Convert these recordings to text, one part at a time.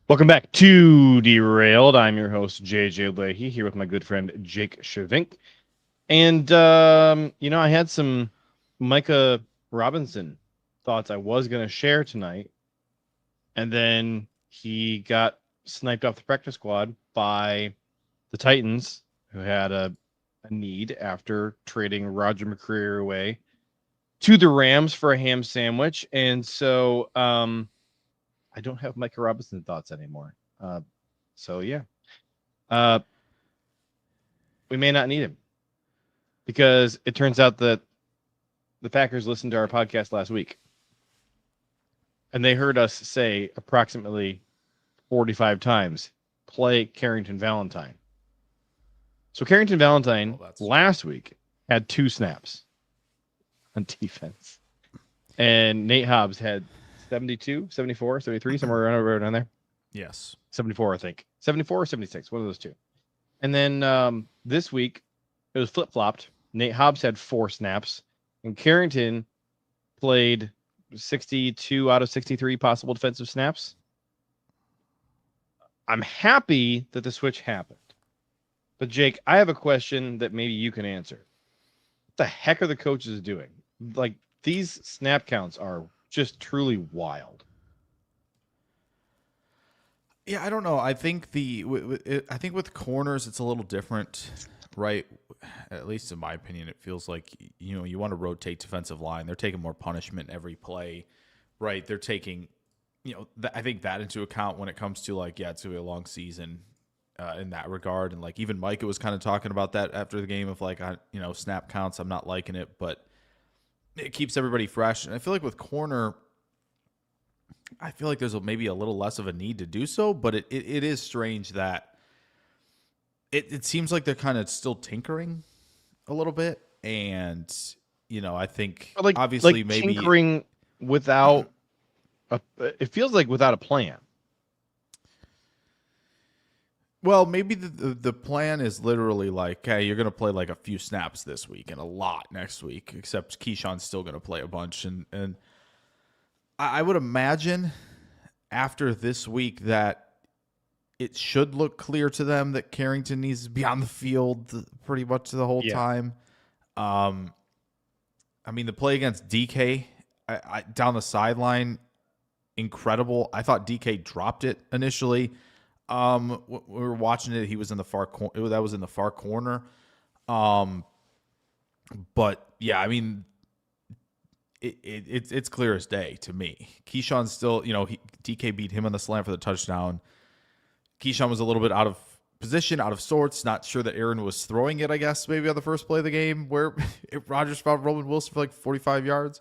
Welcome back to Derailed. I'm your host, JJ Lahey, here with my good friend, Jake Schyvinck. And, I had some Micah Robinson thoughts I was going to share tonight. And then he got sniped off the practice squad by the Titans, who had a need after trading Roger McCreary away to the Rams for a ham sandwich. And so, I don't have Micah Robinson thoughts anymore. We may not need him because it turns out that the Packers listened to our podcast last week and they heard us say approximately 45 times, play Carrington Valentine. So Carrington Valentine last week had 2 snaps on defense, and Nate Hobbs had 72, 74, 73, somewhere around there. Yes. 74, I think. 74 or 76, one of those two. And then this week, it was flip-flopped. Nate Hobbs had 4 snaps, and Carrington played 62 out of 63 possible defensive snaps. I'm happy that the switch happened. But, Jake, I have a question that maybe you can answer. What the heck are the coaches doing? Like, these snap counts are just truly wild. Yeah, I don't know. I think with corners it's a little different, right? At least in my opinion, it feels like you want to rotate defensive line. They're taking more punishment every play, right? They're taking, I think that into account when it comes to it's gonna be a long season in that regard. And even Micah was kind of talking about that after the game of snap counts. I'm not liking it, but it keeps everybody fresh. And I feel like with corner, I feel like there's maybe a little less of a need to do so, but it is strange that it seems like they're kind of still tinkering a little bit. And, I think obviously maybe tinkering without it feels like without a plan. Well, maybe the plan is literally hey, you're going to play a few snaps this week and a lot next week, except Keisean's still going to play a bunch. And I would imagine after this week that it should look clear to them that Carrington needs to be on the field pretty much the whole time. The play against DK down the sideline, incredible. I thought DK dropped it initially. We were watching it. He was in the far corner. That was in the far corner. But yeah, it's clear as day to me. Keisean still, DK beat him on the slant for the touchdown. Keisean was a little bit out of position, out of sorts. Not sure that Aaron was throwing it, I guess, maybe on the first play of the game where Rodgers found Roman Wilson for 45 yards.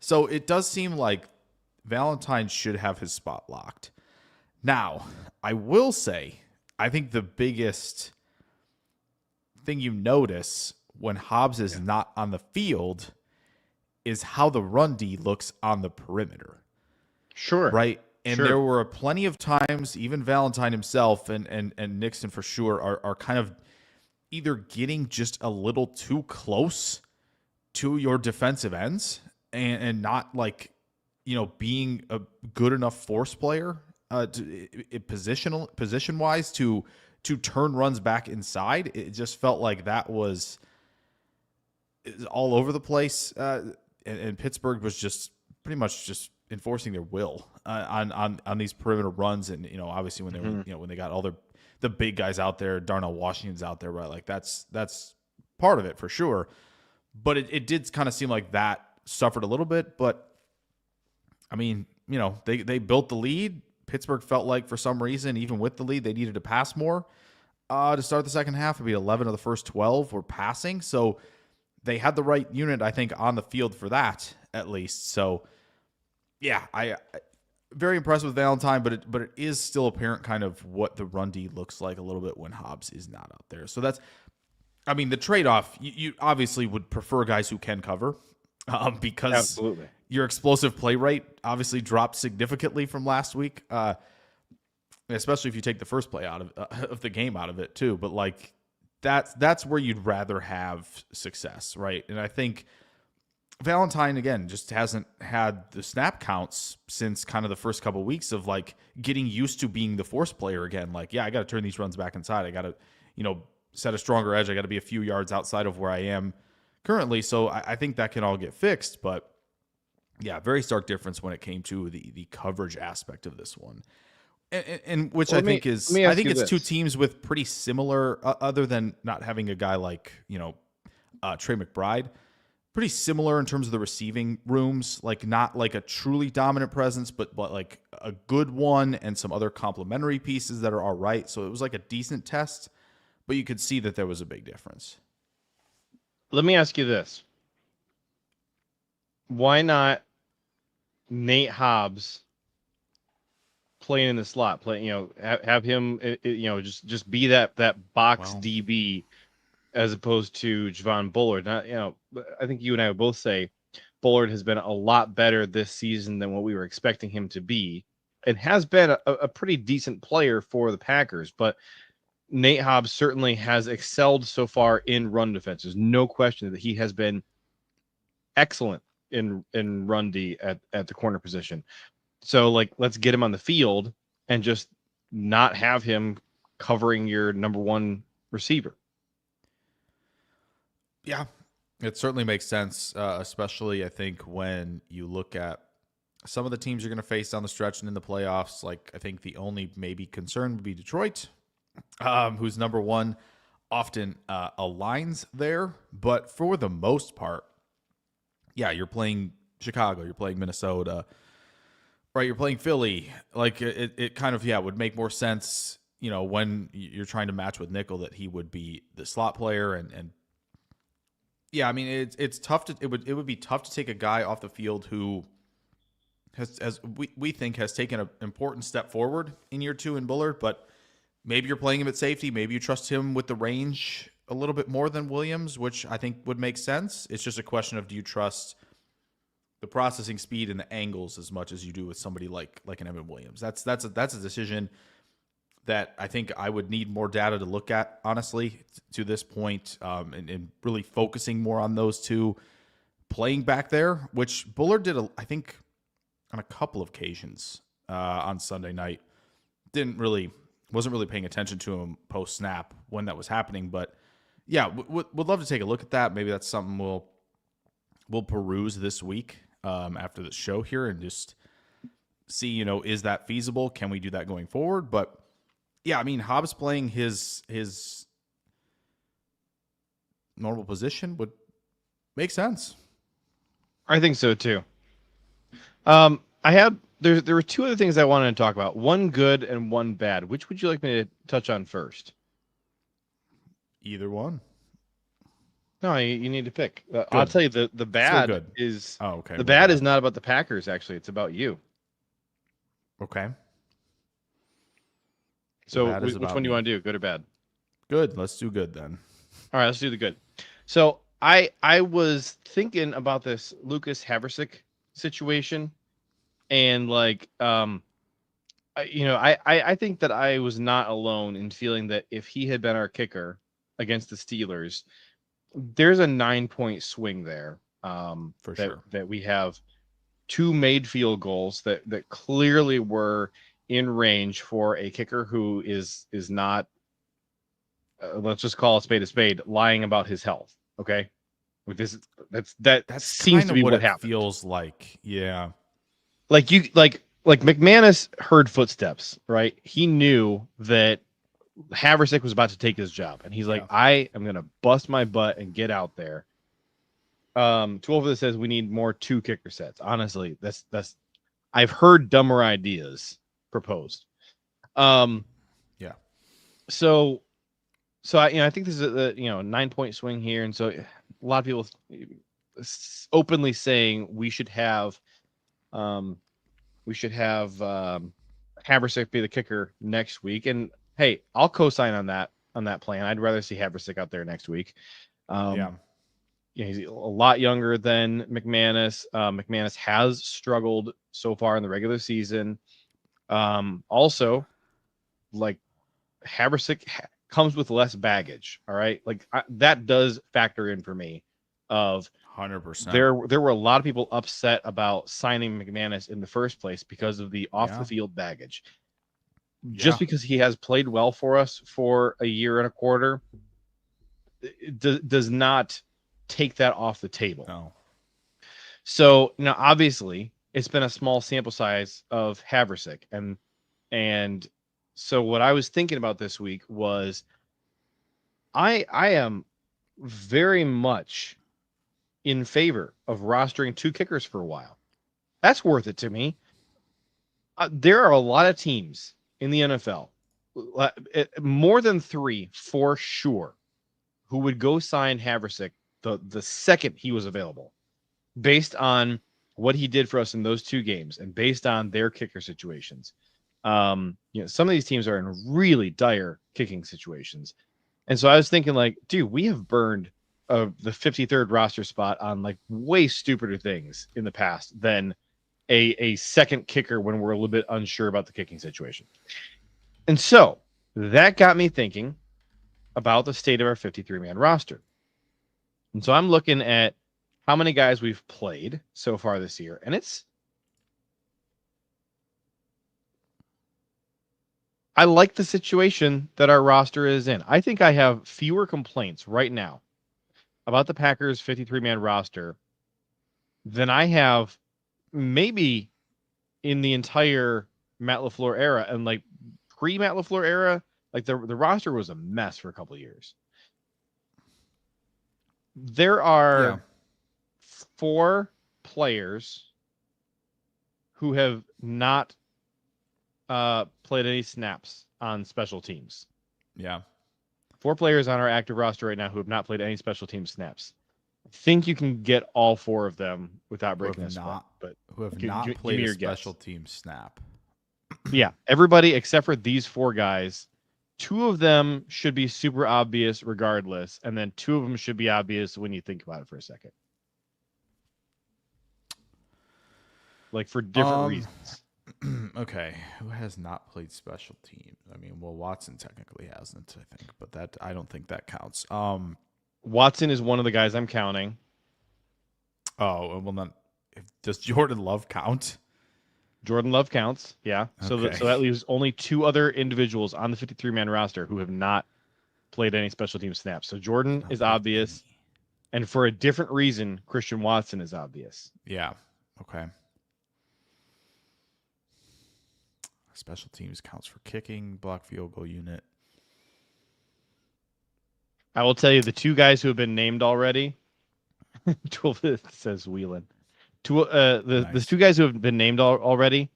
So it does seem like Valentine should have his spot locked. Now, I will say, I think the biggest thing you notice when Hobbs is not on the field is how the run D looks on the perimeter. Sure. Right? And there were plenty of times, even Valentine himself and Nixon for sure, are kind of either getting just a little too close to your defensive ends and not being a good enough force player position wise to turn runs back inside. It just felt like that was all over the place, and Pittsburgh was just pretty much just enforcing their will on these perimeter runs. And obviously when they were when they got all the big guys out there, Darnell Washington's out there, right? That's part of it for sure. But it did kind of seem like that suffered a little bit. But they built the lead. Pittsburgh felt like for some reason, even with the lead, they needed to pass more to start the second half. It'd be 11 of the first 12 were passing. So they had the right unit, I think, on the field for that, at least. So, yeah, I very impressed with Valentine, but it is still apparent kind of what the run D looks like a little bit when Hobbs is not out there. So that's, the trade-off, you obviously would prefer guys who can cover because Absolutely. Your explosive play rate obviously dropped significantly from last week, especially if you take the first play out of the game out of it too. But that's where you'd rather have success, right? And I think Valentine, again, just hasn't had the snap counts since kind of the first couple of weeks of like getting used to being the force player again. Like, yeah, I got to turn these runs back inside. I got to, set a stronger edge. I got to be a few yards outside of where I am currently. So I think that can all get fixed. But yeah, very stark difference when it came to the coverage aspect of this one. And which I think it's two teams with pretty similar, other than not having a guy like, Trey McBride. Pretty similar in terms of the receiving rooms, like not like a truly dominant presence, but like a good one and some other complementary pieces that are all right. So it was like a decent test, but you could see that there was a big difference. Let me ask you this. Why not Nate Hobbs playing in the slot, have him, just be that box DB as opposed to Javon Bullard. Now, I think you and I would both say Bullard has been a lot better this season than what we were expecting him to be, and has been a pretty decent player for the Packers. But Nate Hobbs certainly has excelled so far in run defense. There's no question that he has been excellent in run D at the corner position. So, let's get him on the field and just not have him covering your number one receiver. Yeah, it certainly makes sense, especially I think when you look at some of the teams you're going to face down the stretch and in the playoffs. Like, I think the only maybe concern would be Detroit, who's number one, often aligns there. But for the most part, yeah, you're playing Chicago, you're playing Minnesota, right? You're playing Philly. Like, it kind of, would make more sense, when you're trying to match with nickel, that he would be the slot player and yeah, I mean, it's tough to it would be tough to take a guy off the field who we think has taken an important step forward in year 2 in Bullard, but maybe you're playing him at safety, maybe you trust him with the range a little bit more than Williams, which I think would make sense. It's just a question of, do you trust the processing speed and the angles as much as you do with somebody like an Evan Williams? That's a decision that I think I would need more data to look at, honestly, to this point, and really focusing more on those two playing back there, which Bullard did, I think, on a couple of occasions on Sunday night. Wasn't really paying attention to him post snap when that was happening, but yeah, would love to take a look at that. Maybe that's something we'll peruse this week after the show here and just see, is that feasible? Can we do that going forward? But yeah, I mean, Hobbs playing his normal position would make sense. I think so too. There were two other things I wanted to talk about. One good and one bad. Which would you like me to touch on first? Either one. No, you need to pick. I'll tell you the bad is the bad is not about the Packers. Actually, it's about you. Okay. So which one do you want to do, good or bad? Good. Let's do good then. All right, let's do the good. So I was thinking about this Lukas Haversick situation, and I think that I was not alone in feeling that if he had been our kicker against the Steelers, there's a 9-point swing there. For sure. That we have two made field goals that clearly were in range for a kicker who is not, let's just call a spade, lying about his health. Okay, that seems to be what happened. Feels like, yeah. Like McManus heard footsteps, right? He knew that Haversick was about to take his job, and he's like, I am gonna bust my butt and get out there. 12 of this says we need more 2 kicker sets. Honestly, that's I've heard dumber ideas proposed. Yeah. So I think this is a 9-point swing here, and so a lot of people openly saying we should have Haversick be the kicker next week. And hey, I'll co-sign on that plan. I'd rather see Haversick out there next week. He's a lot younger than McManus. McManus has struggled so far in the regular season. Also, like, Haversick comes with less baggage. All right, that does factor in for me. Of 100%. There were a lot of people upset about signing McManus in the first place because of the off the field baggage. Just because he has played well for us for a year and a quarter, it does not take that off the table. No. So now, obviously, it's been a small sample size of Haversick, and so what I was thinking about this week was, I am very much in favor of rostering 2 kickers for a while. That's worth it to me. There are a lot of teams in the NFL, more than 3 for sure, who would go sign Haversick the second he was available, based on what he did for us in those 2 games and based on their kicker situations. Some of these teams are in really dire kicking situations. And so I was thinking, like, dude, we have burned the 53rd roster spot on like way stupider things in the past than a second kicker when we're a little bit unsure about the kicking situation. And so that got me thinking about the state of our 53-man roster. And so I'm looking at how many guys we've played so far this year, and I like the situation that our roster is in. I think I have fewer complaints right now about the Packers 53-man roster than I have maybe in the entire Matt LaFleur era. And like pre-Matt LaFleur era, like the roster was a mess for a couple of years. There are 4 players who have not played any snaps on special teams. Yeah. 4 players on our active roster right now who have not played any special team snaps. I think you can get all 4 of them without breaking a sweat. But who have not played a special team snap. Yeah, everybody except for these 4 guys. 2 of them should be super obvious regardless, and then 2 of them should be obvious when you think about it for a second. Like for different reasons. Okay, who has not played special teams? I mean, well, Watson technically hasn't, I think, but I don't think that counts. Watson is one of the guys I'm counting. Oh, well, then does Jordan Love count? Jordan Love counts, yeah. Okay. So that leaves only 2 other individuals on the 53-man roster who have not played any special team snaps. So Jordan is obvious, and for a different reason, Christian Watson is obvious. Yeah. Okay. Special teams counts for kicking, block, field goal unit. I will tell you the 2 guys who have been named already. 12 says Whelan. The 2 guys who have been named already.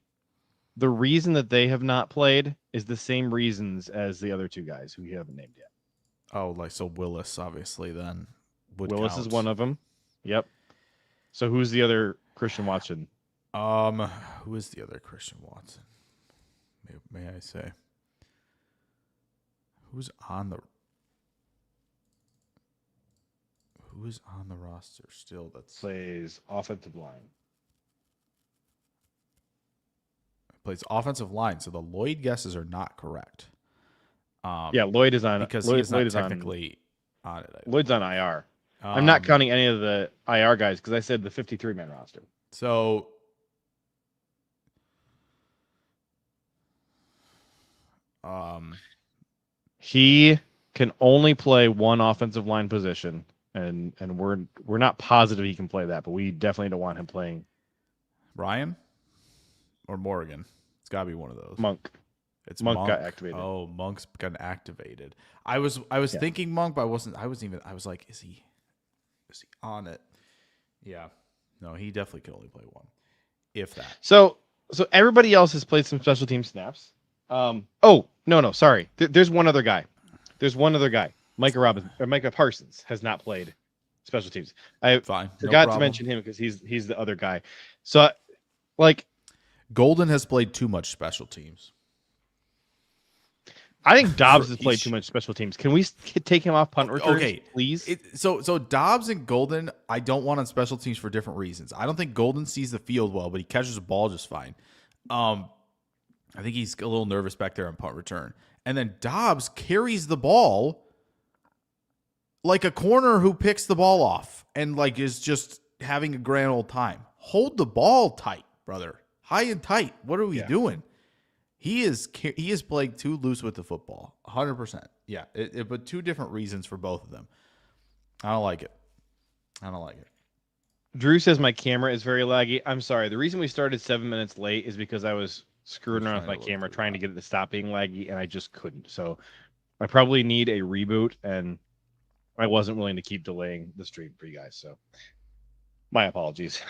The reason that they have not played is the same reasons as the other 2 guys who you haven't named yet. Oh, like so Willis, obviously. Then Willis count. is one of them. Yep. So who's the other Christian Watson? Who is the other Christian Watson? May I say? Who's on the roster still that Plays offensive line. Plays offensive line, so the Lloyd guesses are not correct. Yeah, Lloyd is on because Lloyd, he's not Lloyd is technically on it. Lloyd's on IR. I'm not counting any of the IR guys because I said the 53-man roster. So he can only play one offensive line position, and we're not positive he can play that, but we definitely don't want him playing. Ryan or Morgan. It's got to be one of those. Monk. It's Monk got activated. Oh, Monk's gotten activated. I was thinking Monk, but I was like, is he on it? Yeah. No, he definitely can only play one. If that. So everybody else has played some special team snaps. No, sorry. There's one other guy. Micah Parsons has not played special teams. I forgot to mention him because he's the other guy. So, like, Golden has played too much special teams. I think Doubs has played too much special teams. Can we take him off punt returns, please? So Doubs and Golden, I don't want on special teams for different reasons. I don't think Golden sees the field well, but he catches the ball just fine. I think he's a little nervous back there on punt return. And then Doubs carries the ball like a corner who picks the ball off and like is just having a grand old time. Hold the ball tight, brother. High and tight. What are we doing? He is playing too loose with the football. 100%. Yeah, but two different reasons for both of them. I don't like it. Drew says my camera is very laggy. I'm sorry. The reason we started 7 minutes late is because I was screwing around with my camera trying to get it to stop being laggy, and I just couldn't. So I probably need a reboot, and I wasn't willing to keep delaying the stream for you guys. So my apologies.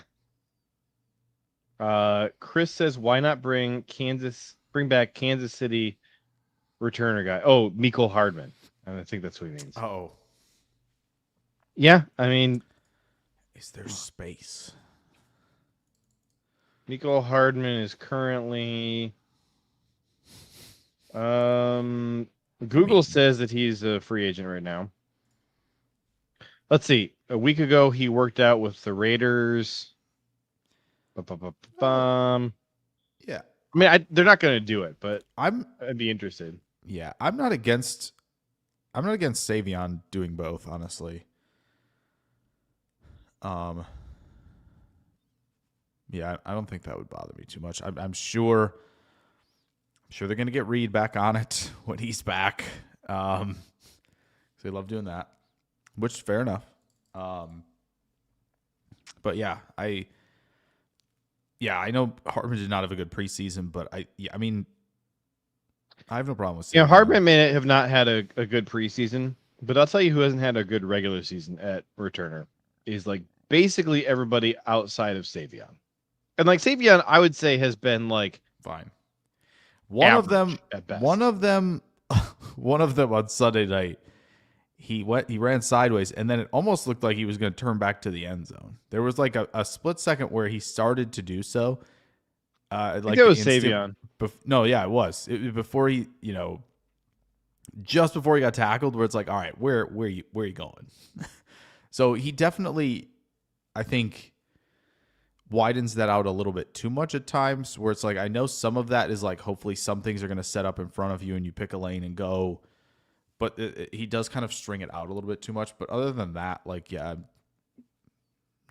Chris says, why not bring back Kansas City returner guy? Oh, Mecole Hardman. I think that's what he means. Oh. Yeah, I mean, is there space? Mecole Hardman is currently Google says that he's a free agent right now. Let's see. A week ago he worked out with the Raiders. Yeah. I mean, they're not going to do it, but I'd be interested. Yeah, I'm not against Savion doing both, honestly. Yeah, I don't think that would bother me too much. I'm sure they're going to get Reed back on it when he's back. So they love doing that, which is fair enough. But yeah, I know Hardman did not have a good preseason, but I mean, I have no problem with. Yeah, Hardman may have not had a good preseason, but I'll tell you who hasn't had a good regular season at returner is like basically everybody outside of Savion. And like Savion, I would say has been like fine. One of them on Sunday night, he ran sideways, and then it almost looked like he was going to turn back to the end zone. There was like a split second where he started to do so. I think it was Savion. No, yeah, it was. Before he, just before he got tackled, where it's like, all right, where are you going? So he definitely, I think, widens that out a little bit too much at times, where it's like, I know some of that is like, hopefully some things are going to set up in front of you and you pick a lane and go, but he does kind of string it out a little bit too much. But other than that, like, yeah,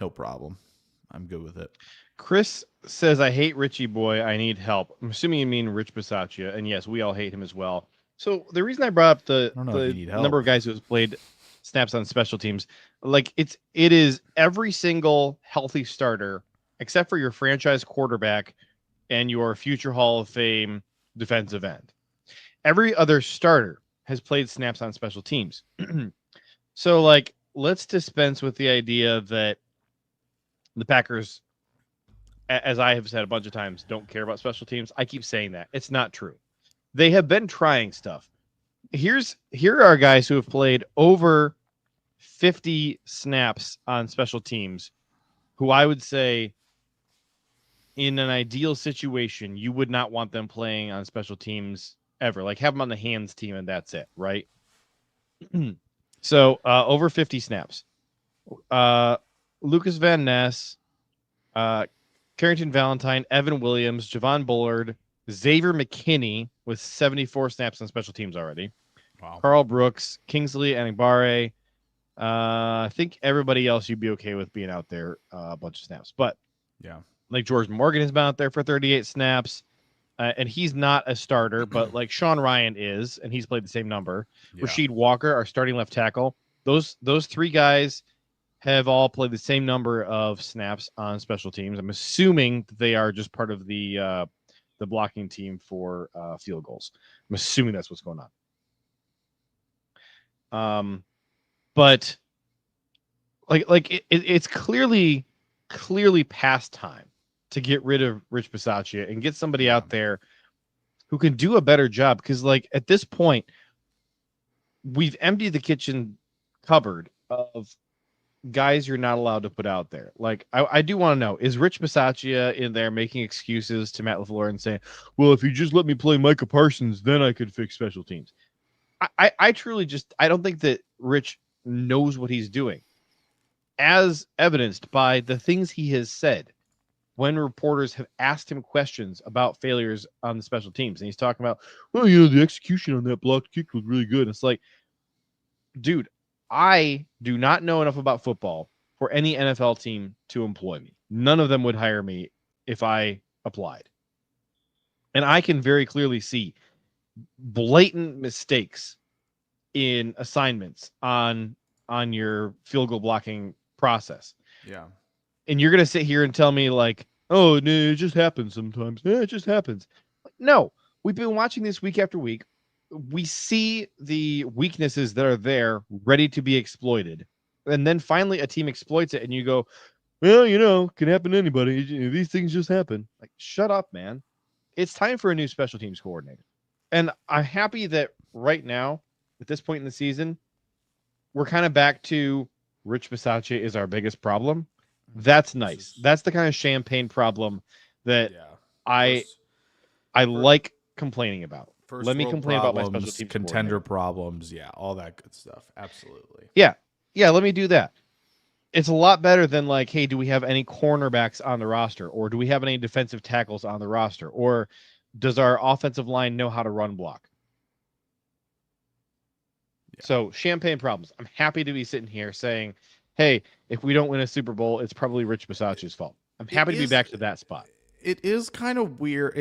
no problem. I'm good with it. Chris says, I hate Richie Boy. I need help. I'm assuming you mean Rich Bisaccia. And yes, we all hate him as well. So the reason I brought up the number of guys who has played snaps on special teams, like it is every single healthy starter except for your franchise quarterback and your future Hall of Fame defensive end. Every other starter has played snaps on special teams. So, like, let's dispense with the idea that the Packers, as I have said a bunch of times, don't care about special teams. I keep saying that. It's not true. They have been trying stuff. Here are guys who have played over 50 snaps on special teams who I would say in an ideal situation, you would not want them playing on special teams ever. Like, have them on the hands team and that's it, right? So, over 50 snaps. Lukas Van Ness, Carrington Valentine, Evan Williams, Javon Bullard, Xavier McKinney with 74 snaps on special teams already. Wow. Carl Brooks, Kingsley Anigbare. I think everybody else you'd be okay with being out there a bunch of snaps. But yeah, like George Morgan has been out there for 38 snaps. And he's not a starter, but like Sean Ryan is, and he's played the same number. Yeah. Rasheed Walker, our starting left tackle. Those three guys have all played the same number of snaps on special teams. I'm assuming that they are just part of the blocking team for field goals. I'm assuming that's what's going on. But it's clearly past time to get rid of Rich Bisaccia and get somebody out there who can do a better job. Because, like, at this point, we've emptied the kitchen cupboard of guys you're not allowed to put out there. Like, I do want to know, is Rich Bisaccia in there making excuses to Matt LaFleur and saying, well, if you just let me play Micah Parsons, then I could fix special teams? I truly I don't think that Rich knows what he's doing, as evidenced by the things he has said when reporters have asked him questions about failures on the special teams. And he's talking about, well, the execution on that blocked kick was really good. And it's like, dude, I do not know enough about football for any NFL team to employ me. None of them would hire me if I applied. And I can very clearly see blatant mistakes in assignments on your field goal blocking process. Yeah. And you're going to sit here and tell me like, "Oh, no, it just happens sometimes." Yeah, it just happens. No, we've been watching this week after week. We see the weaknesses that are there ready to be exploited. And then finally a team exploits it and you go, "Well, can happen to anybody. These things just happen." Like, shut up, man. It's time for a new special teams coordinator. And I'm happy that right now, at this point in the season, we're kind of back to Rich Bisaccia is our biggest problem. That's nice. That's the kind of champagne problem that I like complaining about. Let me complain about my special teams contender problems. Yeah, all that good stuff. Absolutely. Yeah. Let me do that. It's a lot better than like, hey, do we have any cornerbacks on the roster? Or do we have any defensive tackles on the roster? Or does our offensive line know how to run block? Yeah. So champagne problems. I'm happy to be sitting here saying, hey, if we don't win a Super Bowl, it's probably Rich Bisaccia's fault. I'm happy to be back to that spot. It is kind of weird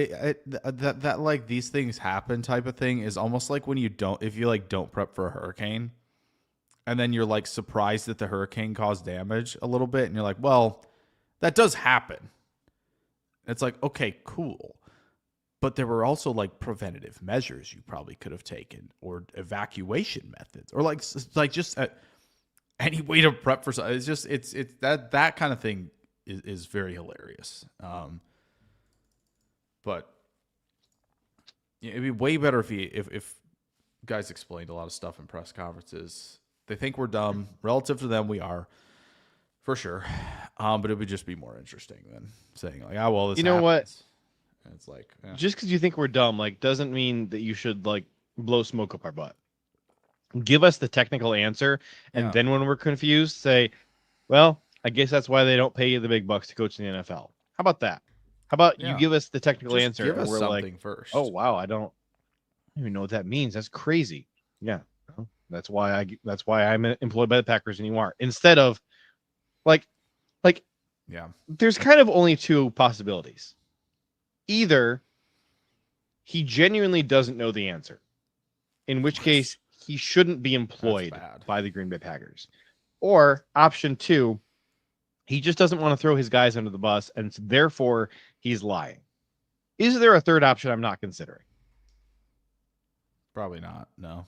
that like these things happen type of thing is almost like when if you like don't prep for a hurricane and then you're like surprised that the hurricane caused damage a little bit and you're like, well, that does happen. It's like, okay, cool. But there were also like preventative measures you probably could have taken or evacuation methods or like just any way to prep for something. It's just, it's that kind of thing is very hilarious. But it'd be way better if guys explained a lot of stuff in press conferences. They think we're dumb. Relative to them, we are, for sure. But it would just be more interesting than saying like, "Ah, well, this." You know happens. What? And it's like just because you think we're dumb, like, doesn't mean that you should like blow smoke up our butt. Give us the technical answer, and then when we're confused, say, "Well, I guess that's why they don't pay you the big bucks to coach in the NFL." How about that? How about you give us the technical answer give us and we're something like, first. "Oh wow, I don't even know what that means. That's crazy." Yeah, well, that's why I'm employed by the Packers and you are. Instead of like, there's kind of only two possibilities. Either he genuinely doesn't know the answer, in which case he shouldn't be employed by the Green Bay Packers. Or option two, he just doesn't want to throw his guys under the bus, and therefore he's lying. Is there a third option I'm not considering? Probably not. No.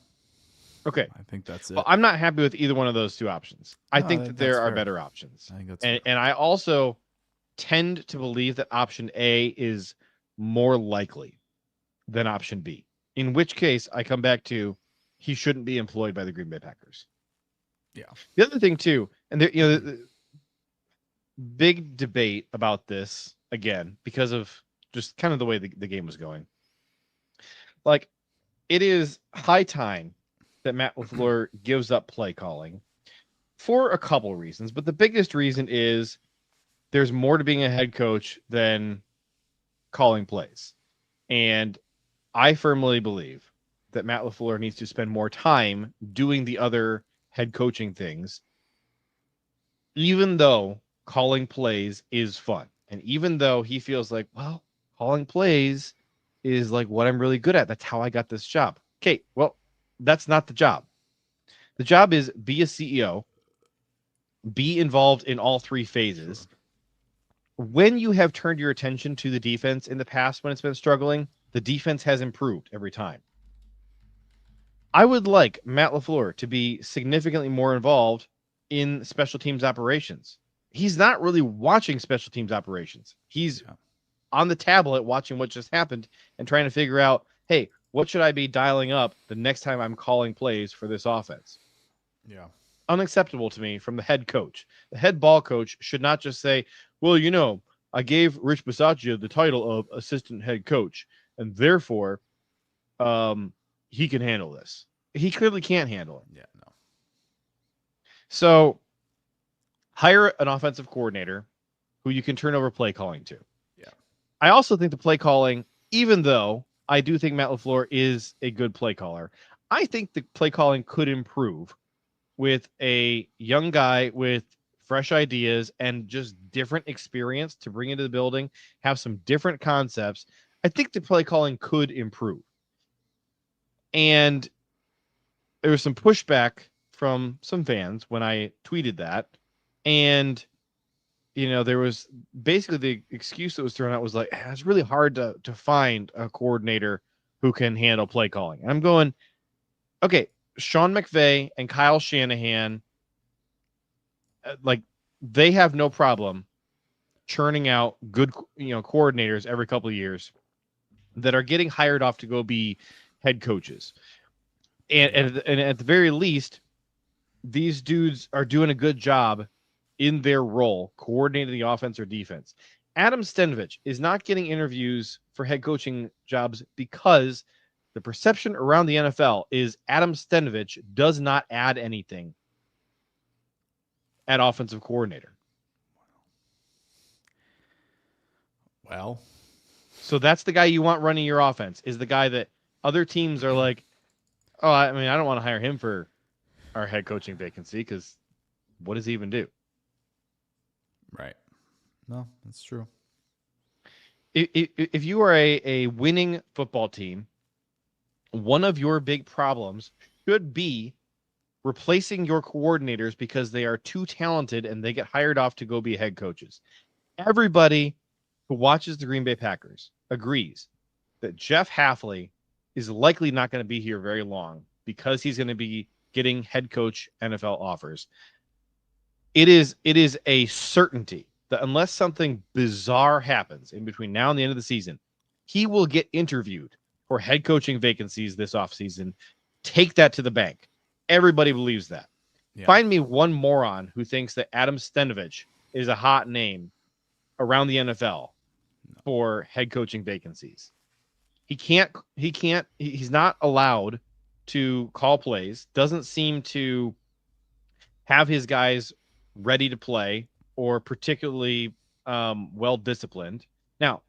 Okay. I think that's it. Well, I'm not happy with either one of those two options. I think that there are better options. I think that's and I also tend to believe that option A is more likely than option B. In which case, I come back to he shouldn't be employed by the Green Bay Packers. Yeah. The other thing too, and there, the big debate about this again because of just kind of the way the game was going. Like, it is high time that Matt LaFleur gives up play calling for a couple reasons, but the biggest reason is there's more to being a head coach than calling plays. And I firmly believe that Matt LaFleur needs to spend more time doing the other head coaching things, even though calling plays is fun. And even though he feels like, well, calling plays is like what I'm really good at. That's how I got this job. Okay, well, that's not the job. The job is be a CEO, be involved in all three phases. When you have turned your attention to the defense in the past when it's been struggling, the defense has improved every time. I would like Matt LaFleur to be significantly more involved in special teams operations. He's not really watching special teams operations. He's on the tablet watching what just happened and trying to figure out, hey, what should I be dialing up the next time I'm calling plays for this offense? Yeah. Unacceptable to me from the head coach. The head ball coach should not just say, well, I gave Rich Bisaccia the title of assistant head coach, and therefore he can handle this. He clearly can't handle it. Yeah, no. So hire an offensive coordinator who you can turn over play calling to. Yeah. I also think the play calling, even though I do think Matt LaFleur is a good play caller, I think the play calling could improve with a young guy with fresh ideas and just different experience to bring into the building, have some different concepts, I think the play calling could improve. And there was some pushback from some fans when I tweeted that. And, there was basically the excuse that was thrown out was like, it's really hard to find a coordinator who can handle play calling. And I'm going, okay, Sean McVay and Kyle Shanahan, they have no problem churning out good, coordinators every couple of years that are getting hired off to go be head coaches. And at the very least, these dudes are doing a good job in their role, coordinating the offense or defense. Adam Stenavich is not getting interviews for head coaching jobs because the perception around the NFL is Adam Stenavich does not add anything at offensive coordinator. Well, so that's the guy you want running your offense, is the guy that other teams are like, oh, I don't want to hire him for our head coaching vacancy because what does he even do? Right. No, that's true. If you are a winning football team, one of your big problems should be replacing your coordinators because they are too talented and they get hired off to go be head coaches. Everybody who watches the Green Bay Packers agrees that Jeff Hafley is likely not going to be here very long because he's going to be getting head coach NFL offers. It is a certainty that unless something bizarre happens in between now and the end of the season, he will get interviewed for head coaching vacancies this offseason. Take that to the bank. Everybody believes that. Yeah. Find me one moron who thinks that Adam Stenavich is a hot name around the NFL for head coaching vacancies. He's not allowed to call plays, doesn't seem to have his guys ready to play or particularly well-disciplined. Now,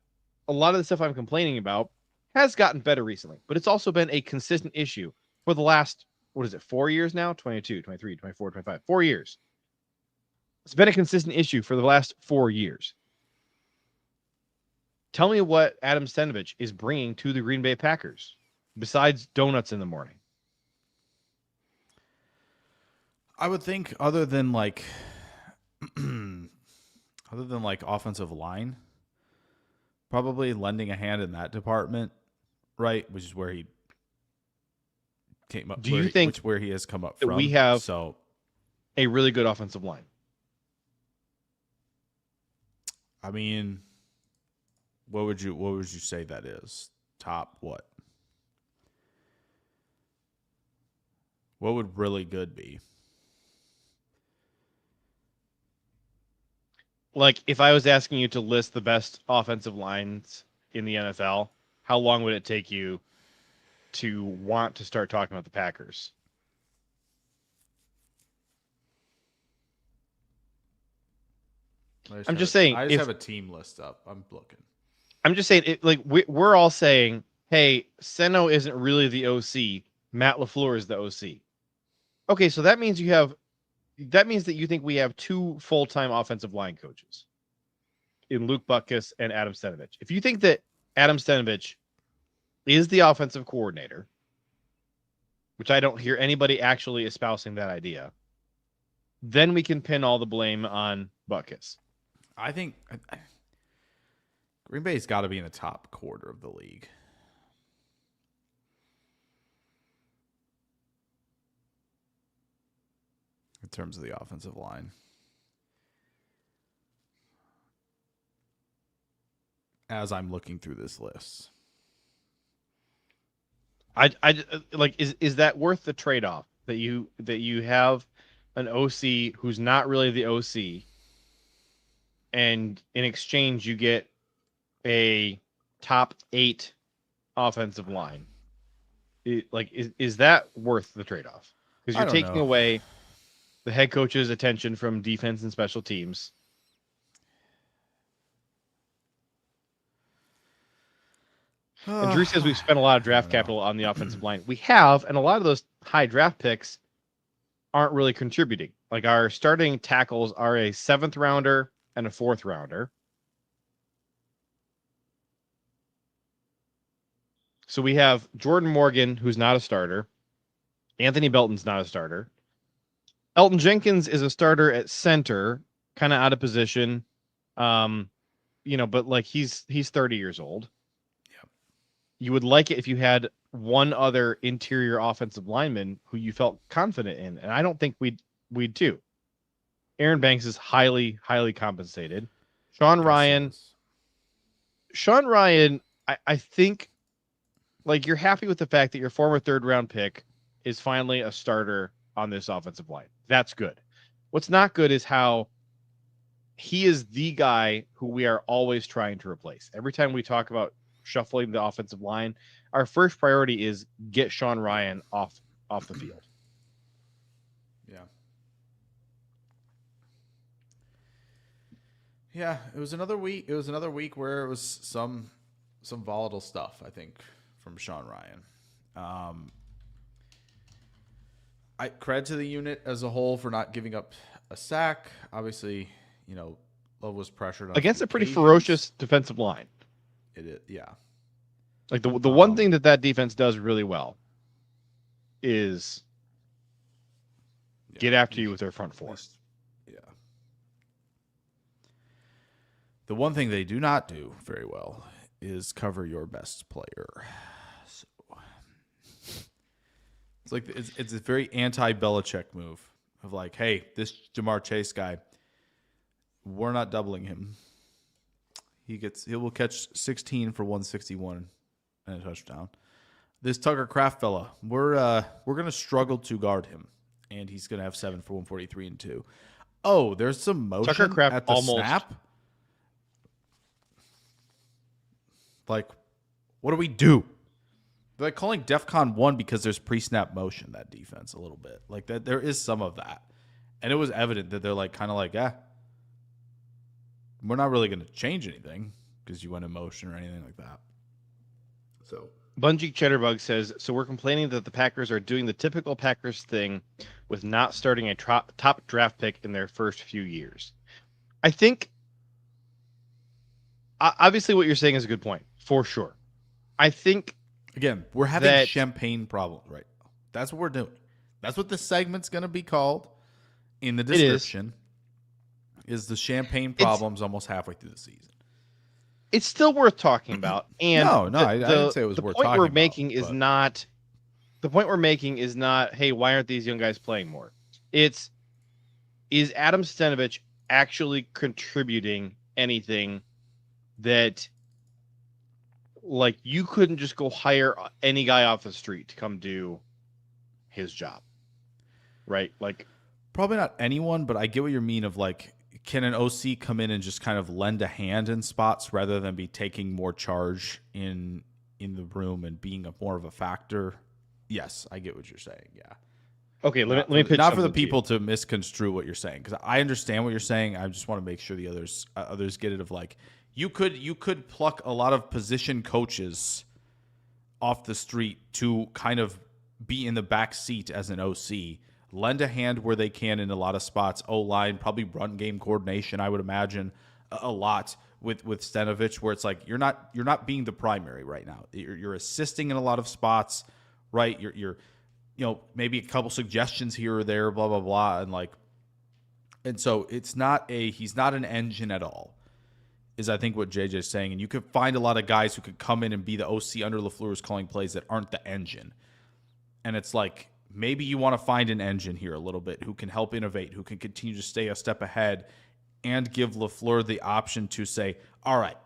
a lot of the stuff I'm complaining about has gotten better recently, but it's also been a consistent issue for the last, 4 years now? 22, 23, 24, 25, 4 years. It's been a consistent issue for the last 4 years. Tell me what Adam Stenavich is bringing to the Green Bay Packers besides donuts in the morning. I would think other than offensive line, probably lending a hand in that department, right? Which is where he came up. Do you think where he has come up from? We have a really good offensive line. I mean, what would you say that is? Top what? What would really good be? Like, if I was asking you to list the best offensive lines in the NFL, how long would it take you to want to start talking about the Packers? I'm just saying. I just have a team list up. I'm looking. I'm just saying, we're all saying, hey, Seno isn't really the OC. Matt LaFleur is the OC. Okay, so that means that you think we have two full-time offensive line coaches in Luke Butkus and Adam Stenavich. If you think that Adam Stenavich is the offensive coordinator, which I don't hear anybody actually espousing that idea, then we can pin all the blame on Butkus. I think Green Bay's got to be in the top quarter of the league. In terms of the offensive line. As I'm looking through this list. Is that worth the trade-off that you have an OC who's not really the OC, and in exchange you get a top 8 offensive line? Is that worth the trade-off? Because you're taking away the head coach's attention from defense and special teams. And Drew says we've spent a lot of draft capital on the offensive line. We have, and a lot of those high draft picks aren't really contributing. Like our starting tackles are a 7th rounder and a 4th rounder. So we have Jordan Morgan, who's not a starter. Anthony Belton's not a starter. Elgton Jenkins is a starter at center, kind of out of position. But like he's 30 years old. Yep. You would like it if you had one other interior offensive lineman who you felt confident in, and I don't think we'd do. Aaron Banks is highly, highly compensated. Sean Ryan, I think, like, you're happy with the fact that your former 3rd round pick is finally a starter on this offensive line. That's good. What's not good is how he is the guy who we are always trying to replace. Every time we talk about shuffling the offensive line, our first priority is get Sean Ryan off the field. Yeah. Yeah, it was another week. It was another week where it was some volatile stuff, I think, from Sean Ryan. I credit to the unit as a whole for not giving up a sack. Obviously, Love was pressured on against a pretty ferocious defensive line. It is, yeah. Like the one thing that defense does really well is get after you with their front 4. Yeah. The one thing they do not do very well is cover your best player. So it's a very anti-Belichick move of like, hey, this Jamar Chase guy, we're not doubling him. He will catch 16 for 161 and a touchdown. This Tucker Kraft fella, we're gonna struggle to guard him, and he's gonna have 7 for 143 and 2. Oh, there's some motion Tucker Kraft at the almost snap. Like, what do we do? They're like calling DEFCON 1 because there's pre-snap motion, that defense, a little bit. Like, that there is some of that. And it was evident that they're like kind of like, we're not really going to change anything because you went in motion or anything like that. So Bungie Cheddarbug says, so we're complaining that the Packers are doing the typical Packers thing with not starting a top draft pick in their first few years. I think, obviously what you're saying is a good point, for sure. I think, again, we're having champagne problems right now. That's what we're doing. That's what this segment's going to be called in the description. Is the champagne problems almost halfway through the season. It's still worth talking about. And I didn't say it was worth talking about. The point we're making is not, hey, why aren't these young guys playing more? It's, is Adam Stenavich actually contributing anything that, like, you couldn't just go hire any guy off the street to come do his job, right? Like, probably not anyone, but I get what you mean of, like, can an OC come in and just kind of lend a hand in spots rather than be taking more charge in the room and being more of a factor? Yes, I get what you're saying. Yeah. Okay, let me pitch. Not for the people to misconstrue what you're saying, because I understand what you're saying. I just want to make sure the others get it. Of like, you could pluck a lot of position coaches off the street to kind of be in the back seat as an OC. Lend a hand where they can in a lot of spots. O-line, probably run game coordination, I would imagine, a lot with Stenavich, where it's like you're not being the primary right now. You're assisting in a lot of spots, right? You're maybe a couple suggestions here or there, blah blah blah, and so he's not an engine at all, is I think what JJ's saying. And you could find a lot of guys who could come in and be the OC under LaFleur's calling plays that aren't the engine, and it's like, maybe you want to find an engine here a little bit who can help innovate, who can continue to stay a step ahead and give LaFleur the option to say, all right,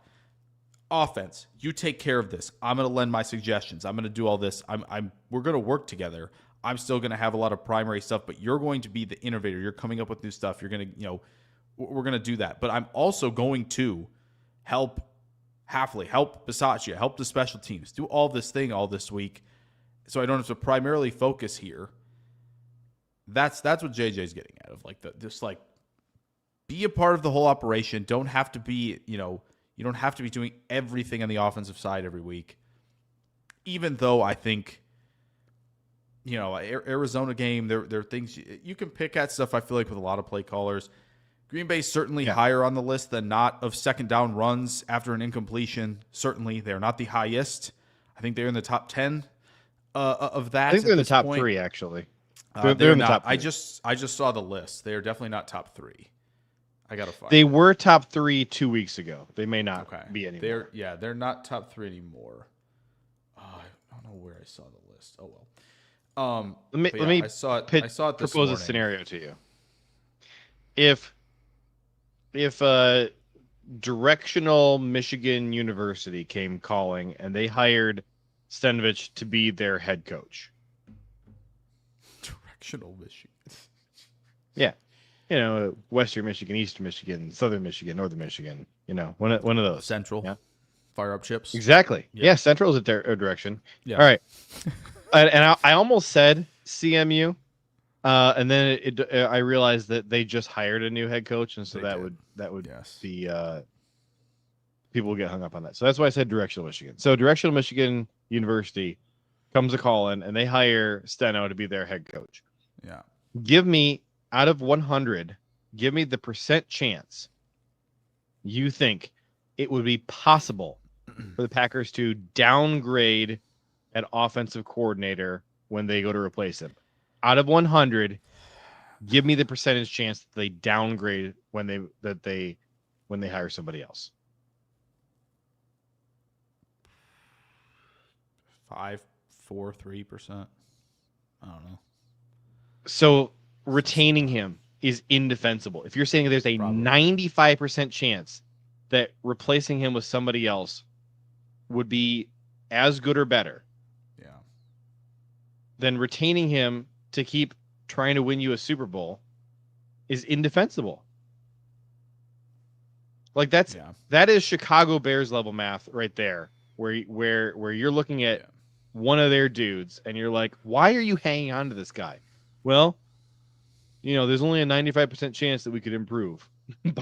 offense, you take care of this. I'm going to lend my suggestions. I'm going to do all this. We're going to work together. I'm still going to have a lot of primary stuff, but you're going to be the innovator. You're coming up with new stuff. You're going to, we're going to do that. But I'm also going to help Hafley, help Bisaccia, help the special teams, do all this week. So I don't have to primarily focus here. That's what JJ's getting at, of like just like be a part of the whole operation. Don't have to be, you don't have to be doing everything on the offensive side every week. Even though I think Arizona game, there are things you can pick at stuff. I feel like with a lot of play callers, Green Bay's certainly higher on the list than not of second down runs after an incompletion. Certainly, they're not the highest. I think they're in the top 10 of that. I think they're in the top point. 3 actually. They're in the top 3. I just saw the list. They are definitely not top 3. I gotta find. They were top 3 2 weeks ago. They may not be anymore. They're not top 3 anymore. I don't know where I saw the list. Oh well. Let me I saw it this propose morning. a scenario to you. If directional Michigan University came calling and they hired Stenovich to be their head coach. Directional Michigan. Yeah. Western Michigan, Eastern Michigan, Southern Michigan, Northern Michigan, one of those. Central. Yeah. Fire up chips. Exactly. Yeah, Central is a direction. Yeah. All right. and I almost said CMU. And then I realized that they just hired a new head coach, and so that would be people will get hung up on that. So that's why I said directional Michigan. So directional Michigan University comes a call in, and they hire Steno to be their head coach. Yeah. Give me out of 100, give me the percent chance you think it would be possible for the Packers to downgrade an offensive coordinator when they go to replace him. Out of 100, give me the percentage chance that they downgrade when they hire somebody else. 5, 4, 3%. I don't know. So retaining him is indefensible. If you're saying there's a 95% chance that replacing him with somebody else would be as good or better, then retaining him to keep trying to win you a Super Bowl is indefensible. Like that is Chicago Bears level math right there, where you're looking at one of their dudes and you're like, why are you hanging on to this guy? Well, there's only a 95% chance that we could improve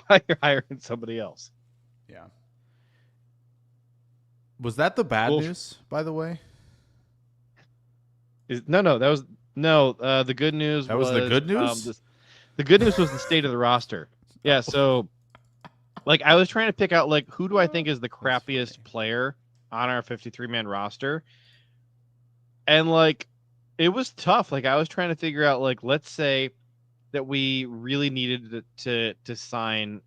by hiring somebody else. Yeah. Was that the bad news, by the way? The good news was the good news? The good news was the state of the roster. Yeah, so I was trying to pick out who do I think is the crappiest player on our 53-man roster. And it was tough. I was trying to figure out let's say that we really needed to sign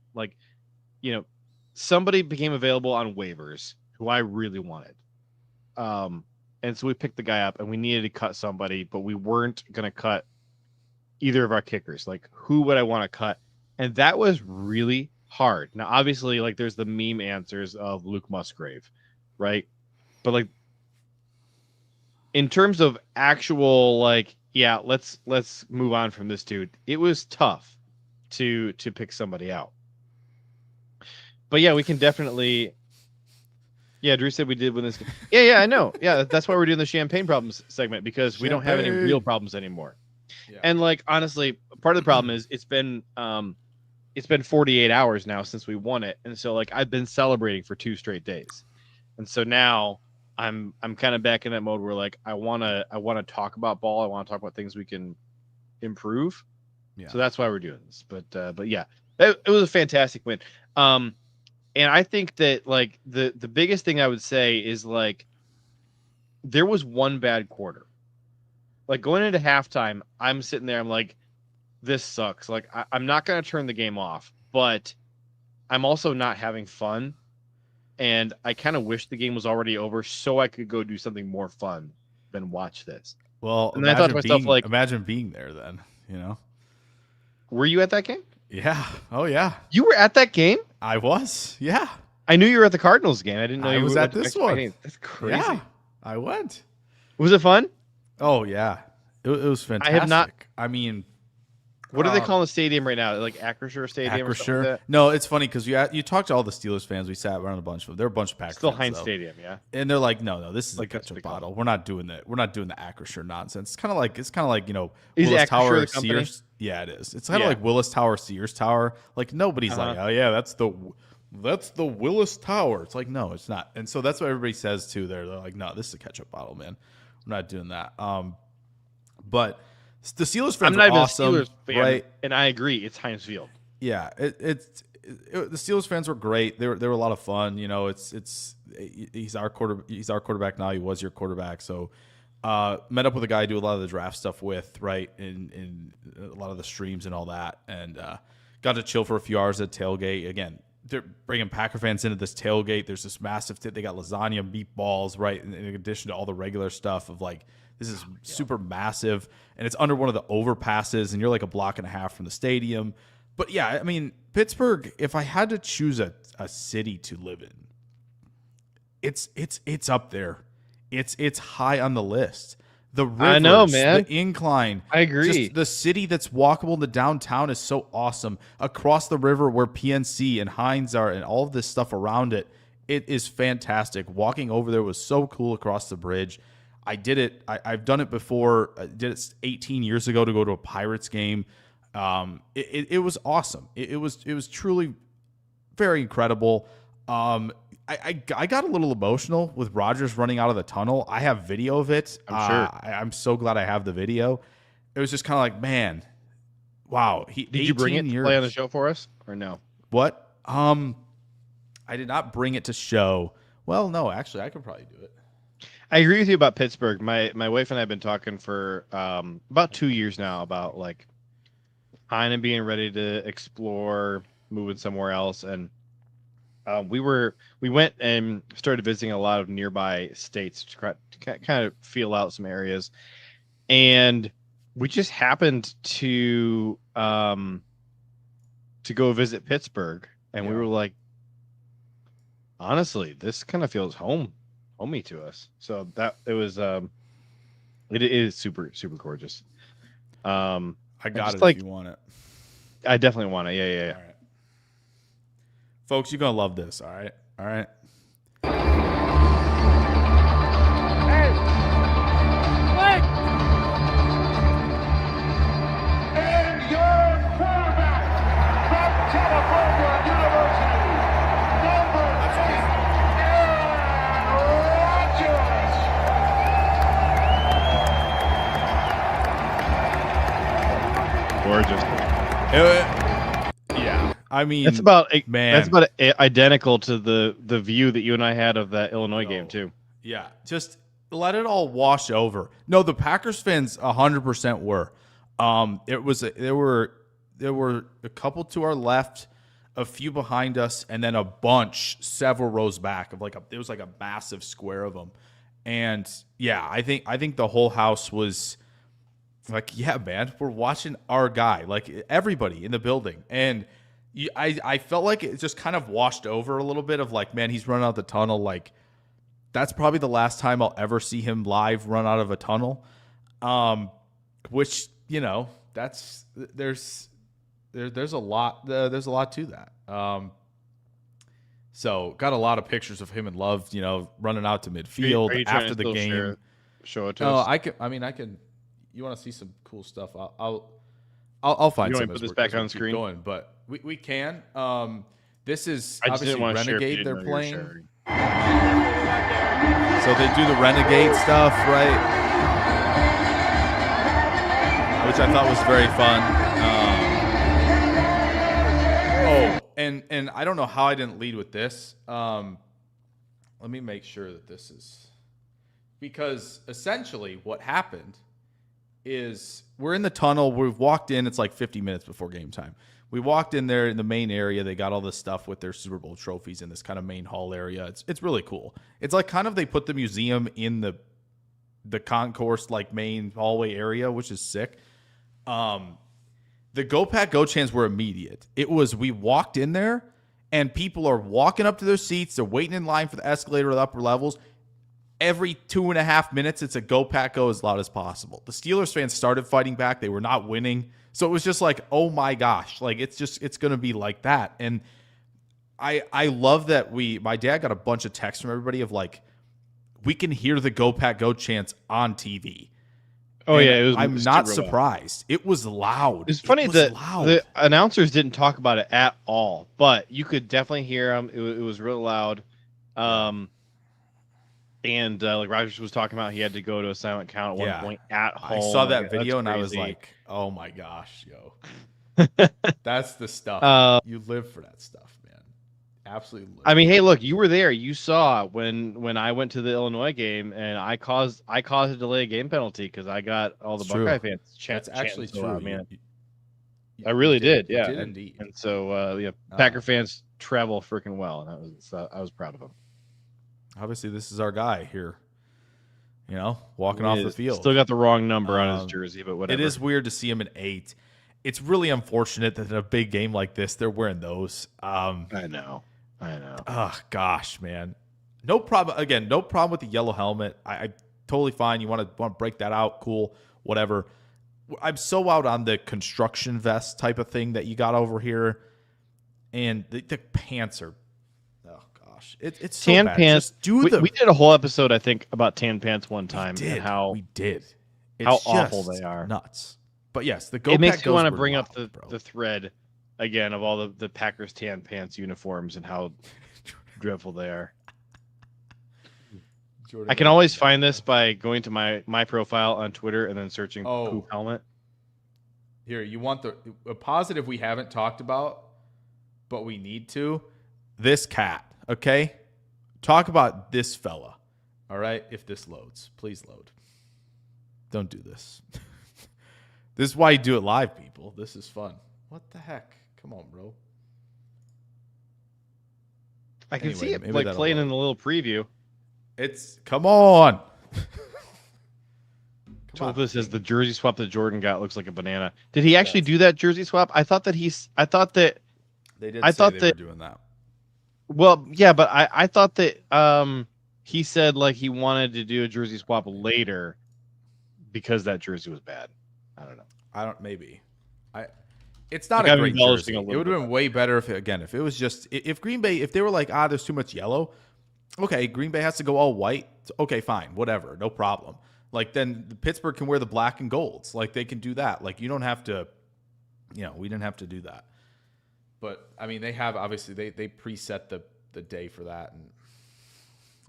somebody became available on waivers who I really wanted. And so we picked the guy up, and we needed to cut somebody, but we weren't going to cut either of our kickers. Who would I want to cut? And that was really hard. Now, obviously, there's the meme answers of Luke Musgrave, right? But in terms of actual, let's move on from this dude. It was tough to pick somebody out. But yeah, we can definitely. Yeah, Drew said we did win this game. Yeah, I know. Yeah, that's why we're doing the champagne problems segment, because we don't have any real problems anymore. Yeah. And honestly, part of the problem is it's been 48 hours now since we won it, and so I've been celebrating for 2 straight days, and so now I'm kind of back in that mode where I want to talk about ball. I want to talk about things we can improve. Yeah. So that's why we're doing this. But yeah, it was a fantastic win. And I think that the biggest thing I would say is there was one bad quarter. Going into halftime, I'm sitting there, I'm like, this sucks. I'm not going to turn the game off, but I'm also not having fun. And I kind of wish the game was already over so I could go do something more fun than watch this. Well, and I thought to myself, imagine being there then, Were you at that game? Yeah. Oh, yeah. You were at that game? I was. Yeah. I knew you were at the Cardinals game. I didn't know you was at this one. That's crazy. Yeah, I went. Was it fun? Oh, yeah. It was fantastic. I have not. I mean, what do they call the stadium right now? Acrisure Stadium? Or something like that? No, it's funny because you talked to all the Steelers fans. We sat around a bunch of them. They're a bunch of Packers. Still fans, Heinz though. Stadium, yeah. And they're like, no, this is a ketchup bottle. We're not doing that. We're not doing the Acrisure nonsense. It's kind of like is Willis Acrisure Tower, the company? Sears. Yeah, it is. It's kind of like Willis Tower, Sears Tower. Nobody's like, oh yeah, that's the Willis Tower. It's no, it's not. And so that's what everybody says too. They're like, no, this is a ketchup bottle, man. We're not doing that. But the Steelers fans I'm not are even awesome, a Steelers fan, right? and I agree. It's Heinz Field. Yeah, the Steelers fans were great. They were a lot of fun. You know, he's our quarterback now. He was your quarterback. So met up with a guy I do a lot of the draft stuff with, right, in a lot of the streams and all that, and got to chill for a few hours at tailgate. Again, they're bringing Packer fans into this tailgate. There's this massive they got lasagna, meatballs, right, in addition to all the regular stuff of like, this is super massive, and it's under one of the overpasses, and you're like a block and a half from the stadium. But yeah, I mean, Pittsburgh, if I had to choose a city to live in, it's up there. It's high on the list. The rivers, I know, man. The incline. I agree. Just the city that's walkable to downtown is so awesome. Across the river where PNC and Heinz are and all of this stuff around it, it is fantastic. Walking over there was so cool across the bridge. I did it. I've done it before. I did it 18 years ago to go to a Pirates game. It was awesome. It was truly very incredible. I got a little emotional with Rodgers running out of the tunnel. I have video of it. I'm sure. I'm so glad I have the video. It was just kind of like, man, wow. Did you bring it to play on the show for us or no? What? I did not bring it to show. Well, no, actually, I could probably do it. I agree with you about Pittsburgh. My wife and I have been talking for about 2 years now about like kind of being ready to explore moving somewhere else, and we went and started visiting a lot of nearby states to kind of feel out some areas, and we just happened to go visit Pittsburgh, and we were like, honestly, this kind of feels homey to us. So that it was it is super gorgeous. I got it like, if you want it. I definitely want it. Yeah. All right. Folks, you're going to love this, all right? All right. Hey! Wait! And your quarterback from California University, number 8, Aaron Rodgers. Gorgeous. Yeah. I mean, That's about identical to the view that you and I had of that Illinois game too. Yeah, just let it all wash over. No, the Packers fans 100% were. There were a couple to our left, a few behind us, and then a bunch several rows back of it was like a massive square of them. And yeah, I think the whole house was like, yeah, man, we're watching our guy, like everybody in the building. And I felt like it just kind of washed over a little bit of like, man, he's running out the tunnel. Like, that's probably the last time I'll ever see him live run out of a tunnel. Which, you know, there's a lot to that. So got a lot of pictures of him and Love, you know, running out to midfield Are you after the game. Show it to us. I can. You want to see some cool stuff? I'll find. You some want to put this back on screen? Going, but we can. This is I just obviously didn't want to Renegade. share They're playing. So they do the Renegade stuff, right? Which I thought was very fun. And I don't know how I didn't lead with this. Let me make sure that this is, because essentially what happened is we're in the tunnel. We've walked in. It's like 50 minutes before game time. We walked in there in the main area. They got all this stuff with their Super Bowl trophies in this kind of main hall area. It's really cool. It's like kind of they put the museum in the concourse like main hallway area, which is sick. The Go Pack Go chants were immediate. It was, we walked in there and people are walking up to their seats. They're waiting in line for the escalator to the upper levels. Every 2.5 minutes, it's a Go Pack Go as loud as possible. The Steelers fans started fighting back. They were not winning. So it was just like, oh my gosh, like it's going to be like that. And I love that my dad got a bunch of texts from everybody of like, we can hear the Go Pack Go chants on TV. Oh, and yeah, it was. I'm not surprised. It was loud. It's funny that loud. the announcers didn't talk about it at all, but you could definitely hear them. It was real loud. And like Rogers was talking about, he had to go to a silent count at one point at home. I saw that Like, video and I was crazy. like, oh my gosh, yo. That's the stuff. You live for that stuff, man. Absolutely live. I mean, hey, look, you were there. You saw when I went to the Illinois game and I caused a delay game penalty because I got all the Buckeye fans That's actually true, loud, man. You I really did, You yeah. did indeed. And so Packer fans travel freaking well, and I was proud of them. Obviously, this is our guy here. You know, walking off the field. Still got the wrong number on his jersey, but whatever. It is weird to see him in 8. It's really unfortunate that in a big game like this, they're wearing those. I know. Oh gosh, man. No problem. Again, no problem with the yellow helmet. I totally fine. You want to break that out? Cool, whatever. I'm so out on the construction vest type of thing that you got over here, and the pants are. Oh gosh, it's so tan bad. pants. Just do we did a whole episode, I think, about tan pants one time. We did. And how we did. It's how awful they are. Nuts. But yes, the It makes me want to bring up the thread again of all the Packers tan pants uniforms and how dreadful they are. I can always find this by going to my profile on Twitter and then searching poop helmet. Here, you want a positive we haven't talked about, but we need to. This cat, okay? Talk about this fella, all right? If this loads, please load. Don't do this. This is why you do it live, people. This is fun. What the heck? Come on, bro. I can see it like playing in the little preview. Come on. Tolpa says the jersey swap that Jordan got looks like a banana. Did he actually do that jersey swap? I thought that they did. They were doing that. Well, yeah, but I thought that he said like he wanted to do a jersey swap later because that jersey was bad. I don't know. Maybe. It's not a great jersey. It would have been way better if it was just if Green Bay, if they were like, there's too much yellow. Okay, Green Bay has to go all white. Okay, fine, whatever, no problem. Like then Pittsburgh can wear the black and golds. Like they can do that. Like you don't have to, we didn't have to do that. But I mean, they have obviously they preset the day for that and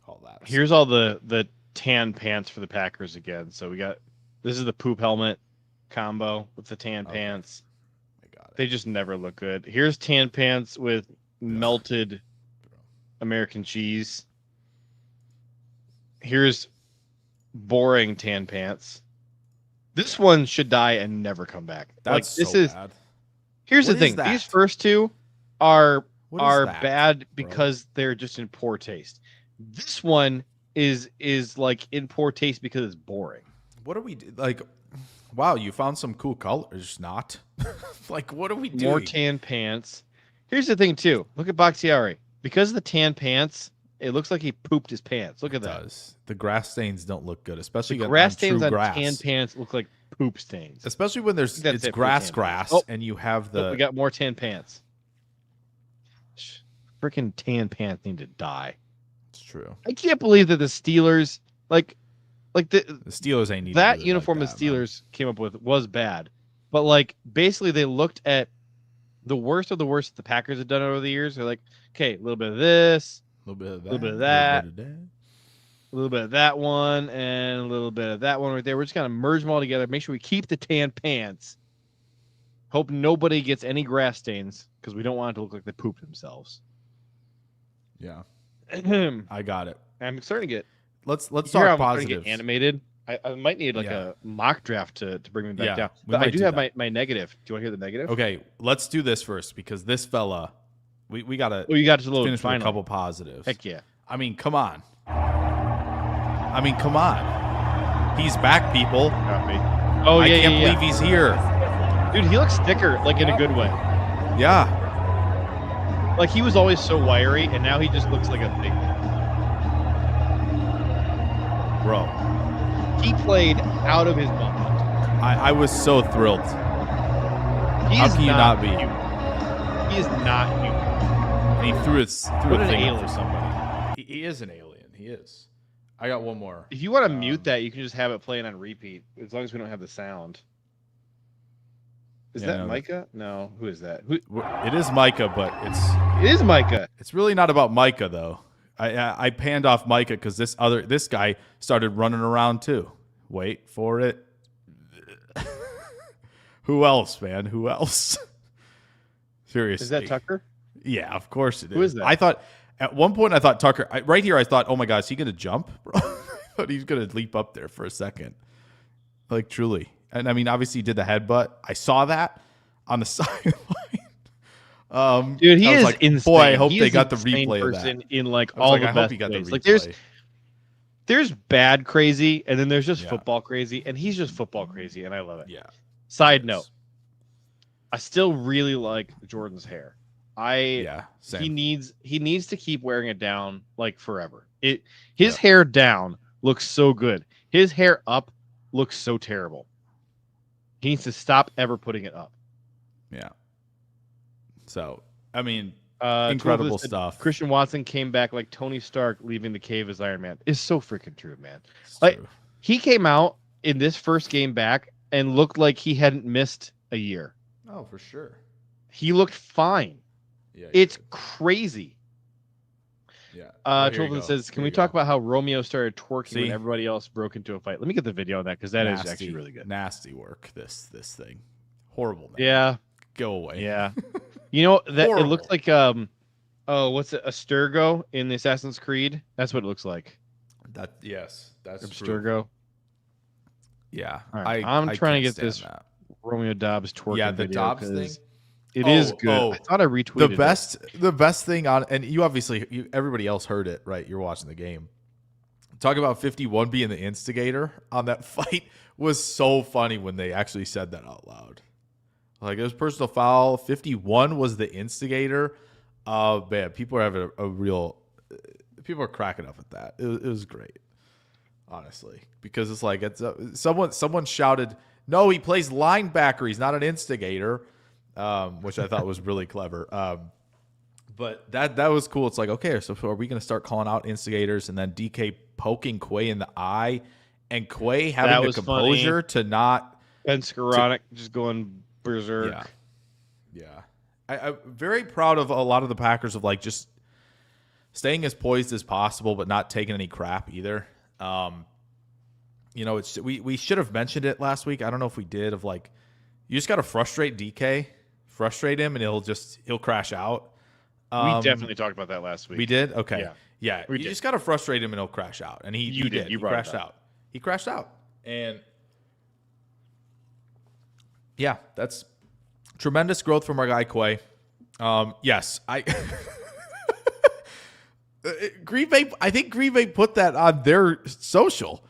all that. Here's all the tan pants for the Packers again. So this is the poop helmet combo with the tan pants. I got it. They just never look good. Here's tan pants with melted American cheese. Here's boring tan pants. This one should die and never come back. That's bad. Here's the thing. These first two are bad because they're just in poor taste. This one is like in poor taste because it's boring. What are we like? Wow, you found some cool colors. Not like what are we doing? More tan pants. Here's the thing too. Look at Bakhtiari. Because of the tan pants, it looks like he pooped his pants. Look at that. The grass stains don't look good, especially the grass stains on grass. Tan pants look like poop stains. Especially when it's grass, and you have we got more tan pants. Freaking tan pants need to die. It's true. I can't believe that the Steelers like the Steelers ain't need that uniform the Steelers came up with was bad, but like basically they looked at the worst of the worst the Packers had done over the years. They're like, okay, a little bit of this, a little bit of that, a little bit of that, a little bit of that one, and a little bit of that one right there. We're just gonna merge them all together. Make sure we keep the tan pants. Hope nobody gets any grass stains because we don't want it to look like they pooped themselves. Yeah, I got it. I'm starting to get. Let's talk positives. Get animated. I might need like a mock draft to bring me back down. But I do have my negative. Do you want to hear the negative? Okay, let's do this first because this fella, we gotta. Well, you got to load finish with a couple positives. Heck yeah! I mean, come on. He's back, people. Got me. Oh yeah, I can't believe he's here, dude. He looks thicker, like in a good way. Yeah. Like he was always so wiry, and now he just looks like a big. Bro. He played out of his mind. I was so thrilled. How can you not be? He is not human. And he threw a thing alien for somebody. He is an alien. He is. I got one more. If you want to mute that, you can just have it playing on repeat, as long as we don't have the sound. Is that Micah? No. Who is that? It is Micah, but it is Micah. It's really not about Micah though. I panned off Micah because this guy started running around too. Wait for it. Who else, man? Who else? Seriously. Is that Tucker? Yeah, of course it is. Who is that? I thought at one point Tucker. Right here, I thought, oh my God, is he going to jump? Bro? I thought he was going to leap up there for a second. Like truly, and I mean, obviously, he did the headbutt. I saw that on the sideline. Dude, he is like, insane. Boy, I hope he they is got the insane replay of person that. in like I was all like, the I best hope he got ways. the Like replay. there's bad crazy, and then there's just Yeah. football crazy, and he's just football crazy, and I love it. Yeah. Side note, I still really like Jordan's hair. Same. He needs to keep wearing it down like forever. His hair down looks so good. His hair up looks so terrible. He needs to stop ever putting it up. Yeah. So, I mean, 12 incredible said stuff. Christian Watson came back like Tony Stark leaving the cave as Iron Man. It's so freaking true, man. It's Like true. he came out in this first game back and looked like he hadn't missed a year. Oh, for sure. He looked fine. Yeah. It's crazy. Yeah. Children says, can we talk about how Romeo started twerking when See? everybody else broke into a fight? Let me get the video on that because that is nasty, actually really good. Nasty work. This thing. Horrible, man. Yeah. Go away. Yeah. You know that it Horrible. looks like what's it? Abstergo in the Assassin's Creed? That's what it looks like. That's true. Abstergo. Yeah. All right, I'm I trying to can't get this stand that. Romeo Doubs twerking Yeah, the video Dobbs 'cause thing. It is good. I thought I retweeted The best thing on, and you obviously, everybody else heard it, right? You're watching the game. Talk about 51 being the instigator on that fight was so funny when they actually said that out loud. Like, it was personal foul. 51 was the instigator. Man, people are having people are cracking up at that. It was great, honestly, because it's like someone shouted, "No, he plays linebacker. He's not an instigator." Which I thought was really clever. But that was cool. It's like, okay, so are we going to start calling out instigators and then DK poking Quay in the eye and Quay having the composure to not. Ben Skoranek just going berserk. Yeah. I'm very proud of a lot of the Packers of like just staying as poised as possible, but not taking any crap either. We should have mentioned it last week. I don't know if we did, of like, you just got to frustrate DK. Frustrate him, and he'll crash out. We definitely talked about that last week. We did? Okay. Yeah. We You did. just got to frustrate him, and he'll crash out. And he did. You He brought it crashed up. out. He crashed out. And yeah, that's tremendous growth from our guy Quay. Yes, Green Bay. I think Green Bay put that on their social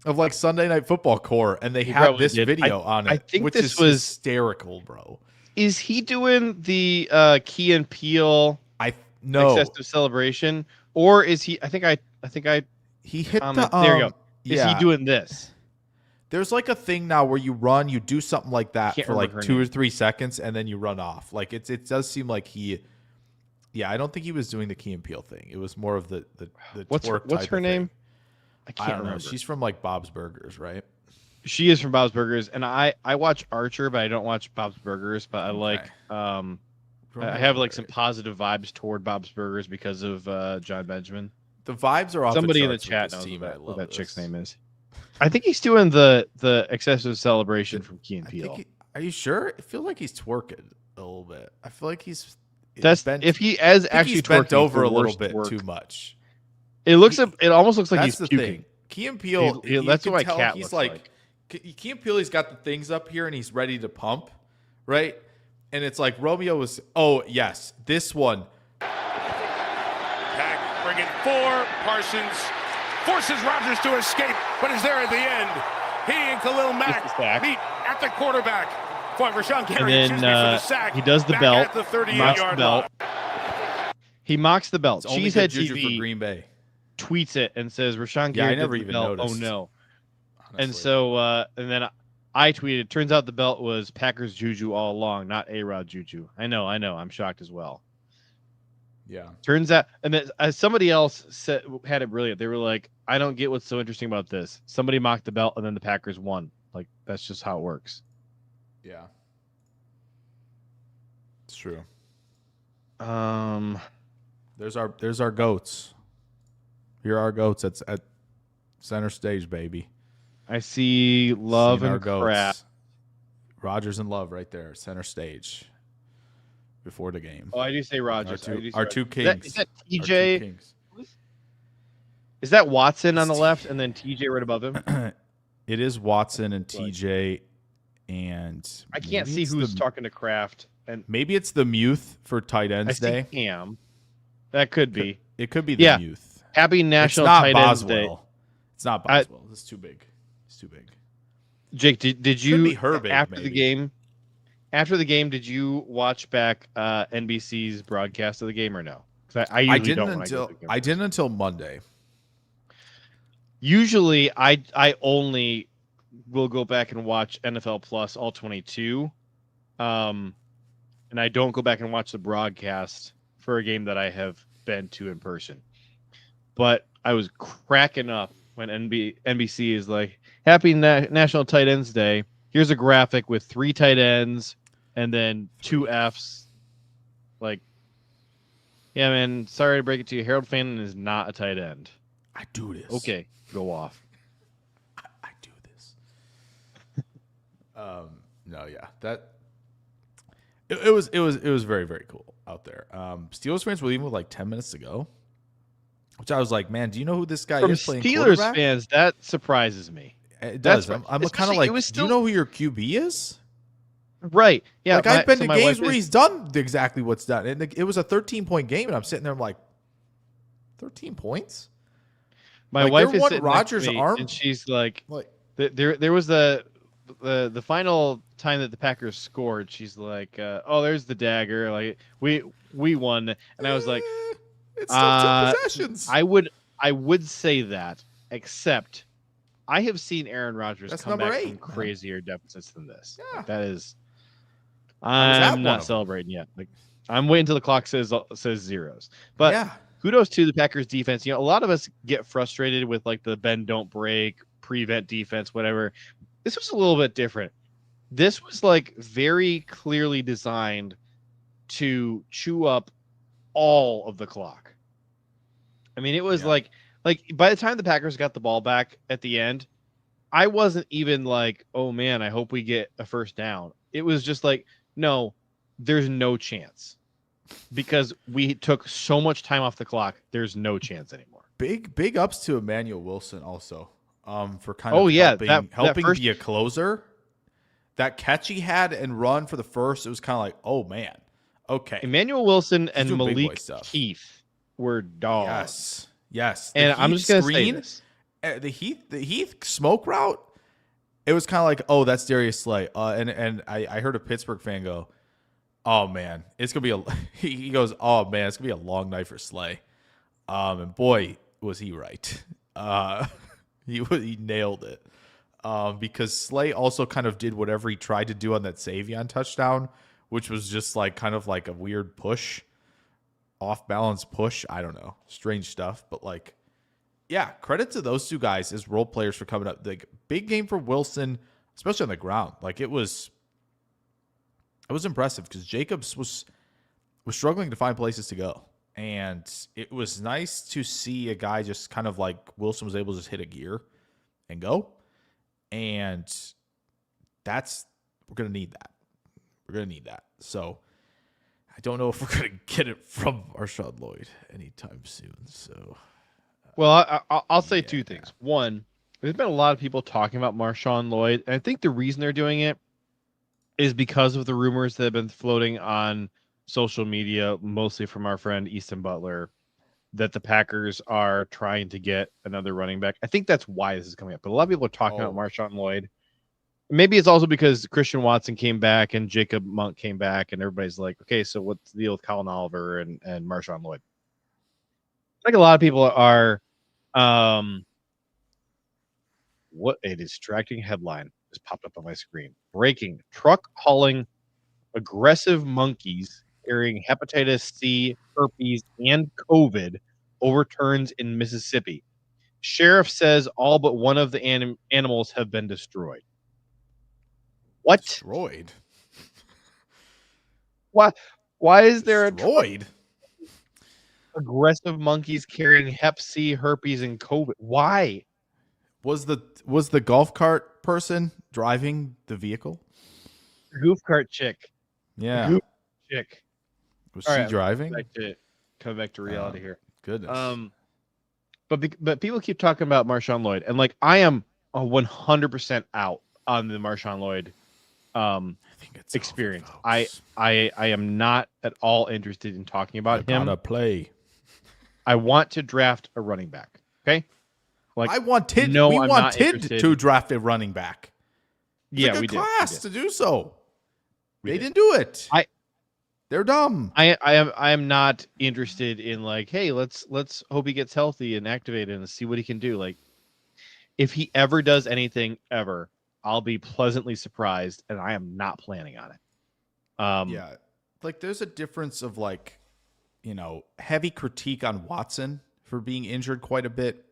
of like Sunday Night Football core, and they had probably this did. video on it, I think which this is was hysterical, bro. Is he doing the Key and Peel No, excessive celebration, or is he? I think I he hit comment. the. There you go. Is Yeah. he doing this? There's like a thing now where you do something like that Can't for like remember her 2 or name. 3 seconds, and then you run off. Like it does seem like he. Yeah, I don't think he was doing the Key and Peel thing. It was more of the What's twerk what's type her of name? thing. I I can't don't know. remember. She's from like Bob's Burgers, right? She is from Bob's Burgers, and I watch Archer, but I don't watch Bob's Burgers. But I like I have like some positive vibes toward Bob's Burgers because of John Benjamin. The vibes are off. Somebody in the chat knows what that chick's name is. I think he's doing the excessive celebration from Key and Peel. Are you sure? It feels like he's twerking a little bit. I feel like he's. If he is actually he's bent twerking over for a little worst bit work. too much. It almost looks like That's he's the puking. thing. Key and Peel. That's you what my can tell cat he's looks like. Key and Peel, he's got the things up here and he's ready to pump, right? And it's like Romeo was. Oh yes, this one. Pack bring it 4. Parsons forces Rodgers to escape, but is there at the end. He and Khalil Mack Gets the sack. meet at the quarterback. For Rashan And Carrington then for the sack. he does the Back belt. at the Mocks the 38-yard belt. line. He mocks the belt. It's only good Cheesehead juju for TV Green Bay. tweets it and says Rashan Yeah, I Gary never did the even belt. noticed. Oh no. Honestly. And so and then I tweeted, turns out the belt was Packers juju all along, not A-Rod juju. I know. I'm shocked as well. Yeah. Turns out, and then somebody else had it brilliant. They were like, I don't get what's so interesting about this. Somebody mocked the belt and then the Packers won. Like, that's just how it works. Yeah. It's true. Um, There's our goats. Here are our goats at center stage, baby. I see Love Seeing our and goats. Kraft. Rogers and Love right there, center stage before the game. Oh, I do say Rogers. Our two kings. Is that Our two TJ? kings. Is that Watson on the left and then TJ right above him? It is Watson and TJ, and I can't see who's talking to Kraft. And maybe it's the Muth for tight I ends see day. Cam. That could be. It could be the Muth. Happy National it's not Tight Ends Day. Boswell. It's not Boswell. It's too big. It's too big. Jake, did you be Herbig, after maybe. the game? After the game, did you watch back NBC's broadcast of the game or no? Because I usually didn't don't. until I didn't until Monday. Usually, I only will go back and watch NFL Plus All 22, and I don't go back and watch the broadcast for a game that I have been to in person. But I was cracking up when NBC is like, Happy National Tight Ends Day. Here's a graphic with 3 tight ends and then 2 Fs. Like, yeah, man, sorry to break it to you. Harold Fannin is not a tight end. I do this. Okay, go off. I do this. No, yeah. That it was very, very cool out there. Steelers fans were leaving with like 10 minutes to go. Which I was like, man, do you know who this guy is playing Steelers quarterback? fans, that surprises me. It does. I'm kind of like, still, do you know who your QB is? Right. Yeah. Like, I've been to games where he's done exactly what's done. And it was a 13-point game, and I'm sitting there, I'm like, 13 points? My wife is sitting Rodgers' next to me, arm, and she's like, there was the final time that the Packers scored. She's like, oh, there's the dagger. Like, we won. And I was like, it's still 2 possessions. I would say that, except I have seen Aaron Rodgers come back from crazier deficits than this. Yeah. Like, that is, I'm not celebrating yet. Like, I'm waiting until the clock says zeros. But yeah. Kudos to the Packers defense. You know, a lot of us get frustrated with like the bend don't break, prevent defense, whatever. This was a little bit different. This was like very clearly designed to chew up all of the clock. I mean, it was like by the time the Packers got the ball back at the end, I wasn't even like, oh man, I hope we get a first down. It was just like, no, there's no chance. Because we took so much time off the clock, there's no chance anymore. Big ups to Emmanuel Wilson also, for kind of helping be a closer. That catch he had and run for the first, it was kind of like, oh man, okay. Emmanuel Wilson and Malik Heath were dogs. Yes. And I'm just gonna say this: the Heath smoke route. It was kind of like, oh, that's Darius Slay. And I heard a Pittsburgh fan go, oh man, it's gonna be he goes, oh man, it's gonna be a long night for Slay. And boy, was he right. He nailed it. Because Slay also kind of did whatever he tried to do on that Savion touchdown, which was just like kind of like a weird push, off balance push. I don't know, strange stuff, but like, yeah, credit to those two guys as role players for coming up. Like, big game for Wilson, especially on the ground. Like, it was impressive because Jacobs was struggling to find places to go. And it was nice to see a guy just kind of like Wilson was able to just hit a gear and go. And we're going to need that. We're going to need that. So I don't know if we're going to get it from MarShawn Lloyd anytime soon. So, well, I'll say two things. One, there's been a lot of people talking about MarShawn Lloyd. And I think the reason they're doing it is because of the rumors that have been floating on social media, mostly from our friend Easton Butler, that the Packers are trying to get another running back. I think that's why this is coming up. But a lot of people are talking about MarShawn Lloyd. Maybe it's also because Christian Watson came back and Jacob Monk came back, and everybody's like, okay, so what's the deal with Colin Oliver and MarShawn Lloyd? I think a lot of people are what a distracting headline just popped up on my screen. Breaking: truck hauling aggressive monkeys carrying hepatitis C, herpes, and COVID overturns in Mississippi. Sheriff says all but one of the animals have been destroyed. What? Destroyed? Why is there destroyed? aggressive monkeys carrying Hep C, herpes, and COVID. Why? Was the golf cart person driving the vehicle? Goof cart chick. Yeah. Goof chick. Was All she right, driving? Come back to reality here. Goodness. But people keep talking about MarShawn Lloyd, and like I am 100% out on the MarShawn Lloyd I think it's experience. over, I am not at all interested in talking about him. Gotta play. I want to draft a running back. Okay, like I wanted. no, we I'm not wanted interested. to draft a running back. It's Yeah, a good we did. class to do so. We They did. didn't do it. They're dumb. I am not interested in like, hey, let's hope he gets healthy and activated and see what he can do. Like, if he ever does anything ever, I'll be pleasantly surprised, and I am not planning on it. Yeah, like there's a difference of like, heavy critique on Watson for being injured quite a bit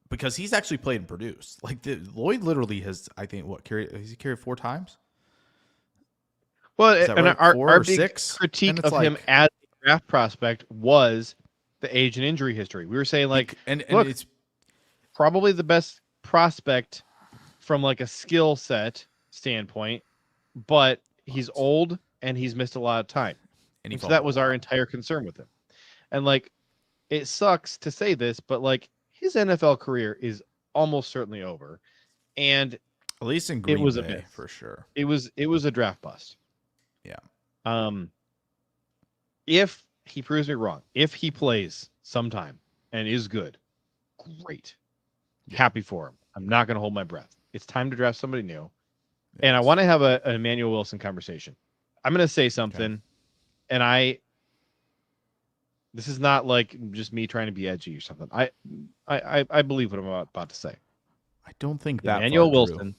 because he's actually played and produced. Like Lloyd literally has, I think, has he carried 4 times? Well, Is that and right? our 4 or big 6? critique And it's of him like- as a draft prospect was the age and injury history. We were saying like, and look, it's probably the best prospect from like a skill set standpoint, but he's old and he's missed a lot of time. and So that was our entire concern with him. And like, it sucks to say this, but like his NFL career is almost certainly over. And at least in Green was a Bay miss. for sure. it was a draft bust. Yeah. If he proves me wrong, if he plays sometime and is good, great. Happy for him. I'm not going to hold my breath. It's time to draft somebody new. And I want to have an Emmanuel Wilson conversation. I'm going to say something, and this is not like just me trying to be edgy or something. I believe what I'm about to say. I don't think that Emmanuel far, Drew. Wilson.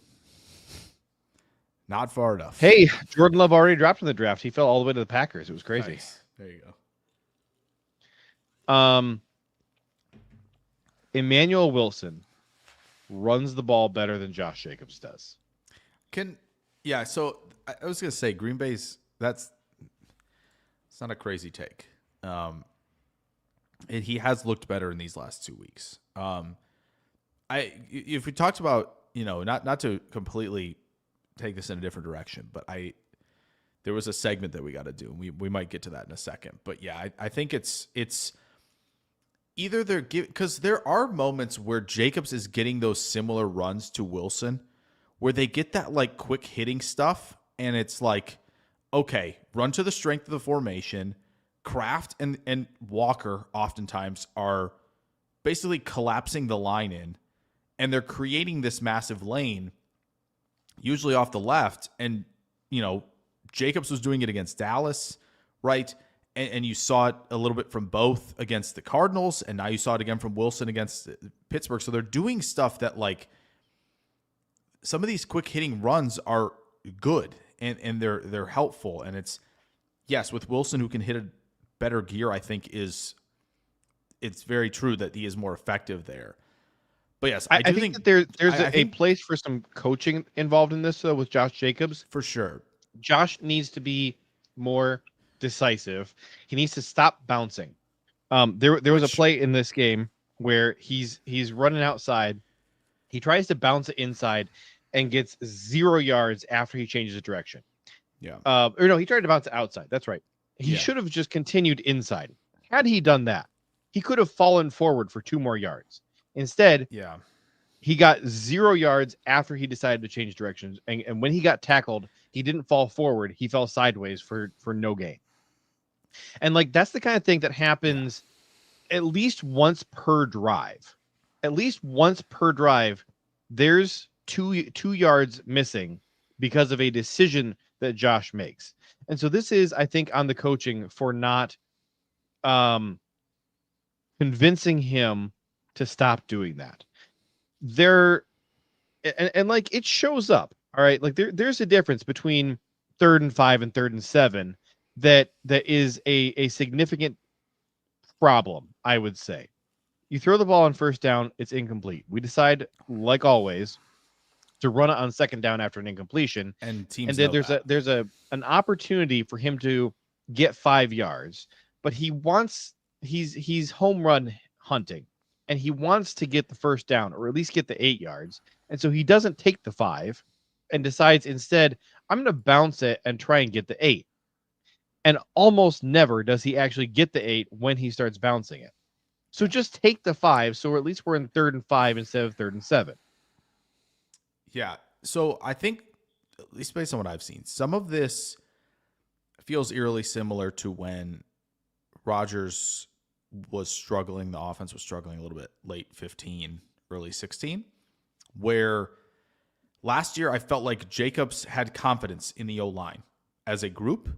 Not far enough. Hey, Jordan Love already dropped in the draft. He fell all the way to the Packers. It was crazy. Nice. There you go. Emmanuel Wilson runs the ball better than Josh Jacobs does. So I was gonna say Green Bay's it's not a crazy take. He has looked better in these last 2 weeks. If we talked about, not to completely take this in a different direction, but there was a segment that we got to do. We might get to that in a second, but yeah, I think it's either because there are moments where Jacobs is getting those similar runs to Wilson, where they get that like quick hitting stuff, and it's like, okay, run to the strength of the formation. Kraft and Walker oftentimes are basically collapsing the line in, and they're creating this massive lane, usually off the left. And, Jacobs was doing it against Dallas, right? And you saw it a little bit from both against the Cardinals, and now you saw it again from Wilson against Pittsburgh. So they're doing stuff that, like, some of these quick hitting runs are good and they're helpful. And it's, yes, with Wilson, who can hit a better gear, I think it's very true that he is more effective there. But yes, I do think that there's a place for some coaching involved in this, though, with Josh Jacobs. for sure. Josh needs to be more decisive. He needs to stop bouncing. There was a play in this game where he's running outside. He tries to bounce it inside and gets 0 yards after he changes the direction. Yeah. Or no, he tried to bounce it outside. That's right. He should have just continued inside. Had he done that, he could have fallen forward for 2 more yards. Instead, he got 0 yards after he decided to change directions. And when he got tackled, he didn't fall forward. He fell sideways for no gain. And like, that's the kind of thing that happens at least once per drive. At least once per drive, there's two yards missing because of a decision that Josh makes. And so this is, I think, on the coaching for not convincing him to stop doing that. And like, it shows up. All right. Like there's a difference between 3rd and 5 and 3rd and 7 that is a significant problem, I would say. You throw the ball on 1st down, it's incomplete. We decide, like always, to run it on 2nd down after an incompletion. And teams then know there's an opportunity for him to get 5 yards, but he wants he's home run hunting, and he wants to get the first down or at least get the 8 yards. And so he doesn't take the 5 and decides instead, I'm going to bounce it and try and get the 8. And almost never does he actually get the 8 when he starts bouncing it. So just take the 5, so at least we're in 3rd and 5 instead of 3rd and 7. Yeah. So I think, at least based on what I've seen, some of this feels eerily similar to when Rodgers was struggling, the offense was struggling a little bit late 15, early 16, where last year I felt like Jacobs had confidence in the O-line as a group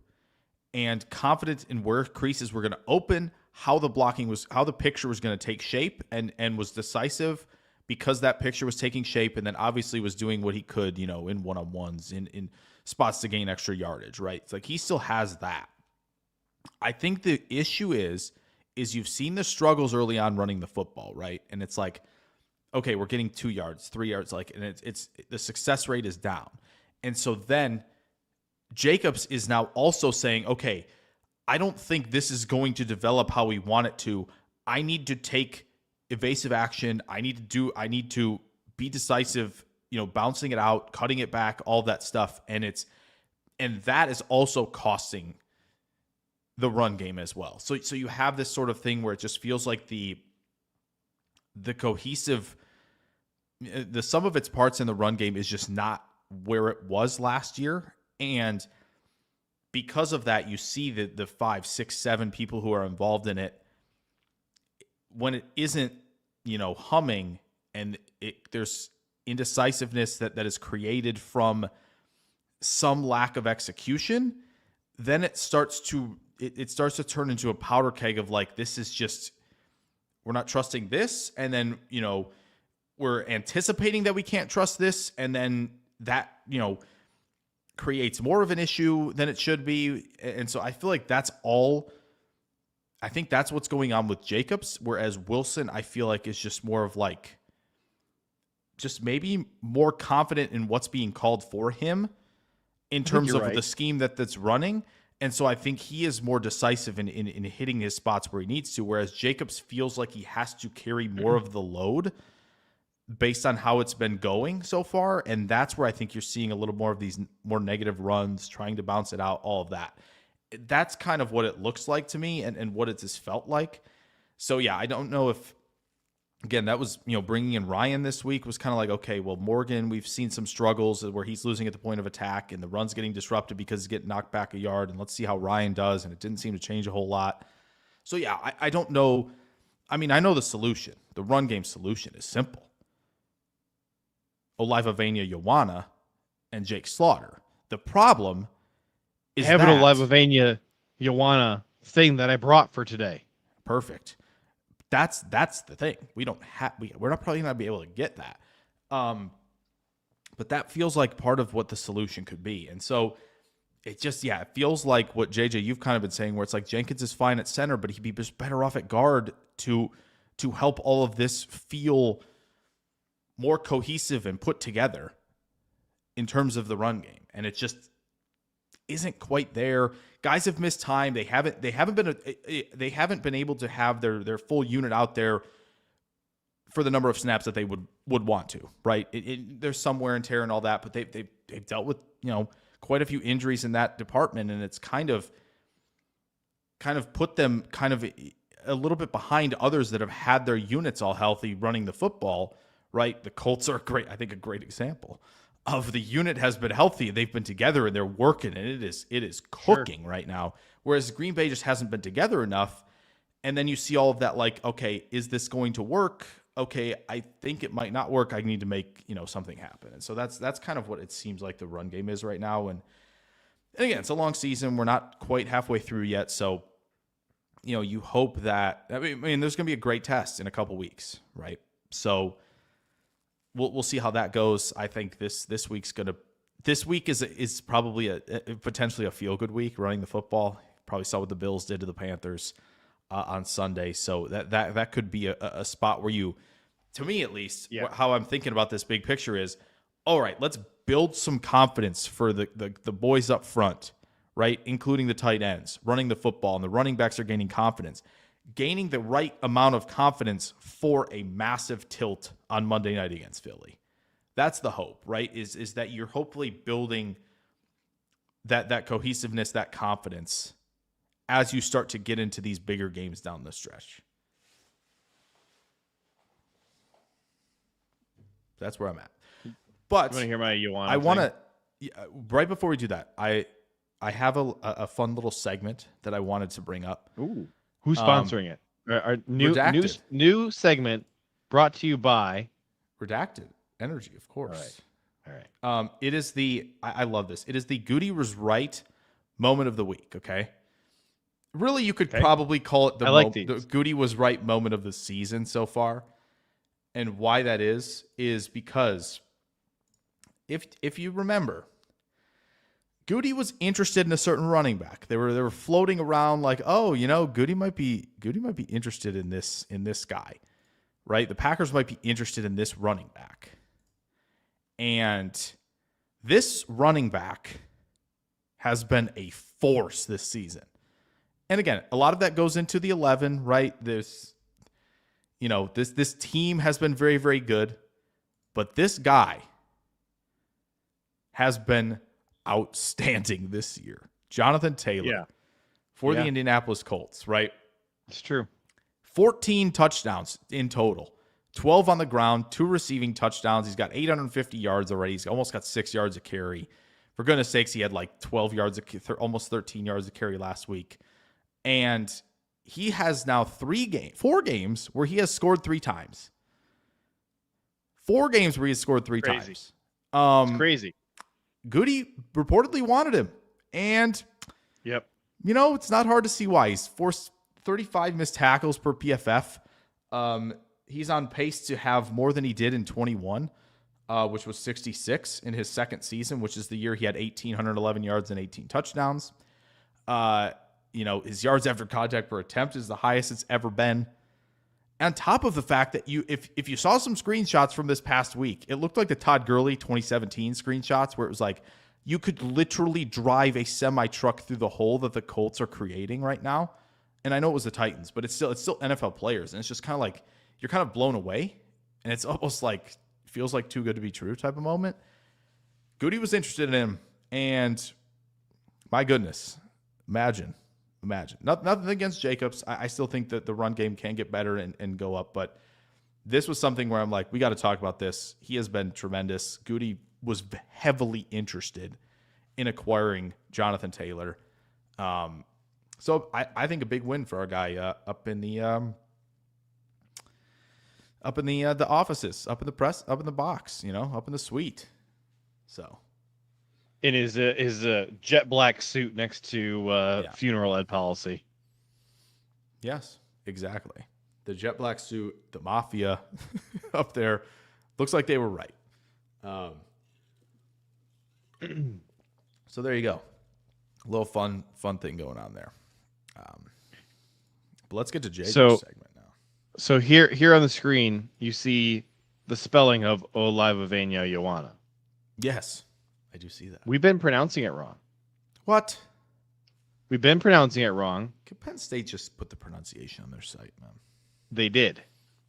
and confidence in where creases were going to open, how the blocking was, how the picture was going to take shape, and was decisive because that picture was taking shape, and then obviously was doing what he could, you know, in one-on-ones, in spots to gain extra yardage, right? It's like he still has that. I think the issue is you've seen the struggles early on running the football, right? And it's like, okay, we're getting 2 yards, 3 yards, like, and it's the success rate is down. And so then Jacobs is now also saying, okay, I don't think this is going to develop how we want it to. I need to take evasive action. I need to be decisive, you know, bouncing it out, cutting it back, all that stuff. And that is also costing the run game as well. So you have this sort of thing where it just feels like the cohesive, the sum of its parts in the run game is just not where it was last year. And because of that, you see the 5, 6, 7 people who are involved in it, when it isn't, you know, humming, and there's indecisiveness that is created from some lack of execution, then it starts to turn into a powder keg of like, this is just, we're not trusting this. And then, you know, we're anticipating that we can't trust this. And then that, you know, creates more of an issue than it should be. And so I feel like that's what's going on with Jacobs. Whereas Wilson, I feel like, is just more of like, just maybe more confident in what's being called for him in terms of the scheme that's running. And so I think he is more decisive in hitting his spots where he needs to, whereas Jacobs feels like he has to carry more of the load based on how it's been going so far. And that's where I think you're seeing a little more of these more negative runs, trying to bounce it out, all of that. That's kind of what it looks like to me, and what it just felt like. So, yeah, I don't know if, again, that was, you know, bringing in Ryan this week was kind of like, okay, well, Morgan, we've seen some struggles where he's losing at the point of attack and the run's getting disrupted because he's getting knocked back a yard, and let's see how Ryan does, and it didn't seem to change a whole lot. So, yeah, I don't know. I mean, I know the solution. The run game solution is simple. Olivavania Ioana and Jake Slaughter. The problem is I have an Olivavania Ioana thing that I brought for today. Perfect. That's the thing. We're not probably not be able to get that. But that feels like part of what the solution could be. And so it just, it feels like what JJ, you've kind of been saying, where it's like Jenkins is fine at center, but he'd be just better off at guard to help all of this feel more cohesive and put together in terms of the run game. And it just isn't quite there. Guys have missed time. They haven't been able to have their full unit out there for the number of snaps that they would want to, right? There's some wear and tear and all that, but they've dealt with, you know, quite a few injuries in that department, and it's kind of put them kind of a little bit behind others that have had their units all healthy running the football, right? The Colts are a great example of the unit has been healthy. They've been together and they're working, and it is cooking right now. Whereas Green Bay just hasn't been together enough. And then you see all of that, like, okay, is this going to work? Okay, I think it might not work. I need to make, you know, something happen. And so that's kind of what it seems like the run game is right now. And again, it's a long season. We're not quite halfway through yet. So, you know, you hope that, I mean, there's going to be a great test in a couple weeks, right? So we'll see how that goes. I think this week is probably a potentially a feel good week running the football. Probably saw what the Bills did to the Panthers on Sunday. So that could be a spot where you, to me at least, how I'm thinking about this big picture is, all right, let's build some confidence for the boys up front, right? Including the tight ends, running the football, and the running backs are gaining confidence. gaining the right amount of confidence for a massive tilt on Monday night against Philly. That's the hope, right? Is that you're hopefully building that cohesiveness, that confidence as you start to get into these bigger games down the stretch. That's where I'm at. But You want to hear my Ioana I want thing? to, right before we do that, I have a fun little segment that I wanted to bring up. Ooh. Who's sponsoring it? Our Redacted. new segment brought to you by Redacted Energy, of course. All right. It is I love this. It is the Goody was right moment of the week, okay? Really, you could probably call it the Goody was right moment of the season so far. And why that is because if you remember, Goody was interested in a certain running back. They were floating around like, oh, Goody might be interested in this guy, right? The Packers might be interested in this running back. And this running back has been a force this season. And again, a lot of that goes into the 11, right? This team has been very, very good, but this guy has been outstanding this year. Jonathan Taylor for the Indianapolis Colts, right? It's true. 14 touchdowns in total, 12 on the ground, 2 receiving touchdowns. He's got 850 yards already. He's almost got 6 yards a carry. For goodness sakes, he had like 12 yards, almost 13 yards a carry last week. And he has now 4 games where he has scored 3 times. 4 games where he has scored 3 times. It's crazy. Goody reportedly wanted him. And, yep, it's not hard to see why. He's forced 35 missed tackles per PFF. He's on pace to have more than he did in 21, which was 66 in his second season, which is the year he had 1,811 yards and 18 touchdowns. His yards after contact per attempt is the highest it's ever been. On top of the fact that if you saw some screenshots from this past week, it looked like the Todd Gurley 2017 screenshots where it was like you could literally drive a semi-truck through the hole that the Colts are creating right now. And I know it was the Titans, but it's still NFL players. And it's just kind of like you're kind of blown away. And it's almost like feels like too good to be true type of moment. Goody was interested in him. And my goodness, imagine. Nothing against Jacobs. I still think that the run game can get better and go up. But this was something where I'm like, we got to talk about this. He has been tremendous. Goody was heavily interested in acquiring Jonathan Taylor. So I think a big win for our guy up in the offices, up in the press, up in the box, up in the suite. So. In his jet black suit next to funeral ed policy. Yes, exactly. The jet black suit, the mafia up there. Looks like they were right. So there you go. A little fun thing going on there. But let's get to Jayden's segment now. So here on the screen, you see the spelling of Olivavenia Ioana. Yes. I do see that. We've been pronouncing it wrong. What? We've been pronouncing it wrong. Could Penn State just put the pronunciation on their site, man? They did.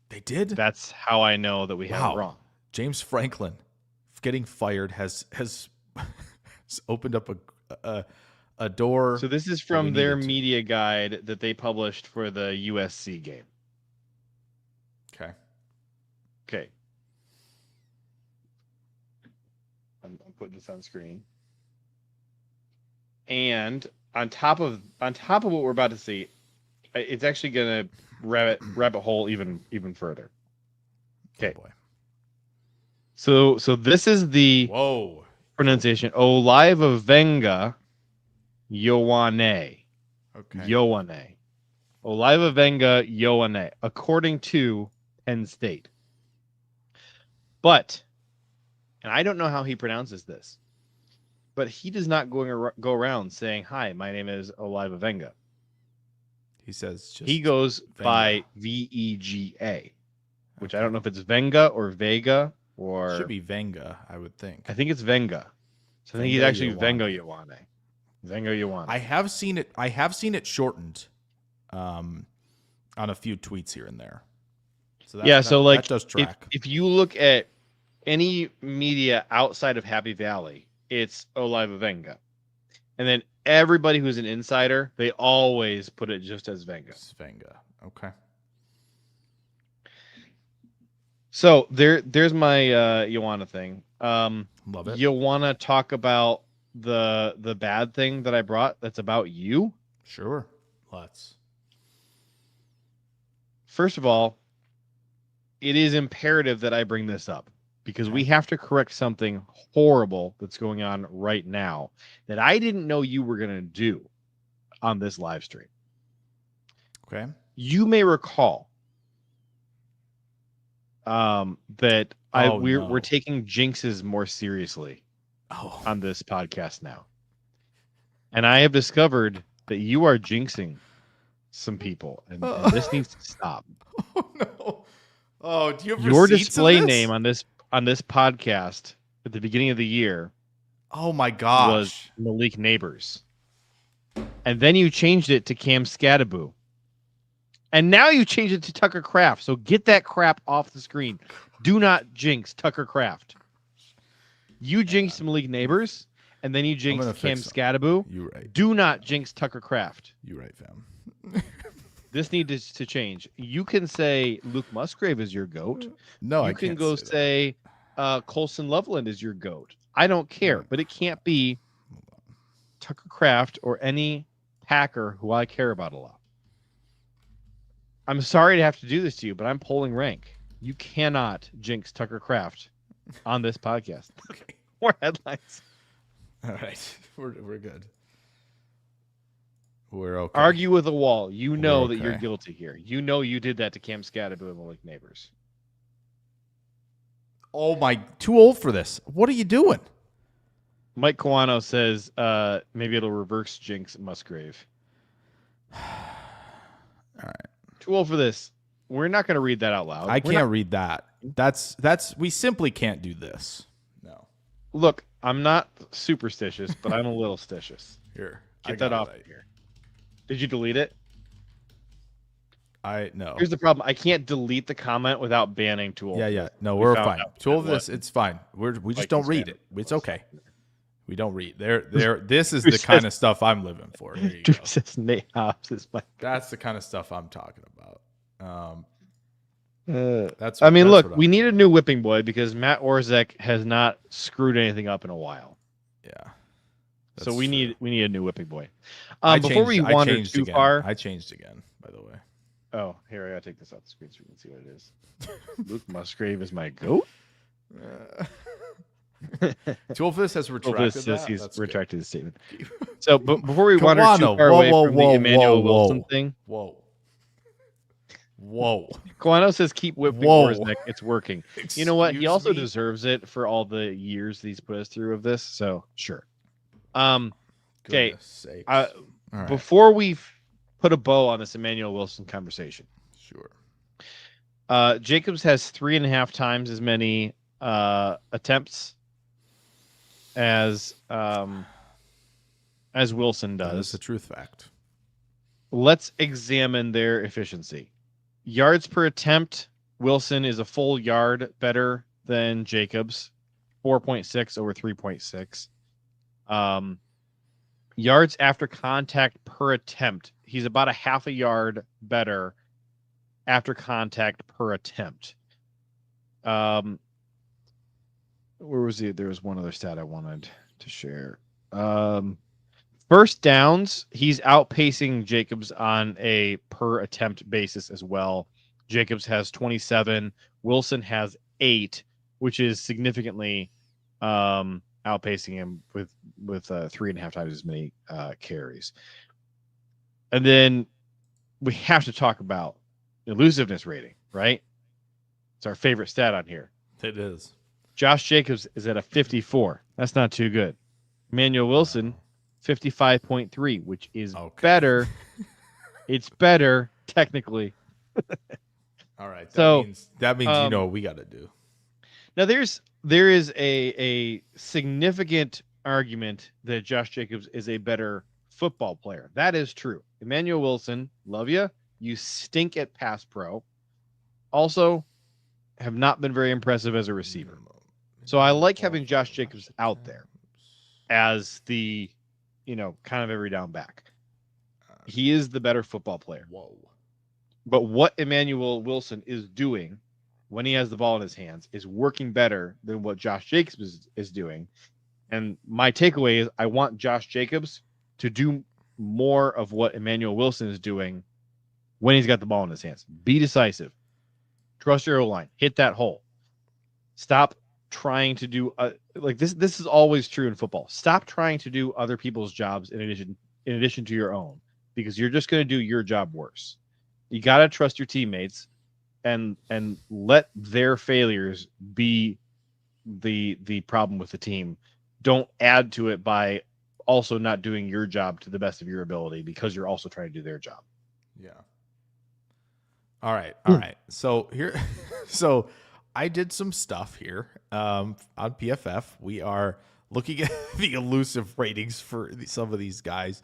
They did? That's how I know that we have it wrong. James Franklin getting fired has opened up a door. So this is from their media guide that they published for the USC game. Okay. I'm putting this on screen. And on top of what we're about to see, it's actually going to rabbit hole even further. Okay. Oh boy. So this is the pronunciation. Olivavenia Ioana. Okay. Ioana. Olivavenia Ioana, according to Penn State. But, and I don't know how he pronounces this, but he does not go around saying, "Hi, my name is Olivavenia." He says he goes Venga. by Vega, which I don't know if it's Venga or Vega or should be Venga, I would think. I think it's Venga. So I think he's actually Venga Ioana. Venga Ioana. I have seen it shortened. on a few tweets here and there. So that does track. If you look at any media outside of Happy Valley, it's Oliva Venga. And then everybody who's an insider, they always put it just as Venga. Venga. Okay. So there's my Ioana thing. Love it. You want to talk about the bad thing that I brought that's about you? Sure. Let's. First of all, it is imperative that I bring this up because we have to correct something horrible that's going on right now that I didn't know you were going to do on this live stream. Okay. You may recall that we're taking jinxes more seriously on this podcast now. And I have discovered that you are jinxing some people, and this needs to stop. Oh no! Oh, do you have your receipts display of this? name on this podcast at the beginning of the year? Oh my gosh! Was Malik Neighbors, and then you changed it to Cam Scadaboo, and now you changed it to Tucker Kraft. So get that crap off the screen. Do not jinx Tucker Kraft. You jinxed Malik Neighbors, and then you jinxed Cam Scadaboo. You're right. Do not jinx Tucker Kraft. You're right, fam. This needs to change. You can say Luke Musgrave is your GOAT. No, you can go say Colson Loveland is your GOAT. I don't care, but it can't be Tucker Kraft or any Packer who I care about a lot. I'm sorry to have to do this to you, but I'm polling rank. You cannot jinx Tucker Kraft on this podcast. Okay. More headlines. All right, we're good. We're okay. Argue with a wall. You know okay. that you're guilty here. You know you did that to Cam Scadaboo and Malik Neighbors. Oh my! Too old for this. What are you doing? Mike Kawano says maybe it'll reverse jinx Musgrave. All right. Too old for this. We're not going to read that out loud. I can't read that. That's we simply can't do this. No. Look, I'm not superstitious, but I'm a little stitious. Here. Get that off here. Did you delete it? No. Here's the problem. I can't delete the comment without banning Too Old. Yeah. No, we're fine. Too Old for this, it's fine. We just don't read it. It's okay. We don't read. This is the kind of stuff I'm living for. Here you go. Says Nate Hobbs is my. That's the kind of stuff I'm talking about. Look, we need a new whipping boy because Matt Orzek has not screwed anything up in a while. Yeah. So we need a new whipping boy. Before we wander too far, I changed again, by the way. Oh, here, I gotta take this off the screen so we can see what it is. Luke Musgrave is my GOAT? Tulfus has retracted that. He's That's retracted his statement. So before we wander too far away from the Emmanuel Wilson thing. Whoa. Kawano says keep whipping Orzek. It's working. You know what? He also deserves it for all the years that he's put us through of this. So sure. Okay. Right. Before we put a bow on this Emmanuel Wilson conversation. Sure. Jacobs has 3.5 times as many attempts as Wilson does. That's a truth fact. Let's examine their efficiency. Yards per attempt, Wilson is a full yard better than Jacobs, 4.6 over 3.6. Yards after contact per attempt, he's about a half a yard better after contact per attempt. Where was he? There was one other stat I wanted to share. First downs, he's outpacing Jacobs on a per attempt basis as well. Jacobs has 27. Wilson has 8, which is significantly outpacing him with 3.5 times as many carries. And then we have to talk about elusiveness rating, right? It's our favorite stat on here. It is. Josh Jacobs is at a 54. That's not too good. Emmanuel Wilson, 55.3, which is better. It's better technically. All right. That means you know what we got to do. Now there is a significant argument that Josh Jacobs is a better football player. That is true. Emmanuel Wilson, love you. You stink at pass pro. Also, have not been very impressive as a receiver. So I like having Josh Jacobs out there as the, kind of every down back. He is the better football player. Whoa. But what Emmanuel Wilson is doing when he has the ball in his hands is working better than what Josh Jacobs is doing. And my takeaway is I want Josh Jacobs to do more of what Emmanuel Wilson is doing when he's got the ball in his hands. Be decisive. Trust your O-line. Hit that hole. Stop trying to do like this. This is always true in football. Stop trying to do other people's jobs in addition to your own, because you're just going to do your job worse. You got to trust your teammates and let their failures be the problem with the team. Don't add to it by also not doing your job to the best of your ability because you're also trying to do their job. Yeah. All right. So I did some stuff here on PFF. We are looking at the elusive ratings for some of these guys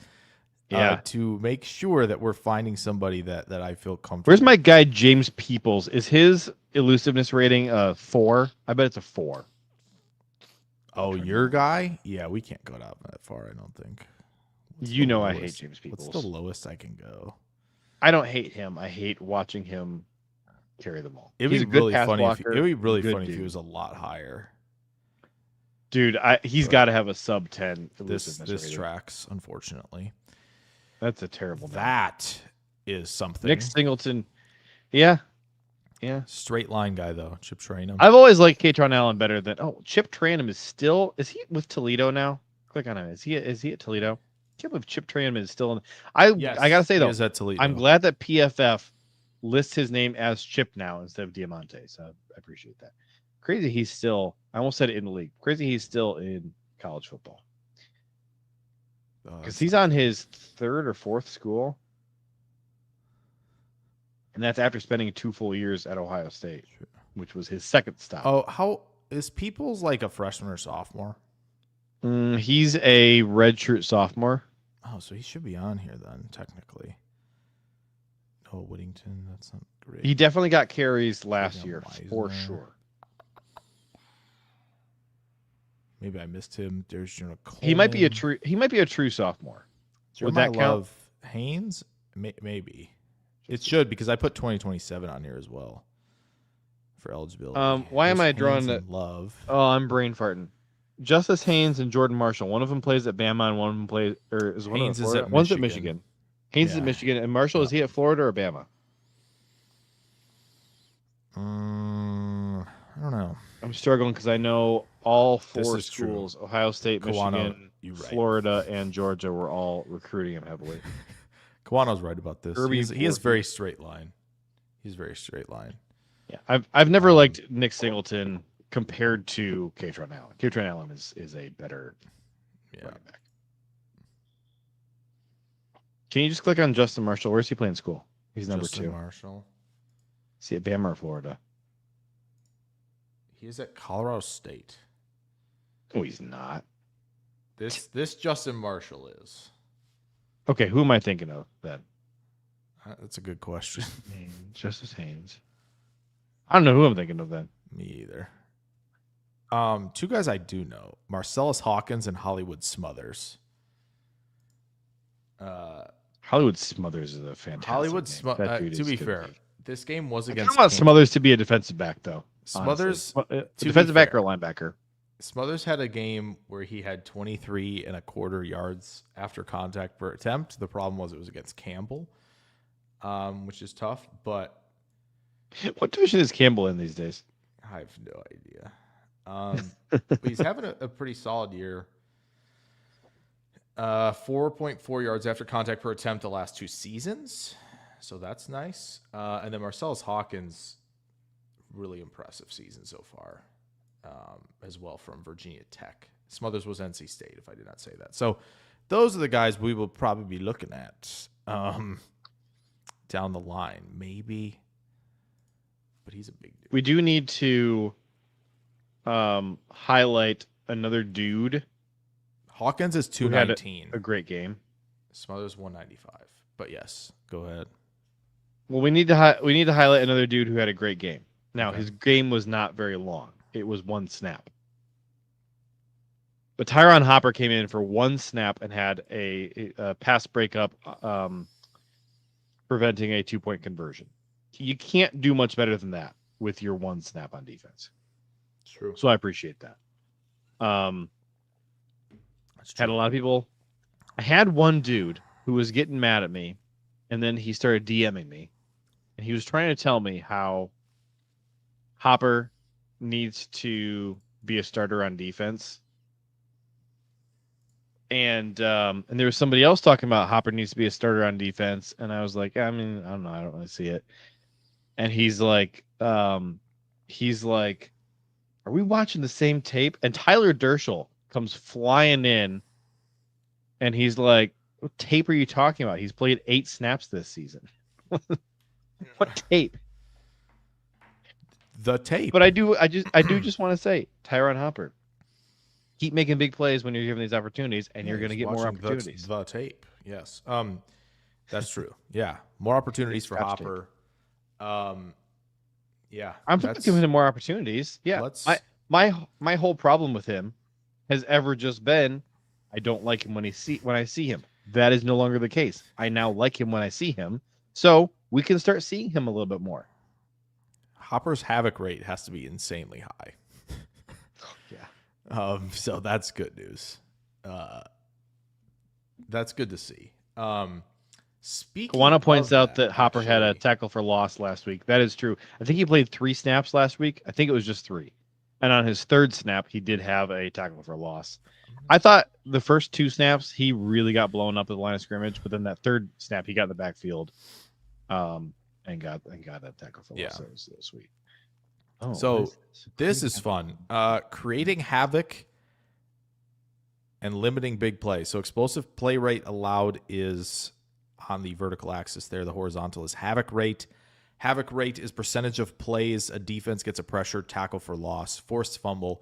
to make sure that we're finding somebody that I feel comfortable. Where's my guy, James Peoples? Is his elusiveness rating a 4? I bet it's a 4. Oh, your guy? Yeah, we can't go down that far, I don't think. I hate James Peoples. What's the lowest I can go? I don't hate him. I hate watching him carry the ball. It'd be really funny if he was a lot higher. Dude, he's got to have a sub 10 elusiveness This rating. tracks, unfortunately. That's a terrible number. That is something. Nick Singleton. Yeah. Straight line guy, though. Chip Trayanum. I've always liked Kaytron Allen better than... Oh, Chip Trayanum is he with Toledo now? Click on him. Is he at Toledo? I can't believe Chip Trayanum is still in... I got to say, though, is at Toledo. I'm glad that PFF lists his name as Chip now instead of Diamante, so I appreciate that. Crazy he's still... I almost said it in the league. Crazy he's still in college football. Because he's on his 3rd or 4th school. And that's after spending 2 full years at Ohio State, which was his 2nd stop. Oh, how is Peoples like a freshman or sophomore? He's a redshirt sophomore. Oh, so he should be on here then, technically. Oh, Whittington, that's not great. He definitely got carries last year, for sure. Maybe I missed him. There's Jonah Coleman. He might be a true sophomore. Would that count? Haynes? Maybe. It should, because I put 2027 on here as well for eligibility. Why am I drawing that? Love. Oh, I'm brain farting. Justice Haynes and Jordan Marshall. One of them plays at Bama and one of them plays, or is one Haynes of them is at One's at Michigan. Haynes is at Michigan, and Marshall, is he at Florida or Bama? I don't know. I'm struggling because I know all 4 schools, true. Ohio State, Kawano, Michigan, Florida, and Georgia were all recruiting him heavily. Kawano's right about this. He is very straight line. He's very straight line. Yeah, I've never liked Nick Singleton compared to Kaytron Allen. Kaytron Allen is a better running back. Can you just click on Justin Marshall? Where's he playing school? He's number Justin 2. Marshall. Is he at Bama or Florida? He is at Colorado State. Oh, he's not. This Justin Marshall is. Okay, who am I thinking of then? That's a good question. Justice Haynes. I don't know who I'm thinking of then. Me either. 2 guys I do know: Marcellus Hawkins and Hollywood Smothers. Hollywood Smothers is a fantastic Hollywood name. Smothers. To be fair, this game was against. I want Smothers to be a defensive back, though. Smothers, defensive back or linebacker. Smothers had a game where he had 23.25 yards after contact per attempt. The problem was it was against Campbell, which is tough. But what division is Campbell in these days? I have no idea. But he's having a pretty solid year. 4.4 yards after contact per attempt the last 2 seasons. So that's nice. And then Marcellus Hawkins, really impressive season so far, as well from Virginia Tech. Smothers was NC State, if I did not say that. So those are the guys we will probably be looking at down the line, maybe. But he's a big dude. We do need to highlight another dude. Hawkins is 219. A great game. Smothers 195. But yes, go ahead. Well, we need to highlight another dude who had a great game. Now, Okay. his game was not very long. It was one snap. But Tyron Hopper came in for one snap and had a pass breakup, preventing a 2-point conversion. You can't do much better than that with your one snap on defense. True. So I appreciate that. Had a lot of people. I had one dude who was getting mad at me, and then he started DMing me, and he was trying to tell me how Hopper needs to be a starter on defense. And there was somebody else talking about Hopper needs to be a starter on defense, and I was like, I mean, I don't know, I don't really see it. And he's like, are we watching the same tape? And Tyler Dershel comes flying in, and he's like, what tape are you talking about? He's played 8 snaps this season. What tape? The tape. But I do just want to say, Tyron Hopper, keep making big plays when you're given these opportunities, and you're going to get more opportunities. The tape, yes. That's true. Yeah, more opportunities for Hopper. Yeah, I'm giving him more opportunities. Yeah, my whole problem with him has ever just been I don't like him when I see him. That is no longer the case. I now like him when I see him, so we can start seeing him a little bit more. Hopper's havoc rate has to be insanely high. Yeah. So that's good news. That's good to see. Speaking, Kawana points out that Hopper had a tackle for loss last week. That is true. I think he played 3 snaps last week. I think it was just 3. And on his 3rd snap, he did have a tackle for loss. I thought the first 2 snaps, he really got blown up at the line of scrimmage, but then that 3rd snap, he got in the backfield, and got a tackle for loss. Yeah. That was sweet. Oh, so this is fun. Creating havoc and limiting big play. So explosive play rate allowed is on the vertical axis there. The horizontal is havoc rate. Havoc rate is percentage of plays a defense gets a pressure, tackle for loss, forced fumble,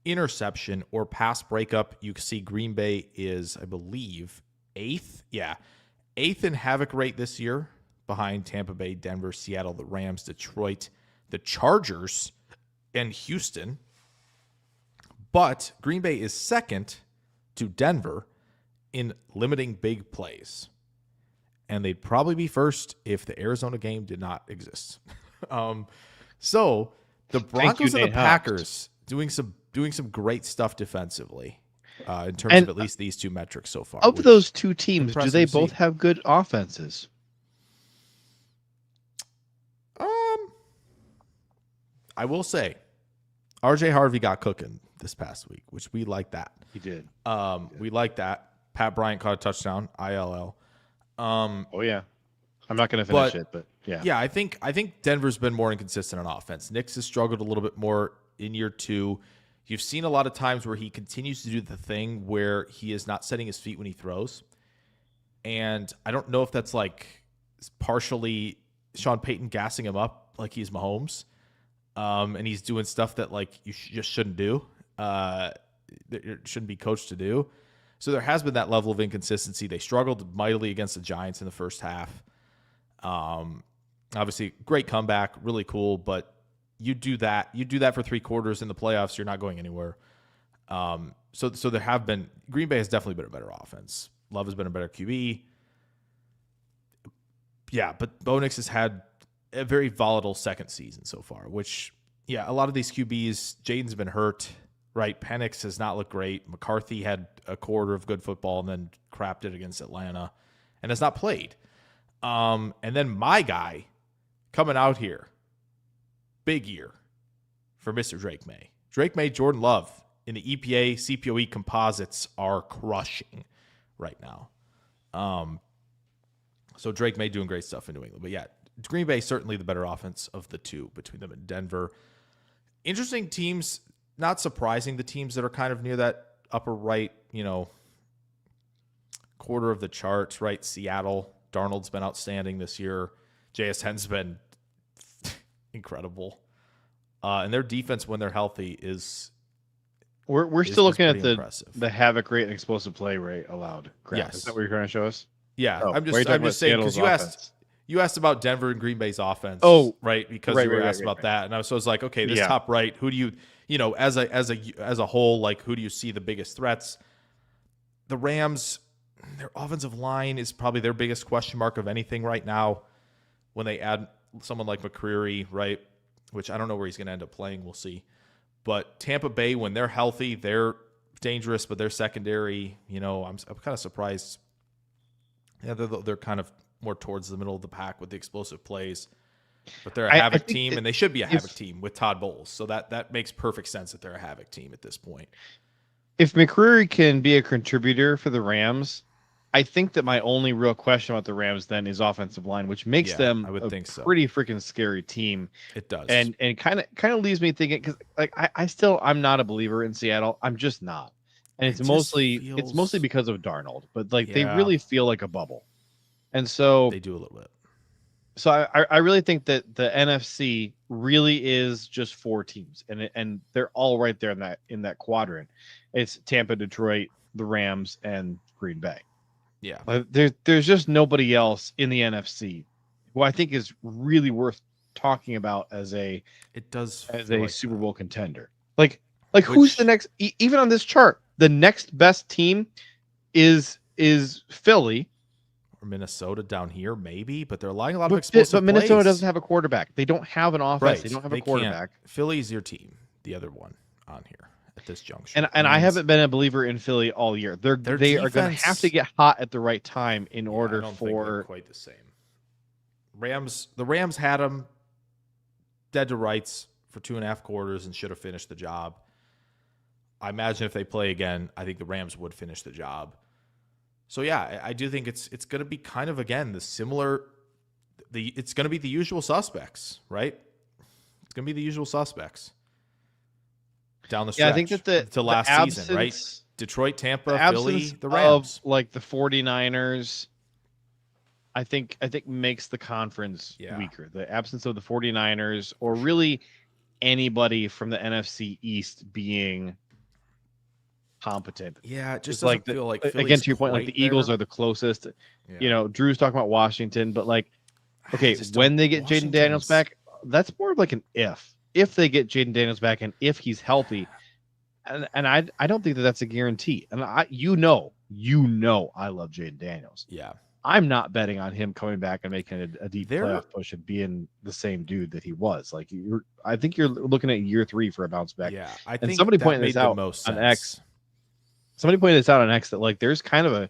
interception, or pass breakup. You can see Green Bay is, I believe, 8th. Yeah, 8th in havoc rate this year, behind Tampa Bay, Denver, Seattle, the Rams, Detroit, the Chargers, and Houston. But Green Bay is 2nd to Denver in limiting big plays. And they'd probably be 1st if the Arizona game did not exist. So the Broncos and the Packers doing some great stuff defensively in terms of at least these 2 metrics so far. Of those 2 teams, do they both have good offenses? I will say, RJ Harvey got cooking this past week, which we like that. He did. We like that. Pat Bryant caught a touchdown, ILL. Oh yeah, I'm not going to finish it, but yeah. Yeah, I think Denver's been more inconsistent on offense. Nix has struggled a little bit more in year 2. You've seen a lot of times where he continues to do the thing where he is not setting his feet when he throws. And I don't know if that's like partially Sean Payton gassing him up like he's Mahomes. And he's doing stuff that like you just shouldn't do. That it shouldn't be coached to do. So there has been that level of inconsistency. They struggled mightily against the Giants in the first half. Obviously, great comeback, really cool. But you do that for 3 quarters in the playoffs, you're not going anywhere. So there have been Green Bay has definitely been a better offense. Love has been a better QB. Yeah, but Bo Nix has had a very volatile second season so far. Which, yeah, a lot of these QBs, Jayden's been hurt. Right, Penix has not looked great. McCarthy had a quarter of good football and then crapped it against Atlanta and has not played. And then my guy coming out here, big year for Mr. Drake May. Drake May, Jordan Love in the EPA, CPOE composites are crushing right now. So Drake May doing great stuff in New England. But yeah, Green Bay certainly the better offense of the 2 between them and Denver. Interesting teams. Not surprising, the teams that are kind of near that upper right, quarter of the charts, right? Seattle, Darnold's been outstanding this year. JSN's been incredible. And their defense, when they're healthy, is we're still looking at impressive. the havoc rate and explosive play rate allowed. Kraft. Yes. Is that what you're trying to show us? Yeah, Oh, I'm just saying because you asked You asked about Denver and Green Bay's offense. Oh, right, because you were asked about that, and I was like, okay, this Yeah. top right, who do you, as a whole, like, who do you see the biggest threats? The Rams, their offensive line is probably their biggest question mark of anything right now. When they add someone like McCreary, right, which I don't know where he's going to end up playing, we'll see. But Tampa Bay, when they're healthy, they're dangerous, but their secondary, I'm kind of surprised. Yeah, they're kind of more towards the middle of the pack with the explosive plays. But they're a havoc team, and they should be a havoc team with Todd Bowles. So that makes perfect sense that they're a havoc team at this point. If McCreary can be a contributor for the Rams, I think that my only real question about the Rams then is offensive line, which makes them pretty freaking scary team. It does, and kind of leaves me thinking, because like I'm not a believer in Seattle. I'm just not, and it's mostly because of Darnold. But like they really feel like a bubble, and so they do a little bit. So I really think that the NFC really is just 4 teams, and they're all right there in that quadrant. It's Tampa, Detroit, the Rams, and Green Bay. Yeah, there's just nobody else in the NFC who I think is really worth talking about as a Super Bowl contender. Like who's the next? Even on this chart, the next best team is Philly. Minnesota down here, maybe, but they're allowing a lot of explosive But Minnesota plays. doesn't have a quarterback. They don't have an offense. Right. They don't have a quarterback. Philly's your team, the other one on here at this juncture. And I haven't been a believer in Philly all year. They are going to have to get hot at the right time in order I don't for think they're quite the same. The Rams had them dead to rights for 2.5 quarters and should have finished the job. I imagine if they play again, I think the Rams would finish the job. So yeah, I do think it's going to be kind of, again, it's going to be the usual suspects, right? It's going to be the usual suspects down the stretch. Yeah, I think that to last season, right? Detroit, Tampa, Philly, the Rams, of like the 49ers, I think makes the conference weaker. The absence of the 49ers, or really anybody from the NFC East being competent. Yeah, it just doesn't feel like Philly's again, to your point, like the Eagles are the closest. Yeah. Drew's talking about Washington, but like, okay, when they get Jayden Daniels back, that's more of like an if. If they get Jayden Daniels back, and if he's healthy, and I don't think that's a guarantee. And I love Jayden Daniels. Yeah, I'm not betting on him coming back and making a deep playoff push and being the same dude that he was. Like I think you're looking at year 3 for a bounce back. Yeah, I think and somebody pointed this out on X. Somebody pointed this out on X that like there's kind of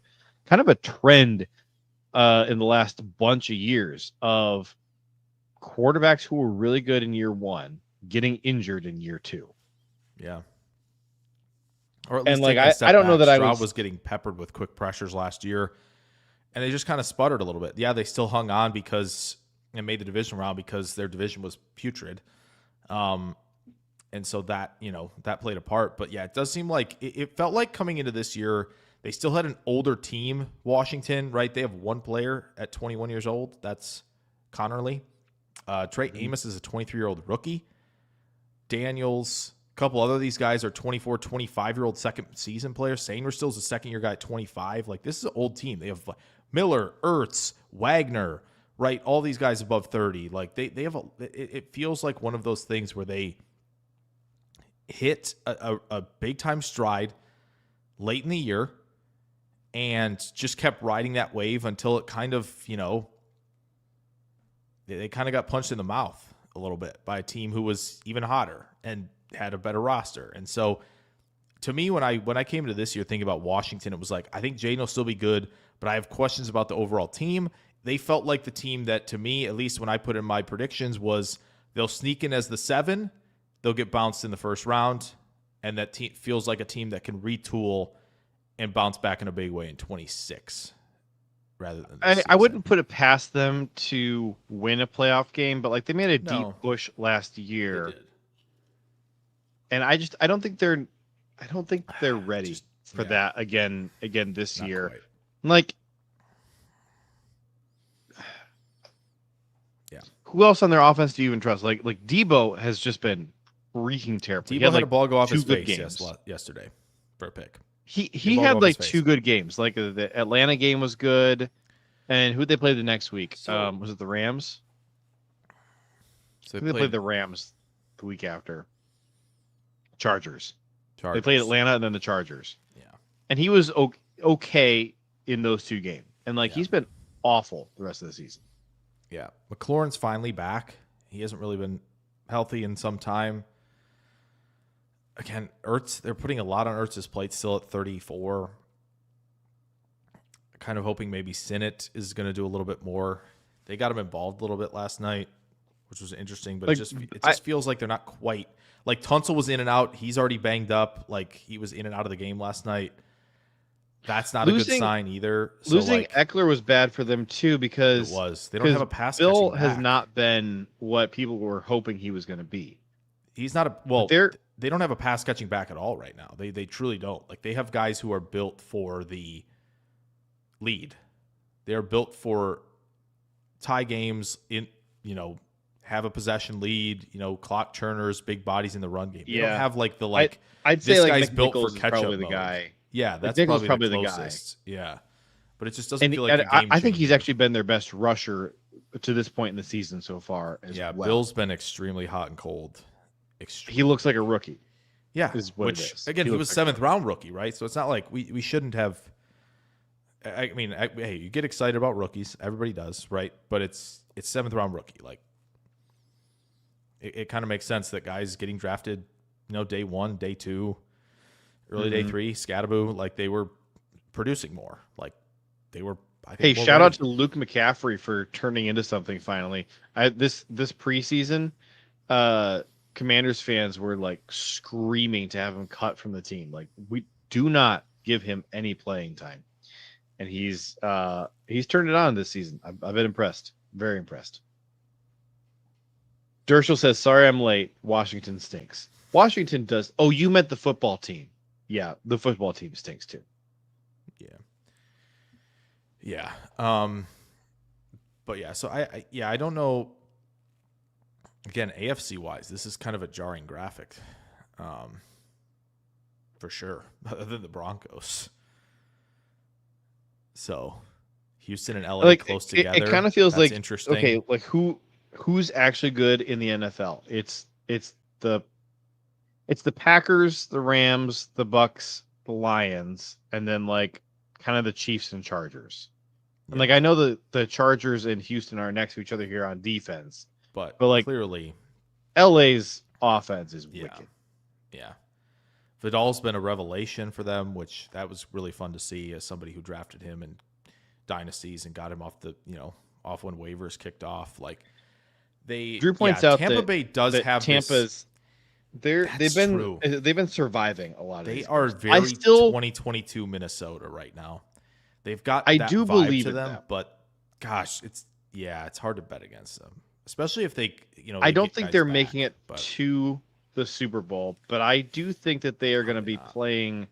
a trend in the last bunch of years of quarterbacks who were really good in year 1 getting injured in year 2. Yeah. Or at least, and like I don't know that Stroud was getting peppered with quick pressures last year, and they just kind of sputtered a little bit. Yeah, they still hung on and made the division round because their division was putrid. And so that played a part. But yeah, it does seem like it felt like coming into this year, they still had an older team, Washington, right? They have one player at 21 years old. That's Connerly. Trey Amos is a 23-year-old rookie. Daniels, a couple other of these guys are 24, 25-year-old second season players. Sainristil's a second-year guy at 25. Like, this is an old team. They have Miller, Ertz, Wagner, right? All these guys above 30. Like, they have it feels like one of those things where they hit a big-time stride late in the year and just kept riding that wave until it kind of, they kind of got punched in the mouth a little bit by a team who was even hotter and had a better roster. And so to me, when I came into this year thinking about Washington, it was like, I think Jayden will still be good, but I have questions about the overall team. They felt like the team that, to me, at least when I put in my predictions, was they'll sneak in as the 7, they'll get bounced in the first round, and that team feels like a team that can retool and bounce back in a big way in 26 rather than I wouldn't put it past them to win a playoff game, but like they made a deep push last year. And I don't think they're ready for that again this year. Quite. Like, yeah. Who else on their offense do you even trust? Like Debo has just been freaking terrible. Debo had a ball go off his face yesterday for a pick. He had like 2 good games. Like the Atlanta game was good. And who'd they play the next week? So- Was it the Rams? So They played the Rams the week after. Chargers. Chargers. They played Atlanta and then the Chargers. Yeah. And he was okay in those two games. And Yeah. he's been awful the rest of the season. Yeah. McLaurin's finally back. He hasn't really been healthy in some time. Again, Ertz, they're putting a lot on Ertz's plate still at 34. Kind of hoping maybe Sinnott is going to do a little bit more. They got him involved a little bit last night, which was interesting, but it just feels like they're not quite. Like Tunsil was in and out. He's already banged up. Like he was in and out of the game last night. That's not a good sign either. So losing Eckler was bad for them too because it was. They don't have a pass. Bill has not been what people were hoping he was going to be. He's not they don't have a pass catching back at all right now. They truly don't. Like they have guys who are built for the lead. They're built for tie games in, have a possession lead, clock churners, big bodies in the run game. They don't have like the I'd say this like guy's Nick built Nichols for is catch probably up the mode. guy. Yeah, that's Nichols probably the guy. closest. Yeah. But it just doesn't feel like I think he's actually been their best rusher to this point in the season so far as well. Bill's been extremely hot and cold. He looks like a rookie. Yeah, which again, he was seventh round rookie, right? So it's not like we shouldn't have. I mean, hey, you get excited about rookies, everybody does, right? But it's seventh round rookie. Like it kind of makes sense that guys getting drafted, day 1, day 2, early day 3, Scattaboo, like they were producing more. Like they were. Hey, shout out to Luke McCaffrey for turning into something finally. This preseason, Commanders fans were like screaming to have him cut from the team. Like we do not give him any playing time, and he's turned it on this season. I've been impressed, very impressed. Dershel says, "Sorry, I'm late. Washington stinks. Washington does." Oh, you meant the football team? Yeah, the football team stinks too. Yeah. But yeah, so I don't know. Again, AFC wise, this is kind of a jarring graphic. For sure. Other than the Broncos. So Houston and LA close together. It kind of feels like interesting. Okay, like who's actually good in the NFL? It's the Packers, the Rams, the Bucks, the Lions, and then like kind of the Chiefs and Chargers. And like I know the Chargers and Houston are next to each other here on defense, but like clearly LA's offense is wicked. Yeah. Vidal's been a revelation for them, which that was really fun to see as somebody who drafted him in dynasties and got him off off when waivers kicked off. Like Drew points out Tampa Bay does have Tampa's they've been surviving a lot of they are games. very 2022 Minnesota right now. They've got I that do vibe believe to in them, that. but gosh, it's hard to bet against them, especially if they I don't think they're back, making it to the Super Bowl, but I do think that they are going to be playing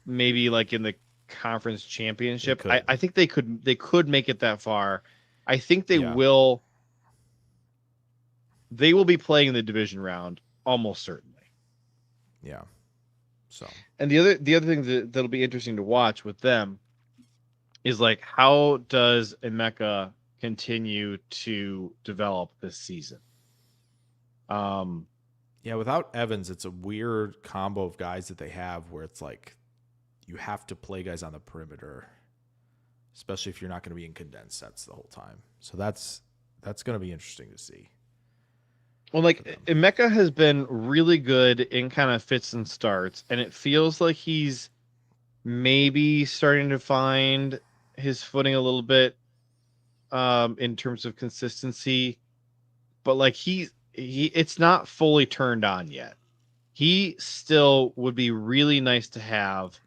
maybe like in the conference championship. I think they could make it that far. I think they will. They will be playing in the division round almost certainly. Yeah. So and the other thing that'll be interesting to watch with them is like how does Emeka continue to develop this season? Without Evans, it's a weird combo of guys that they have where it's like you have to play guys on the perimeter, especially if you're not going to be in condensed sets the whole time. So that's going to be interesting to see. Well, like Emeka has been really good in kind of fits and starts, and it feels like he's maybe starting to find his footing a little bit in terms of consistency. But like he it's not fully turned on yet. He still would be really nice to have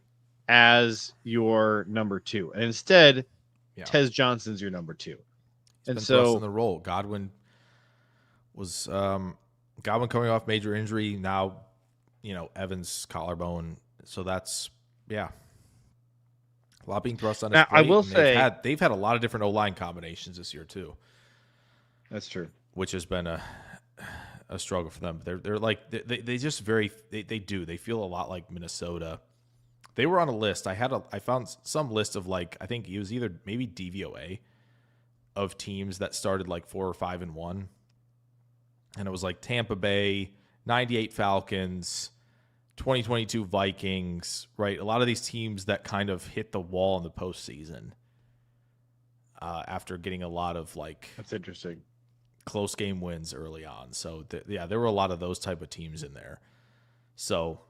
as your number 2. And instead, Tez Johnson's your number 2. And so in the role, Godwin coming off major injury. Now, Evans collarbone. So that's a lot being thrust on his plate. I will say they've had a lot of different O-line combinations this year too. That's true. Which has been a struggle for them. They're like they just they feel a lot like Minnesota They were on a list. I found some list of like, I think it was either maybe DVOA of teams that started like 4 or 5-1. And it was like Tampa Bay, 98 Falcons, 2022 Vikings, right? A lot of these teams that kind of hit the wall in the postseason after getting a lot of like That's interesting. close game wins early on. So there were a lot of those type of teams in there. So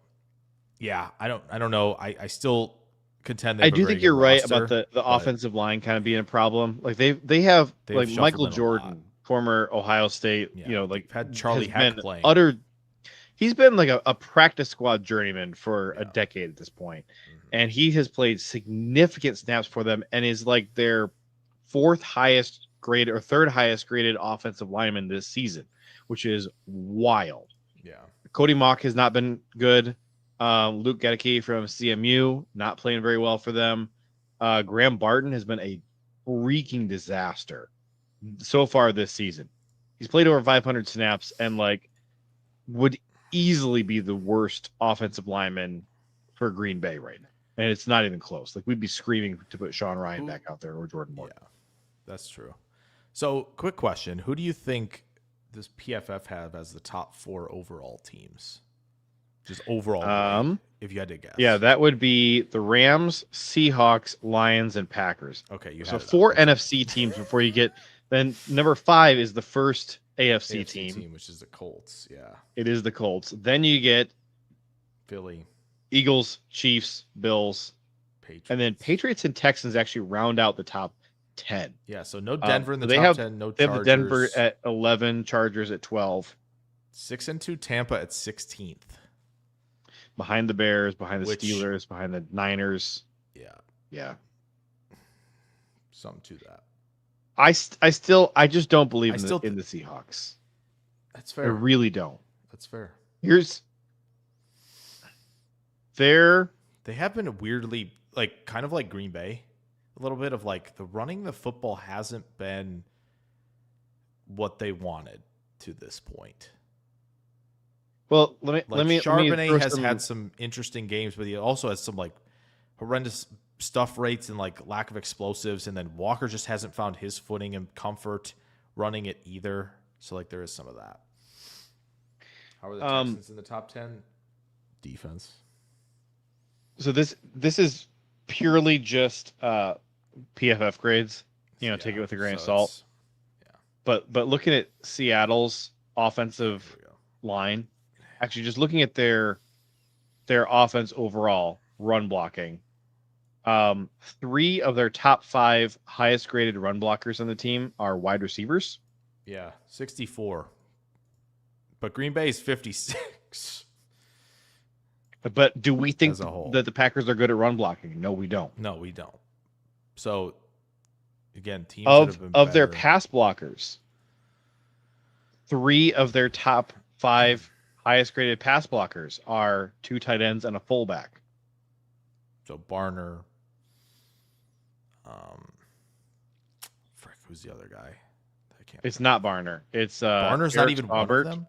yeah, I don't know. I still contend. I do think you're right about the offensive line kind of being a problem. Like they have like Michael Jordan, former Ohio State, like had Charlie Heck playing. He's been like a practice squad journeyman for a decade at this point. And he has played significant snaps for them and is like their fourth highest graded or third highest graded offensive lineman this season, which is wild. Yeah. Cody Mock has not been good. Luke Gedeke from CMU, not playing very well for them. Graham Barton has been a freaking disaster so far this season. He's played over 500 snaps and like would easily be the worst offensive lineman for Green Bay right now. And it's not even close. Like we'd be screaming to put Sean Ryan back out there or Jordan Moore. Yeah, that's true. So quick question. Who do you think does PFF have as the top 4 overall teams? Just overall, if you had to guess. Yeah, that would be the Rams, Seahawks, Lions, and Packers. Okay, so 4 NFC teams before you get. Then number 5 is the first AFC team, which is the Colts. Yeah, it is the Colts. Then you get Philly, Eagles, Chiefs, Bills, Patriots, and then Patriots and Texans actually round out the top 10. Yeah, so no Denver in the top 10. No Chargers. They have Denver at 11, Chargers at 12, 6-2 Tampa at 16th. Behind the Bears, behind the Steelers, behind the Niners. Yeah. Something to that. I just don't believe in the Seahawks. That's fair. I really don't. That's fair. They have been weirdly like kind of like Green Bay, a little bit of like the running the football hasn't been what they wanted to this point. Well, let me Charbonnet has had some interesting games, but he also has some like horrendous stuff rates and like lack of explosives, and then Walker just hasn't found his footing and comfort running it either. So like there is some of that. How are the Texans in the top 10? Defense. So this is purely just PFF grades. Take it with a grain of salt. But looking at Seattle's offensive line, actually just looking at their offense overall, run blocking, 3 of their top 5 highest graded run blockers on the team are wide receivers. Yeah, 64. But Green Bay is 56. But do we think that the Packers are good at run blocking? No, we don't. No, we don't. So again, teams of their pass blockers, 3 of their top 5 highest graded pass blockers are 2 tight ends and a fullback. So Barner, who's the other guy? It's not Barner. It's Barner's Eric not even Saubert. one of them.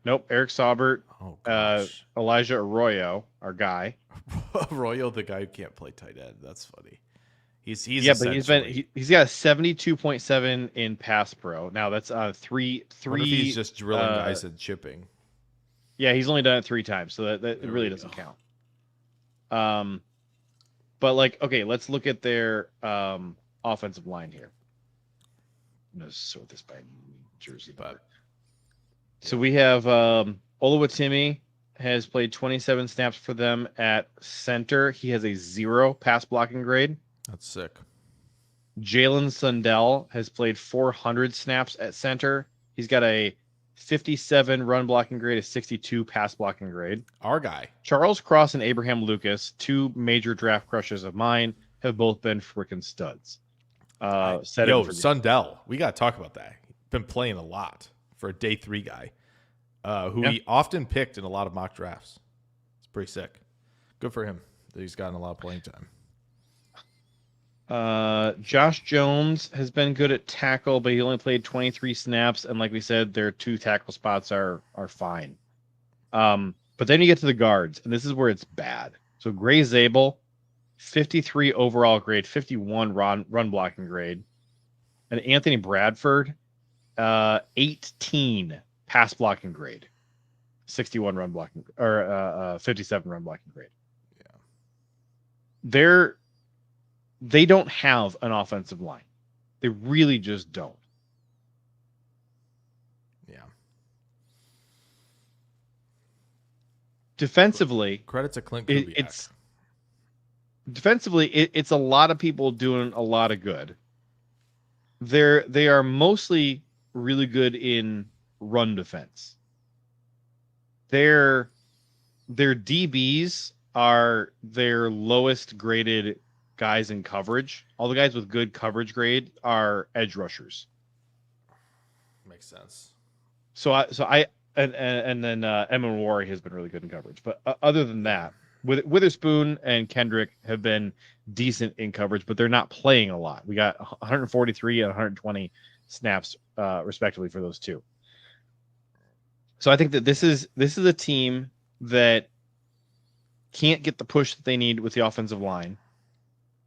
Nope, Eric Saubert. Oh gosh. Elijah Arroyo, our guy. Arroyo, the guy who can't play tight end. That's funny. He's but he's got a 72.7 in pass pro. Now that's three. He's just drilling guys and chipping. Yeah, he's only done it 3 times, so that it really doesn't count. But like, okay, let's look at their offensive line here. I'm gonna sort this by jersey, but so we have Oluwatimi has played 27 snaps for them at center. He has a 0 pass blocking grade. That's sick. Jalen Sundell has played 400 snaps at center. He's got a 57 run blocking grade, a 62 pass blocking grade. Our guy. Charles Cross and Abraham Lucas, 2 major draft crushes of mine, have both been freaking studs. Sundell. We got to talk about that. Been playing a lot for a day 3 guy who he often picked in a lot of mock drafts. It's pretty sick. Good for him that he's gotten a lot of playing time. Josh Jones has been good at tackle, but he only played 23 snaps. And like we said, their 2 tackle spots are fine. But then you get to the guards, and this is where it's bad. So Gray Zabel, 53 overall grade, 51 run blocking grade. And Anthony Bradford, 18 pass blocking grade, 61 run blocking, or 57 run blocking grade. Yeah. They don't have an offensive line. They really just don't. Yeah. Defensively, credit to Clint Kubiak. It's a lot of people doing a lot of good. They are mostly really good in run defense. Their DBs are their lowest graded guys in coverage. All the guys with good coverage grade are edge rushers. Makes sense. And then Emma Wari has been really good in coverage. But other than that, Witherspoon and Kendrick have been decent in coverage, but they're not playing a lot. We got 143 and 120 snaps, respectively, for those two. So I think that this is a team that can't get the push that they need with the offensive line,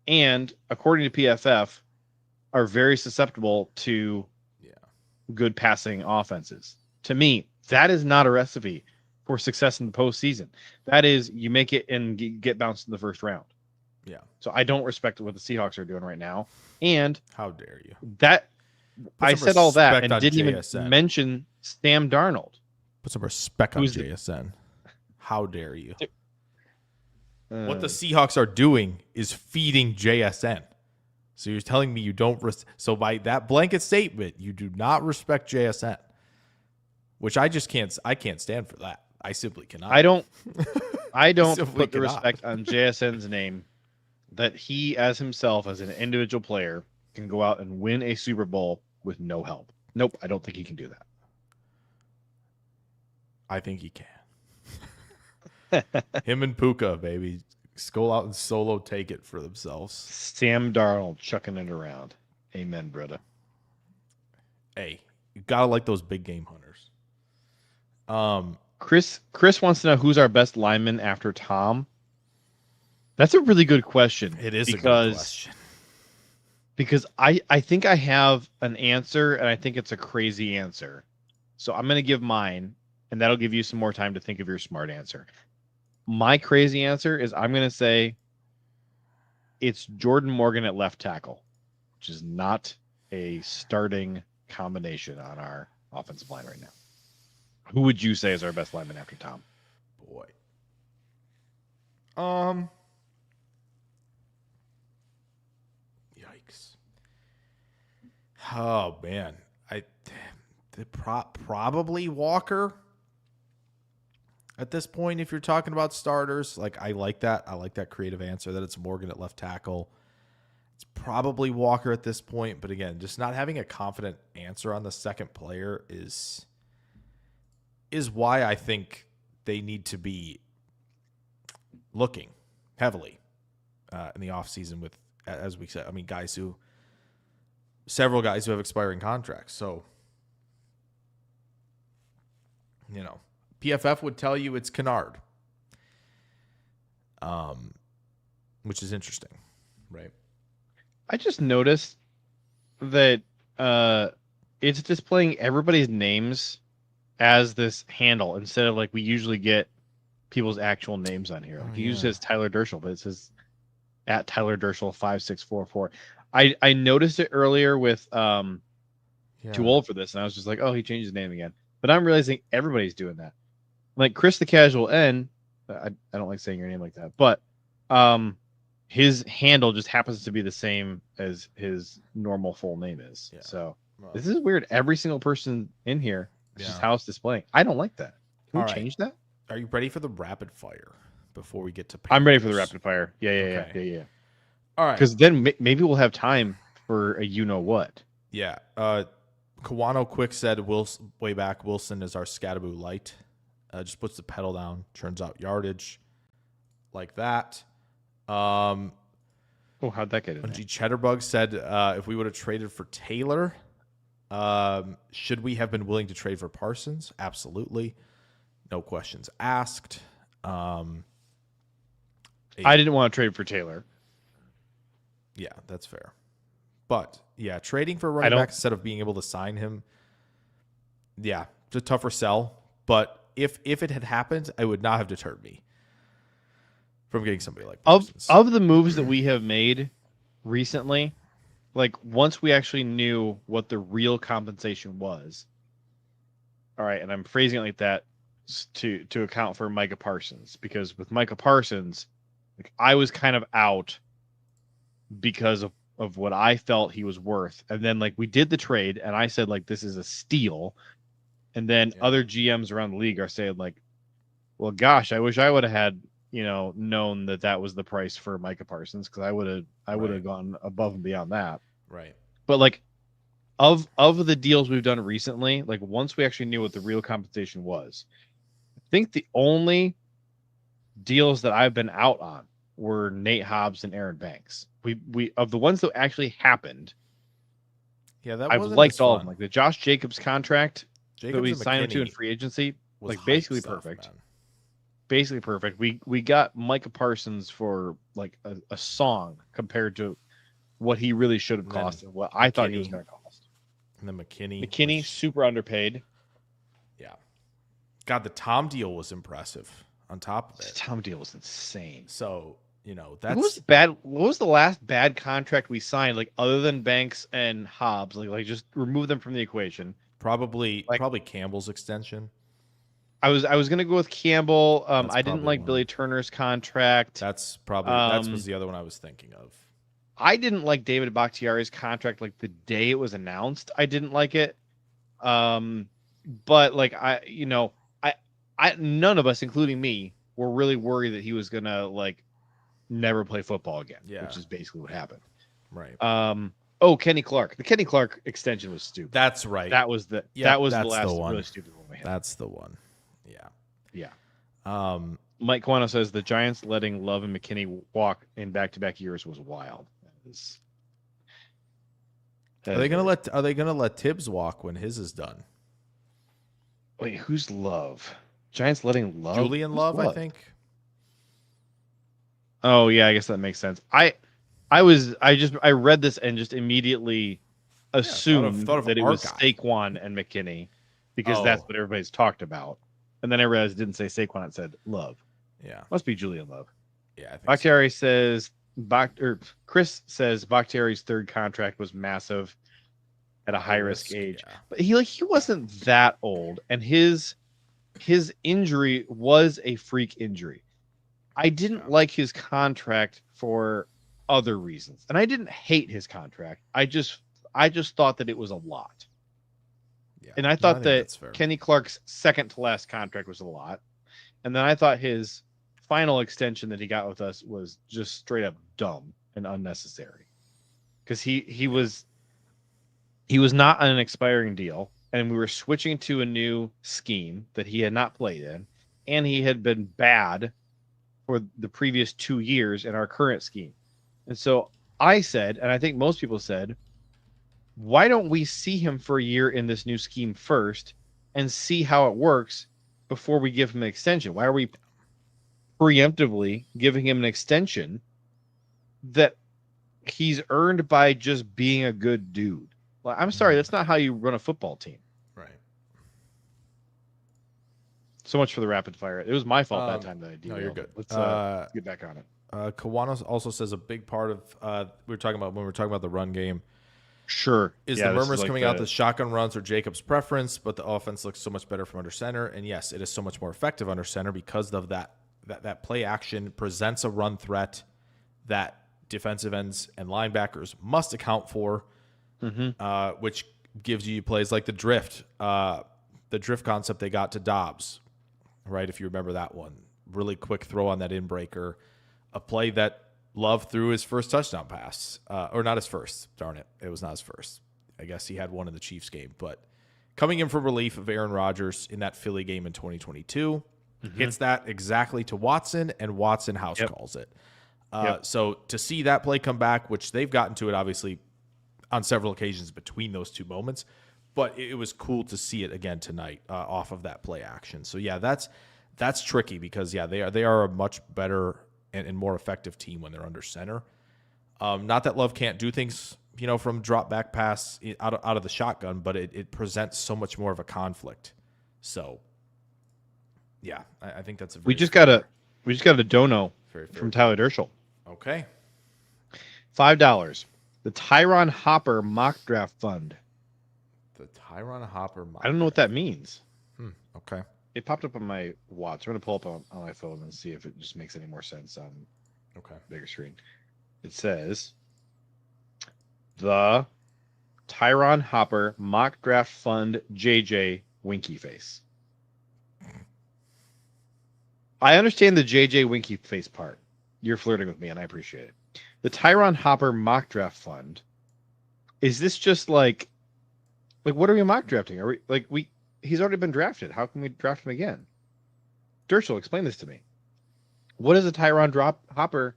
and according to PFF, are very susceptible to good passing offenses. To me, that is not a recipe for success in the postseason. That is, you make it and get bounced in the first round. Yeah. So I don't respect what the Seahawks are doing right now. And how dare you? That I said all that and didn't JSN. Even mention Sam Darnold. Put some respect on JSN. How dare you? What the Seahawks are doing is feeding JSN. So you're telling me you don't so by that blanket statement, you do not respect JSN. Which I can't stand for that. I simply cannot. I don't put the respect on JSN's name that he as himself as an individual player can go out and win a Super Bowl with no help. Nope, I don't think he can do that. I think he can. Him and Puka, baby. Go out and solo take it for themselves. Sam Darnold chucking it around. Amen, brother. Hey, you gotta like those big game hunters. Chris wants to know who's our best lineman after Tom. That's a really good question. It is a good question. Because I think I have an answer, and I think it's a crazy answer. So I'm going to give mine, and that'll give you some more time to think of your smart answer. My crazy answer is I'm going to say it's Jordan Morgan at left tackle, which is not a starting combination on our offensive line right now. Who would you say is our best lineman after Tom? Boy. Yikes. Oh man. Probably Walker. At this point, if you're talking about starters, I like that. I like that creative answer that it's Morgan at left tackle. It's probably Walker at this point, but again, just not having a confident answer on the second player is why I think they need to be looking heavily in the offseason with, as we said, several guys who have expiring contracts. So, PFF would tell you it's Kennard, which is interesting, right? I just noticed that it's displaying everybody's names as this handle instead of we usually get people's actual names on here. He uses Tyler Dershel, but it says at Tyler Dershel 5644. I noticed it earlier with Too Old for This, and I was just like, oh, he changed his name again. But I'm realizing everybody's doing that. Chris the Casual N, I don't like saying your name like that, but his handle just happens to be the same as his normal full name is. Yeah. So this is weird. Every single person in here is just how it's displaying. I don't like that. Can we change that? Are you ready for the rapid fire before we get to I'm ready for the rapid fire. Yeah. All right. Because then maybe we'll have time for a you-know-what. Yeah. Kawano Quick said, way back, Wilson is our Scattaboo light. Just puts the pedal down, turns out yardage like that. How'd that get in there? Cheddarbug said, if we would have traded for Taylor, should we have been willing to trade for Parsons? Absolutely. No questions asked. I didn't want to trade for Taylor. Yeah, that's fair. But yeah, trading for a running back instead of being able to sign him, yeah, it's a tougher sell. But if it had happened, it would not have deterred me from getting somebody like Parsons. Of the moves that we have made recently, like once we actually knew what the real compensation was. All right, and I'm phrasing it like that to account for Micah Parsons, because with Micah Parsons, like I was kind of out because of what I felt he was worth. And then like we did the trade and I said like this is a steal. And then other GMs around the league are saying like, well, gosh, I wish I would have had, known that was the price for Micah Parsons, because I would have gone above and beyond that. Right. But like of the deals we've done recently, like once we actually knew what the real compensation was, I think the only deals that I've been out on were Nate Hobbs and Aaron Banks. We of the ones that actually happened. Yeah, that I've liked all of them. Like the Josh Jacobs contract that we signed him to in free agency, like basically perfect. Man. Basically perfect. We got Micah Parsons for like a song compared to what he really should have cost and what I thought he was going to cost. And then McKinney, super underpaid. Yeah. God, the Tom deal was impressive on top of it. The Tom deal was insane. So, that's what was the last bad contract we signed, like other than Banks and Hobbs? Like just remove them from the equation. Probably Campbell's extension. I was gonna go with Campbell. I didn't like Billy Turner's contract. That's probably that was the other one I was thinking of. I didn't like David Bakhtiari's contract. Like the day it was announced, I didn't like it. But like I none of us, including me, were really worried that he was gonna like never play football again. Yeah. Which is basically what happened. Right. Kenny Clark. The Kenny Clark extension was stupid. That's right. That was the last really stupid one we had. That's the one. Yeah. Mike Quano says the Giants letting Love and McKinney walk in back-to-back years was wild. Are they gonna let Tibbs walk when his is done? Wait, who's Love? Giants letting Love? Julian Love, I think. Oh yeah, I guess that makes sense. I read this and just immediately assumed thought of that it was guy. Saquon and McKinney, because that's what everybody's talked about. And then I realized it didn't say Saquon, it said Love. Yeah. Must be Julian Love. Yeah, I think Bakhtiari says Chris says Bakhtiari's third contract was massive at a high risk age. Yeah. But he wasn't that old, and his injury was a freak injury. I didn't like his contract for other reasons. And I didn't hate his contract. I just thought that it was a lot. Yeah. And I thought that Kenny Clark's second to last contract was a lot. And then I thought his final extension that he got with us was just straight up dumb and unnecessary. Because he was not on an expiring deal, and we were switching to a new scheme that he had not played in, and he had been bad for the previous 2 years in our current scheme. And so I said, and I think most people said, why don't we see him for a year in this new scheme first and see how it works before we give him an extension? Why are we preemptively giving him an extension that he's earned by just being a good dude? Well, I'm sorry, that's not how you run a football team. Right. So much for the rapid fire. It was my fault that time that I did. No, you're good. Let's get back on it. Kawanos also says a big part of we were talking about the run game. Sure. Is the murmurs coming out that shotgun runs are Jacobs' preference, but the offense looks so much better from under center. And yes, it is so much more effective under center because of that play action presents a run threat that defensive ends and linebackers must account for, which gives you plays like the drift concept they got to Doubs, right? If you remember that one, really quick throw on that in-breaker, a play that Love threw his first touchdown pass, or not his first. Darn it. It was not his first. I guess he had one in the Chiefs game, but coming in for relief of Aaron Rodgers in that Philly game in 2022, hits that exactly to Watson, and Watson house calls it. So to see that play come back, which they've gotten to it obviously on several occasions between those two moments, but it was cool to see it again tonight off of that play action. So yeah, that's tricky because they are a much better and more effective team when they're under center. Not that Love can't do things, from drop back pass out of the shotgun, but it presents so much more of a conflict. So, yeah, I think that's a very we just got a dono from Tyler Dershel. Okay. $5. The Tyron Hopper mock draft fund. The Tyron Hopper mock I don't know what that means. Okay. It popped up on my watch. I'm going to pull up on my phone and see if it just makes any more sense on bigger screen. It says, the Tyron Hopper mock draft fund JJ winky face. I understand the JJ winky face part. You're flirting with me, and I appreciate it. The Tyron Hopper mock draft fund. Is this just like what are we mock drafting? Are we he's already been drafted. How can we draft him again? Dershel, explain this to me. What is a Tyron Hopper?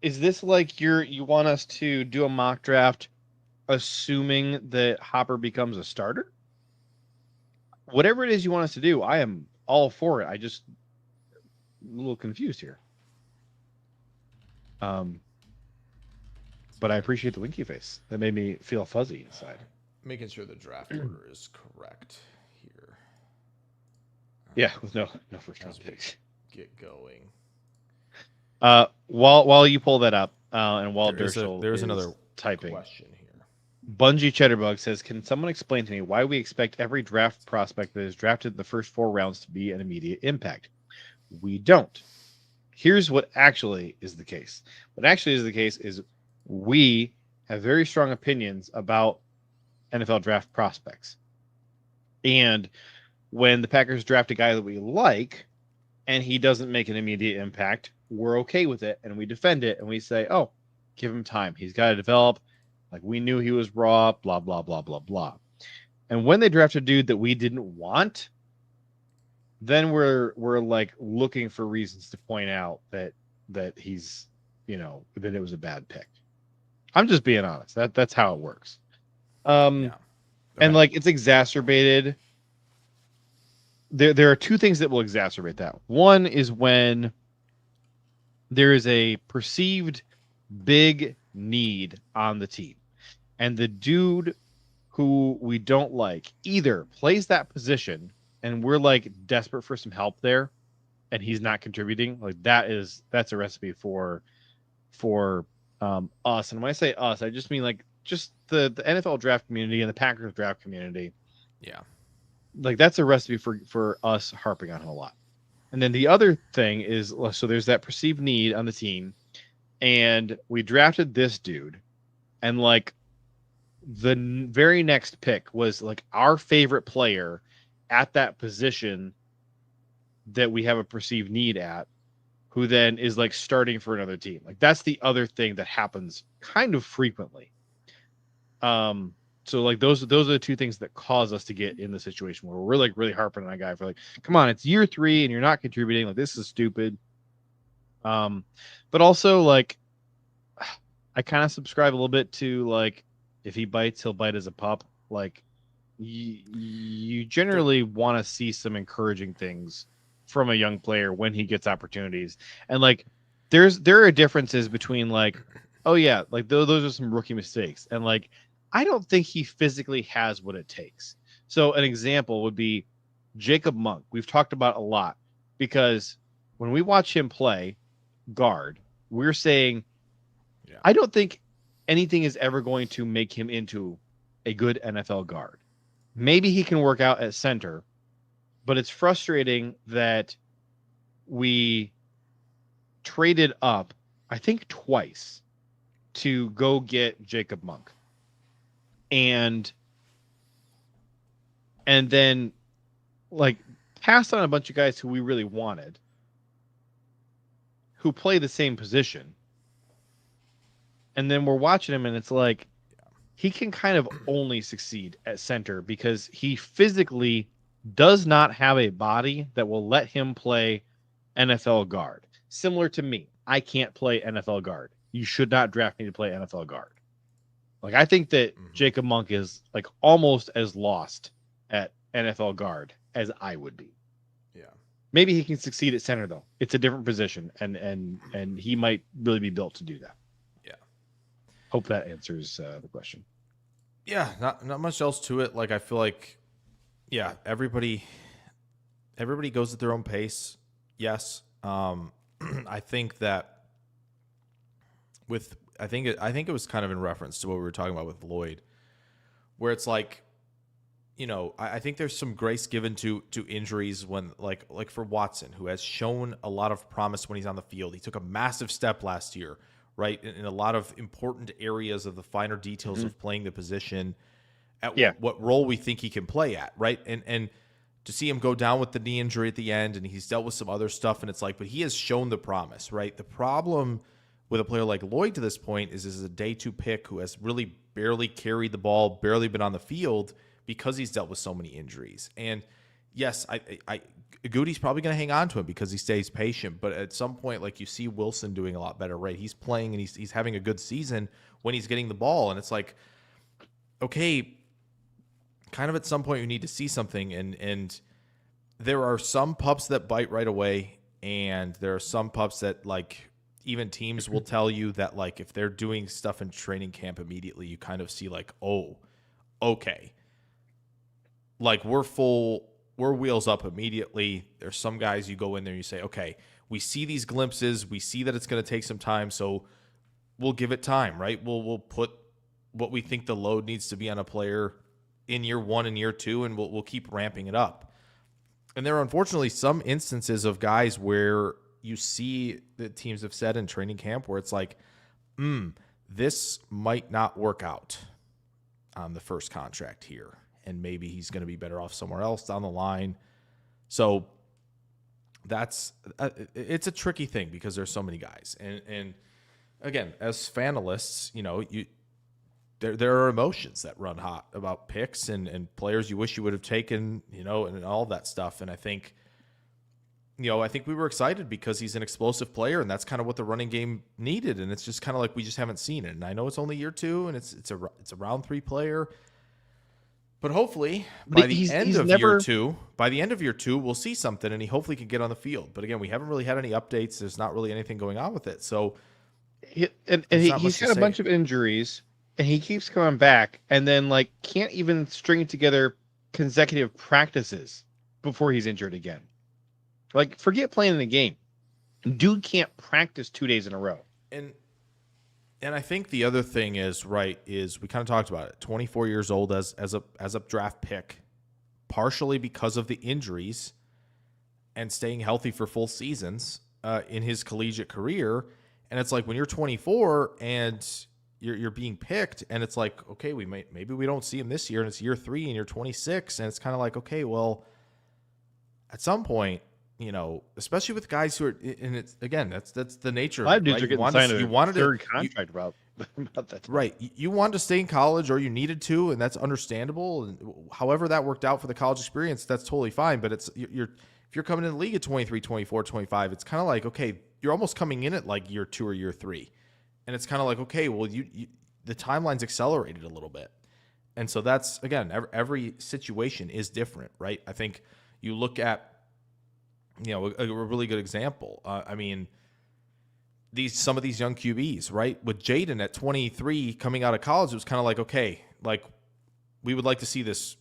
Is this like you want us to do a mock draft assuming that Hopper becomes a starter? Whatever it is you want us to do, I am all for it. I just a little confused here. But I appreciate the winky face. That made me feel fuzzy inside. Making sure the draft order is correct here. Yeah, with no first round picks. Get going. While you pull that up, and while Dershel there's is another typing question here. Bungie Cheddarbug says, "Can someone explain to me why we expect every draft prospect that is drafted in the first 4 rounds to be an immediate impact? We don't. Here's what actually is the case. What actually is the case is we have very strong opinions about NFL draft prospects. And when the Packers draft a guy that we like and he doesn't make an immediate impact, we're okay with it and we defend it and we say, oh, give him time. He's got to develop. Like, we knew he was raw, blah, blah, blah, blah, blah. And when they draft a dude that we didn't want, then we're like looking for reasons to point out that he's, that it was a bad pick. I'm just being honest. That's how it works. And like, it's exacerbated. There are 2 things that will exacerbate that. One is when there is a perceived big need on the team, and the dude who we don't like either plays that position and we're like desperate for some help there and he's not contributing. Like, that's a recipe for us. And when I say us, I just mean like just the NFL draft community and the Packers draft community. Yeah. Like, that's a recipe for us harping on it a lot. And then the other thing is, so there's that perceived need on the team, and we drafted this dude, and like the very next pick was like our favorite player at that position that we have a perceived need at, who then is like starting for another team. Like, that's the other thing that happens kind of frequently. So like those are the 2 things that cause us to get in the situation where we're like really harping on a guy for like, come on, it's year 3 and you're not contributing. Like, this is stupid. But also, like, I kind of subscribe a little bit to like, if he bites, he'll bite as a pup. Like, you generally want to see some encouraging things from a young player when he gets opportunities. And like, there are differences between like, oh yeah, like those are some rookie mistakes, and like, I don't think he physically has what it takes. So an example would be Jacob Monk. We've talked about a lot, because when we watch him play guard, we're saying, I don't think anything is ever going to make him into a good NFL guard. Maybe he can work out at center, but it's frustrating that we traded up, I think twice, to go get Jacob Monk. And then like passed on a bunch of guys who we really wanted, who play the same position. And then we're watching him and it's like, he can kind of only succeed at center because he physically does not have a body that will let him play NFL guard. Similar to me. I can't play NFL guard. You should not draft me to play NFL guard. Like, I think that Jacob Monk is like almost as lost at NFL guard as I would be. Yeah. Maybe he can succeed at center though. It's a different position, and he might really be built to do that. Yeah. Hope that answers the question. Yeah, not much else to it. Like I feel like, yeah, everybody goes at their own pace. Yes, I think that I think it was kind of in reference to what we were talking about with Lloyd, where it's like, I think there's some grace given to injuries when like for Watson, who has shown a lot of promise when he's on the field. He took a massive step last year, right, in a lot of important areas of the finer details of playing the position at what role we think he can play at, right? And to see him go down with the knee injury at the end, and he's dealt with some other stuff, and it's like, but he has shown the promise, right? The problem with a player like Lloyd to this point is a day 2 pick who has really barely carried the ball, barely been on the field because he's dealt with so many injuries. And yes, Goody's probably going to hang on to him because he stays patient, but at some point, like you see Wilson doing a lot better, right? He's playing and he's having a good season when he's getting the ball, and it's like, okay, kind of at some point you need to see something, and there are some pups that bite right away, and there are some pups that, like, even teams will tell you that, like, if they're doing stuff in training camp immediately, you kind of see like, oh, okay, like we're wheels up immediately. There's some guys you go in there and you say, okay, we see these glimpses, we see that it's going to take some time, so we'll give it time, right? We'll put what we think the load needs to be on a player in year 1 and year 2, and we'll keep ramping it up. And there are unfortunately some instances of guys where you see that teams have said in training camp where it's like, this might not work out on the first contract here, and maybe he's going to be better off somewhere else down the line. So that's it's a tricky thing because there's so many guys, and again, as fanalists, there are emotions that run hot about picks and players you wish you would have taken, and all that stuff. And I think we were excited because he's an explosive player, and that's kind of what the running game needed. And it's just kind of like we just haven't seen it. And I know it's only year 2, and it's a round 3 player, but hopefully by the end of year 2, we'll see something, and he hopefully can get on the field. But again, we haven't really had any updates. There's not really anything going on with it. So he's had a bunch of injuries, and he keeps coming back, and then like can't even string together consecutive practices before he's injured again. Like, forget playing in a game. Dude can't practice 2 days in a row. And I think the other thing is we kind of talked about it. 24 years old as a draft pick, partially because of the injuries and staying healthy for full seasons in his collegiate career. And it's like when you're 24 and you're being picked, and it's like, okay, maybe we don't see him this year, and it's year 3 and you're 26, and it's kind of like, okay, well, at some point, especially with guys who are, and it's again, that's the nature. Five dudes are getting signed a third contract about that. Right, you wanted to stay in college, or you needed to, and that's understandable. And however that worked out for the college experience, that's totally fine. But if you're coming in the league at 23, 24, 25, it's kind of like, okay, you're almost coming in at like year 2 or year 3. And it's kind of like, okay, well, the timeline's accelerated a little bit. And so that's, again, every situation is different, right? I think you look at, a really good example. Some of these young QBs, right? With Jayden at 23 coming out of college, it was kind of like, okay, like we would like to see this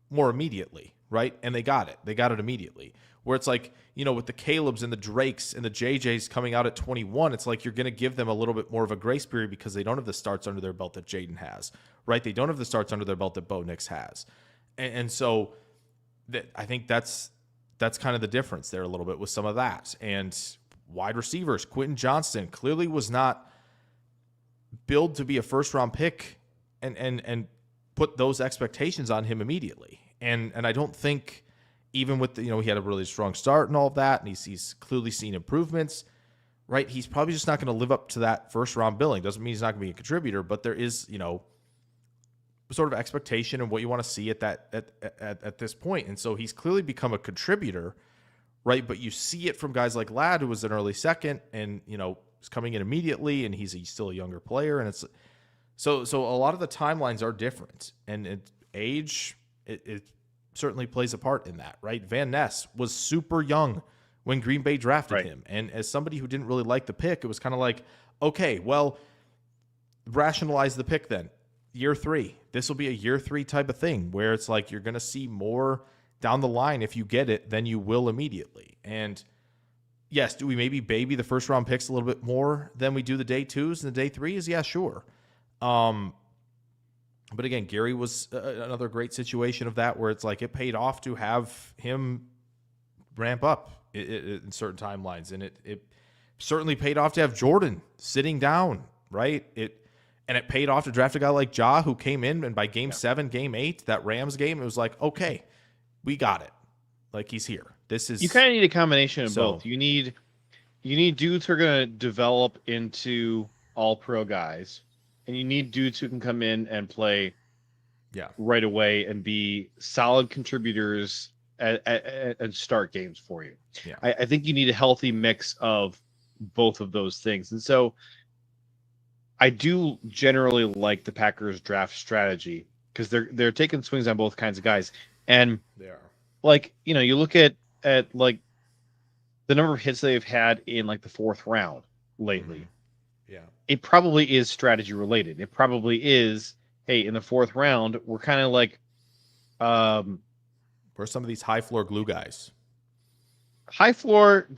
more immediately, right? And they got it. They got it immediately. Where it's like, with the Calebs and the Drakes and the JJs coming out at 21, it's like you're going to give them a little bit more of a grace period because they don't have the starts under their belt that Jayden has, right? They don't have the starts under their belt that Bo Nix has. And so I think that's kind of the difference there a little bit with some of that. And wide receivers, Quentin Johnston clearly was not billed to be a first-round pick and put those expectations on him immediately. And I don't think, even with he had a really strong start and all of that, and he's clearly seen improvements, right? He's probably just not going to live up to that first-round billing. Doesn't mean he's not going to be a contributor, but there is, sort of expectation and what you want to see at this point. And so he's clearly become a contributor, right? But you see it from guys like Ladd, who was an early second and, is coming in immediately, and he's still a younger player. And it's so a lot of the timelines are different, and age, certainly plays a part in that, right? Van Ness was super young when Green Bay drafted him. And as somebody who didn't really like the pick, it was kind of like, okay, well, rationalize the pick then. Year 3. This will be a year 3 type of thing where it's like you're going to see more down the line if you get it than you will immediately. And yes, do we maybe baby the first round picks a little bit more than we do the day 2s and the day 3s? Yeah, sure. But again, Gary was another great situation of that where it's like it paid off to have him ramp up in certain timelines. And it certainly paid off to have Jordan sitting down, right? And it paid off to draft a guy like Ja who came in, and by game 7, game 8, that Rams game, it was like, okay, we got it. Like, he's here. This is, you kind of need a combination of both. You need dudes who are going to develop into all pro guys, and you need dudes who can come in and play right away and be solid contributors and start games for you. Yeah. I think you need a healthy mix of both of those things. And so I do generally like the Packers draft strategy because they're taking swings on both kinds of guys. And they are. Like, you know, you look at like the number of hits they've had in like the 4th round lately. Mm-hmm. Yeah. It probably is strategy related. It probably is, hey, in the 4th round, we're kind of like where some of these high floor glue guys. High floor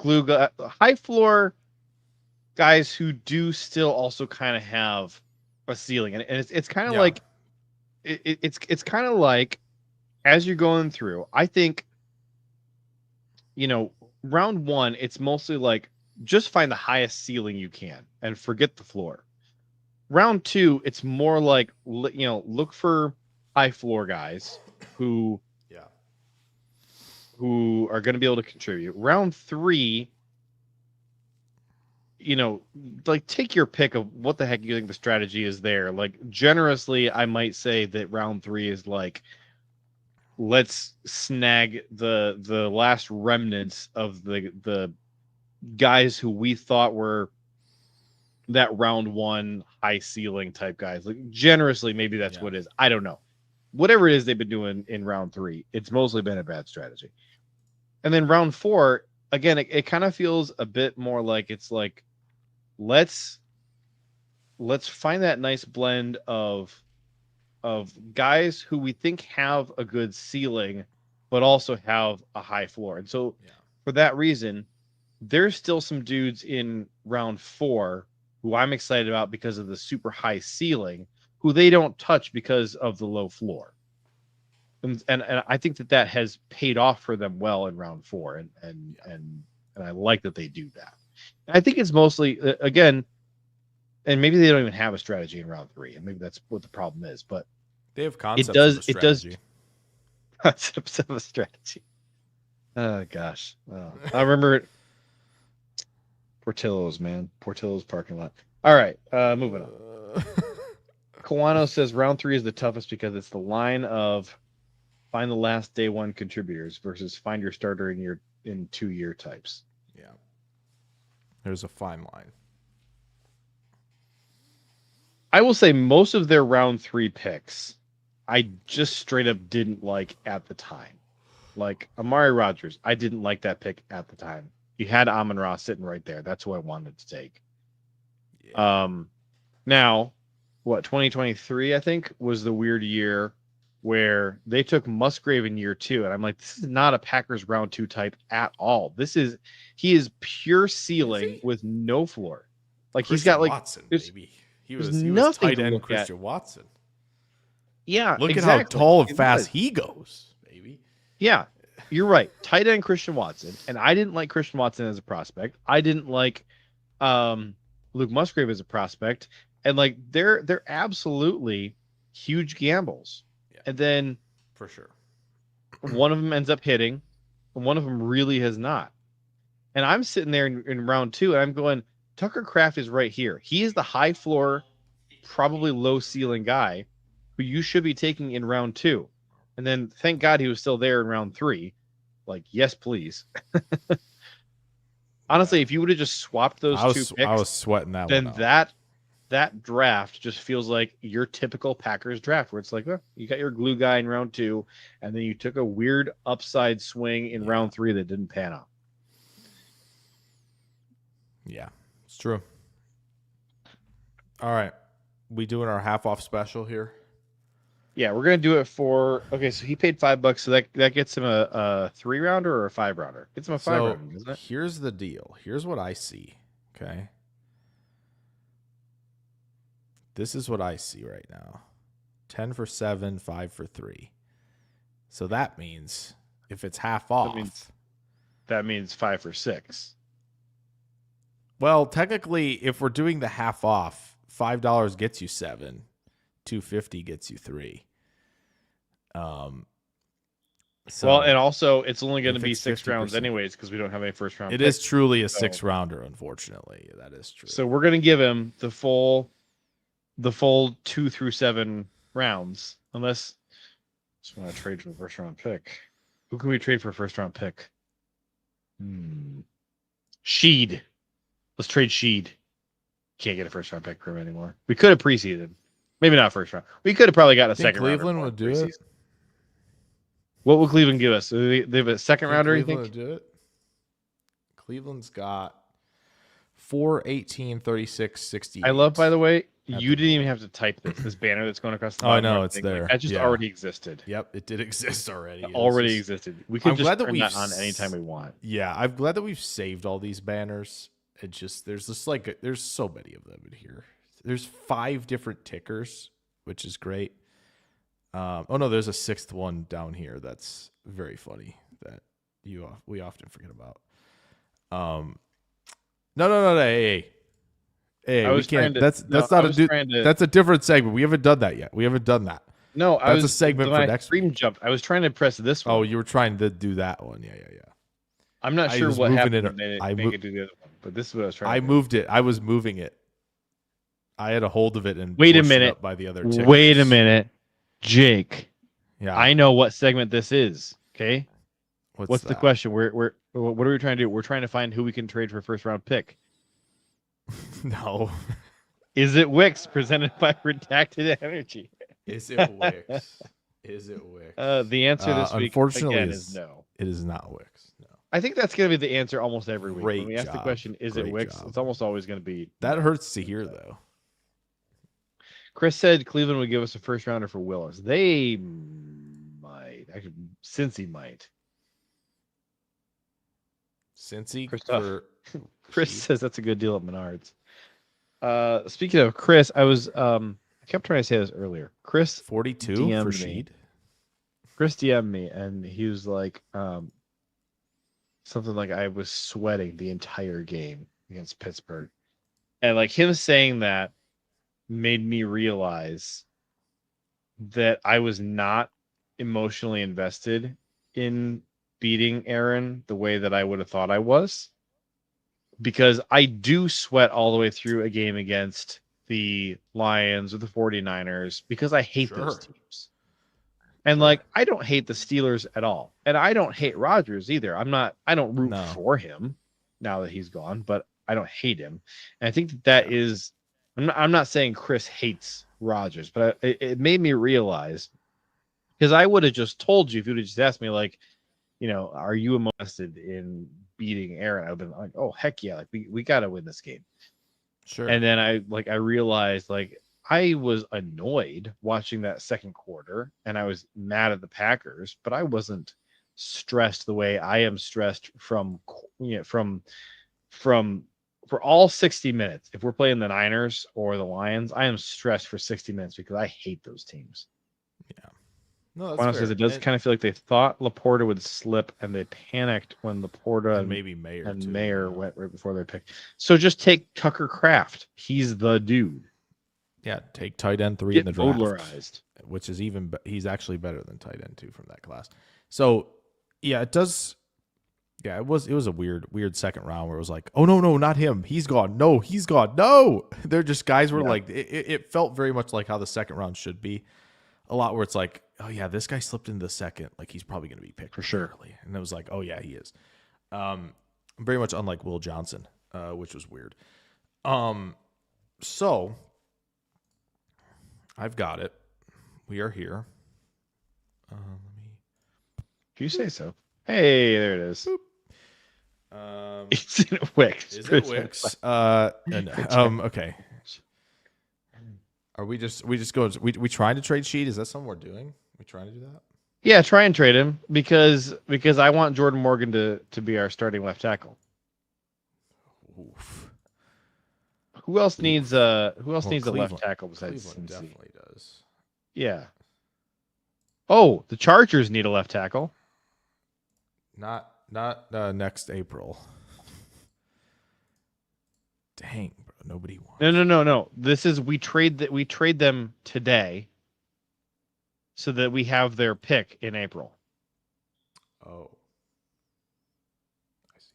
guys who do still also kind of have a ceiling. And it's kind of like it's kind of like as you're going through, I think, you know, round 1, it's mostly like just find the highest ceiling you can and forget the floor. Round 2, it's more like, you know, look for high floor guys who are going to be able to contribute. Round 3, you know, like take your pick of what the heck you think the strategy is there. Like generously, I might say that round 3 is like, let's snag the last remnants of the guys who we thought were that round 1 high ceiling type guys. Like generously, maybe that's what it is. I don't know. Whatever it is they've been doing in round 3, it's mostly been a bad strategy. And then round 4, again, it kind of feels a bit more like it's like, let's find that nice blend of guys who we think have a good ceiling, but also have a high floor. And so for that reason, there's still some dudes in round 4 who I'm excited about because of the super high ceiling, who they don't touch because of the low floor. And I think that has paid off for them well in round 4. And I like that they do that. And I think it's mostly, again, and maybe they don't even have a strategy in round 3, and maybe that's what the problem is. But they have concepts of a strategy. Concepts of a strategy. Oh gosh, I remember Portillo's, man. Portillo's parking lot. All right, moving on. Kawano says round 3 is the toughest because it's the line of find the last day 1 contributors versus find your starter in 2-year types. Yeah, there's a fine line. I will say most of their round 3 picks, I just straight up didn't like at the time. Like Amari Rodgers, I didn't like that pick at the time. You had Amon-Ra sitting right there. That's who I wanted to take. Yeah. Now, 2023, I think, was the weird year where they took Musgrave in year 2. And I'm like, this is not a Packers round 2 type at all. He is pure ceiling with no floor. Like Christian he's got like Watson, baby. He was nothing tight end Christian Watson. Yeah, look at how tall and fast he goes, baby. Yeah, you're right. Tight end Christian Watson, and I didn't like Christian Watson as a prospect. I didn't like Luke Musgrave as a prospect, and like they're absolutely huge gambles. Yeah. And then for sure, one of them ends up hitting, and one of them really has not. And I'm sitting there in round 2, and I'm going, Tucker Kraft is right here. He is the high floor, probably low ceiling guy who you should be taking in round 2. And then thank God he was still there in round 3. Like, yes, please. Honestly, if you would have just swapped those 2 picks, I was sweating that then one out. that draft just feels like your typical Packers draft, where it's like, you got your glue guy in round 2, and then you took a weird upside swing in round 3 that didn't pan out. Yeah, it's true. All right. We doing our half off special here? Yeah, we're gonna do it for so he paid $5, so that gets him a 3-rounder or a 5-rounder. Gets him a 5-rounder, isn't it? Here's the deal. Here's what I see. Okay. This is what I see right now. 10 for 7, 5 for 3. So that means if it's half off, that means 5 for 6. Well, technically, if we're doing the half off, $5 gets you 7, $2.50 gets you 3. Well, and also it's only going to be 6 rounds anyways because we don't have any first round. It is truly a 6-rounder, unfortunately. That is true. So we're going to give him the full 2 through 7 rounds, unless I just want to trade for the first round pick. Who can we trade for a first round pick? Sheed. Let's trade Sheed. Can't get a first round pick from him anymore. We could have preseason. Maybe not first round. We could have probably got a second round. Cleveland would do it. What will Cleveland give us? They have a second rounder, you think? Would do it. Cleveland's got 4, 18, 36, 68. I love, by the way, you didn't even have to type this banner that's going across the bottom. Oh, I know, it's there. That just already existed. Yep, it did exist already. It already existed. We could just turn that on anytime we want. Yeah, I'm glad that we've saved all these banners. It just there's so many of them in here. There's 5 different tickers, which is great. Oh no, there's a 6th one down here that's very funny that we often forget about. No, hey, we can't. That's a different segment. We haven't done that yet. We haven't done that. No, that's a segment for next week. Jumped. I was trying to press this one. Oh, you were trying to do that one. Yeah. I'm not sure what happened. I make it do the other one, but this is what I was trying. I moved it. I was moving it. I had a hold of it and wait a pushed minute it up by the other tickers. Wait a minute, Jake. Yeah, I know what segment this is. Okay, what's that? the question? What are we trying to do? We're trying to find who we can trade for a first round pick. No. Is it Wicks presented by Redacted Energy? Is it Wicks? The answer this week, unfortunately, again, is no. It is not Wicks. No. I think that's going to be the answer almost every week. When we ask the job. question, is it Great Wicks? job. It's almost always going to be. That hurts to hear, though. Chris said Cleveland would give us a first rounder for Willis. They might. Actually, Cincy might. Cincy Chris says that's a good deal at Menards. Speaking of Chris, I kept trying to say this earlier. Chris 42 DM'd for me. Sheed. Chris DM'd me, and he was like, something like I was sweating the entire game against Pittsburgh, and like him saying that made me realize that I was not emotionally invested in beating Aaron the way that I would have thought I was, because I do sweat all the way through a game against the Lions or the 49ers because I hate those teams. And like, I don't hate the Steelers at all. And I don't hate Rodgers either. I don't root for him now that he's gone, but I don't hate him. And I think that is, I'm not saying Chris hates Rodgers, but it made me realize, because I would have just told you if you would have just asked me, like, are you invested in beating Aaron? I've been like, oh, heck yeah. Like we got to win this game. Sure. And then I realized, like, I was annoyed watching that second quarter, and I was mad at the Packers, but I wasn't stressed the way I am stressed for all 60 minutes. If we're playing the Niners or the Lions, I am stressed for 60 minutes because I hate those teams. Yeah. No, that's Juan says it does kind of feel like they thought Laporta would slip, and they panicked when Laporta and maybe Mayer went right before their pick. So just take Tucker Kraft. He's the dude. Yeah, take tight end 3 in the draft, Bowdlerized. which is he's actually better than tight end 2 from that class. So yeah, it does. Yeah, it was a weird second round where it was like, oh no, not him. He's gone. No, he's gone. No, they're just guys were like, it felt very much like how the second round should be. A lot where it's like, oh yeah, this guy slipped into the second, like he's probably going to be picked for sure. Early. And it was like, oh yeah, he is. Very much unlike Will Johnson, which was weird. So I've got it. We are here. If you say so. Hey, there it is. It's in Wicks. Is it Wicks? Okay. Are we just going? We trying to trade sheet? Is that something we're doing? We trying to do that? Yeah, try and trade him because I want Jordan Morgan to be our starting left tackle. Oof. Who else needs a Cleveland, left tackle besides Cleveland Cincy? definitely does. Yeah. Oh, the Chargers need a left tackle. Not next April. Dang, bro, nobody wants. No. This is we trade them today, so that we have their pick in April. Oh, I see.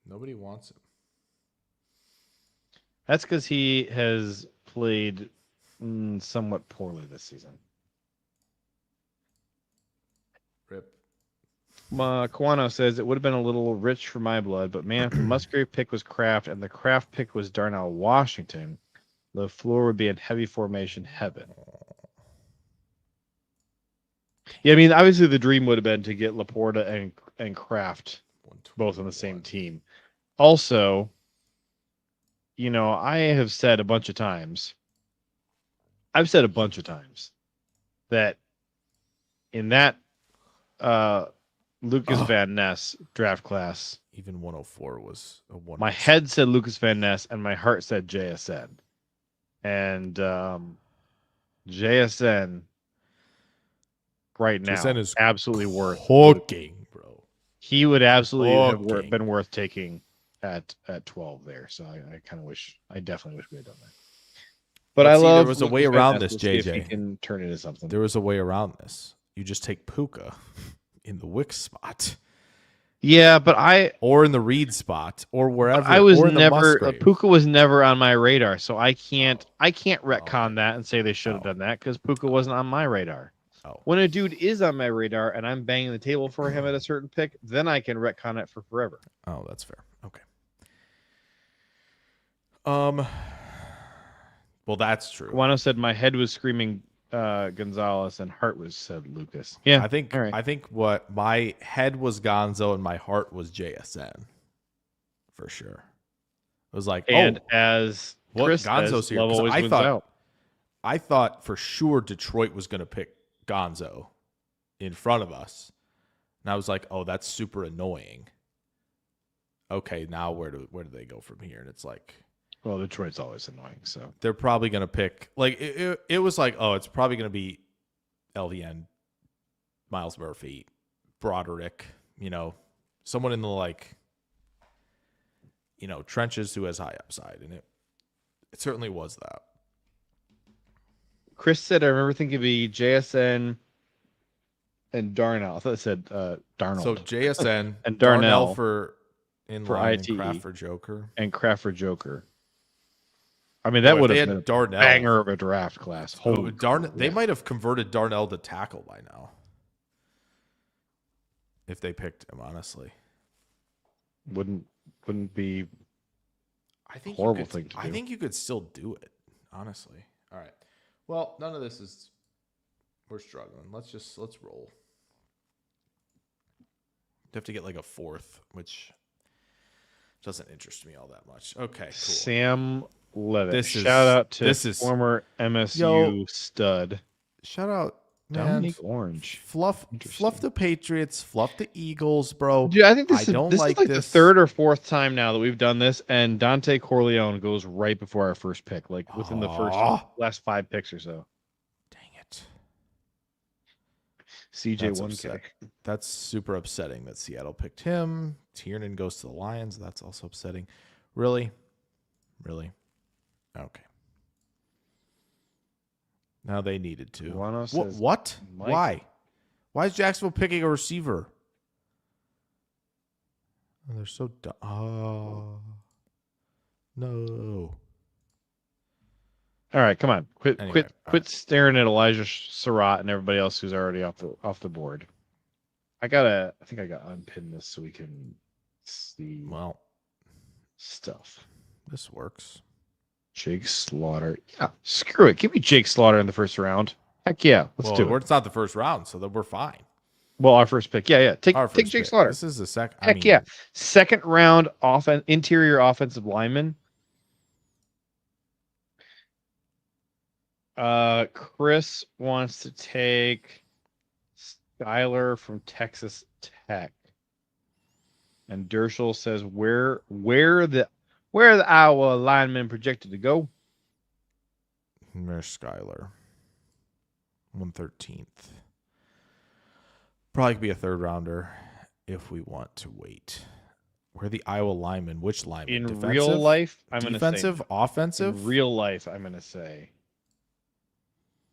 Nobody wants him. That's because he has played somewhat poorly this season. Rip. Kawano says it would have been a little rich for my blood, but man, if the Musgrave pick was Kraft and the Kraft pick was Darnell Washington, LaFleur would be in heavy formation heaven. Yeah, I mean, obviously the dream would have been to get Laporta and Kraft both on the same team. Also, you know, I've said a bunch of times that in that Lukas Van Ness draft class, even 104 was a 1. My head said Lukas Van Ness and my heart said JSN. And JSN right now JSN is absolutely worth hooking, bro. He would absolutely have been worth taking at 12 there. So I definitely wish we had done that. But I love there was a way around this, JJ. If he can turn it into something. There was a way around this. You just take Puka in the Wicks spot. Yeah, but or in the Reed spot or wherever. I was or in never the Puka was never on my radar, so I can't retcon that and say they should have done that because Puka wasn't on my radar. Oh. When a dude is on my radar and I'm banging the table for him at a certain pick, then I can retcon it for forever. Oh, that's fair. Okay. Well, that's true. Wano said my head was screaming Gonzalez and heart was said Lukas. Yeah, I think what my head was Gonzo and my heart was JSN for sure. It was like, as Chris Gonzo's says, here. love always wins out. I thought for sure Detroit was going to pick Gonzo in front of us, and I was like, oh, that's super annoying. Okay, now where do they go from here? And it's like, well, Detroit's always annoying, so they're probably going to pick like it was like, oh, it's probably going to be LVN, Miles Murphy, Broderick, someone in the trenches who has high upside, and it certainly was that. Chris said, I remember thinking it'd be JSN and Darnell. I thought it said Darnold. So JSN and Darnell for ITE and Kraft for Joker. And Kraft for Joker. I mean, that would have been a banger of a draft class. They might have converted Darnell to tackle by now. If they picked him, honestly. Wouldn't be horrible thing to do. I think you could still do it, honestly. All right. Well, none of this is. We're struggling. Let's roll. You have to get like a fourth, which doesn't interest me all that much. Okay, cool. Sam Levitt. Shout out to former MSU stud. Shout out, man. Dominique Orange. Fluff the Patriots. Fluff the Eagles, bro. Dude, I think this is like the third or fourth time now that we've done this, and Dante Corleone goes right before our first pick, like within the last 5 picks or so. Dang it. CJ1K. That's super upsetting that Seattle picked him. Tiernan goes to the Lions. That's also upsetting. Really? Okay. Now they needed to. What? Micah. Why? Why is Jacksonville picking a receiver? Oh, they're so dumb. Oh, no. All right, come on. Quit staring at Elijah Surratt and everybody else who's already off the board. I think I got unpin this so we can see stuff. This works. Jake Slaughter. Yeah, screw it. Give me Jake Slaughter in the first round. Heck yeah, let's do it. It's not the first round, so then we're fine. Well, our first pick. Yeah. Take Jake pick. Slaughter. This is the second. Heck yeah. Second round interior offensive lineman. Chris wants to take Skyler from Texas Tech. And Dershel says where the Iowa lineman projected to go? There's Skyler. 113th. Probably could be a third rounder if we want to wait. Where the Iowa lineman? Which lineman? In defensive? real life, I'm going to say defensive, offensive. In real life, I'm going to say.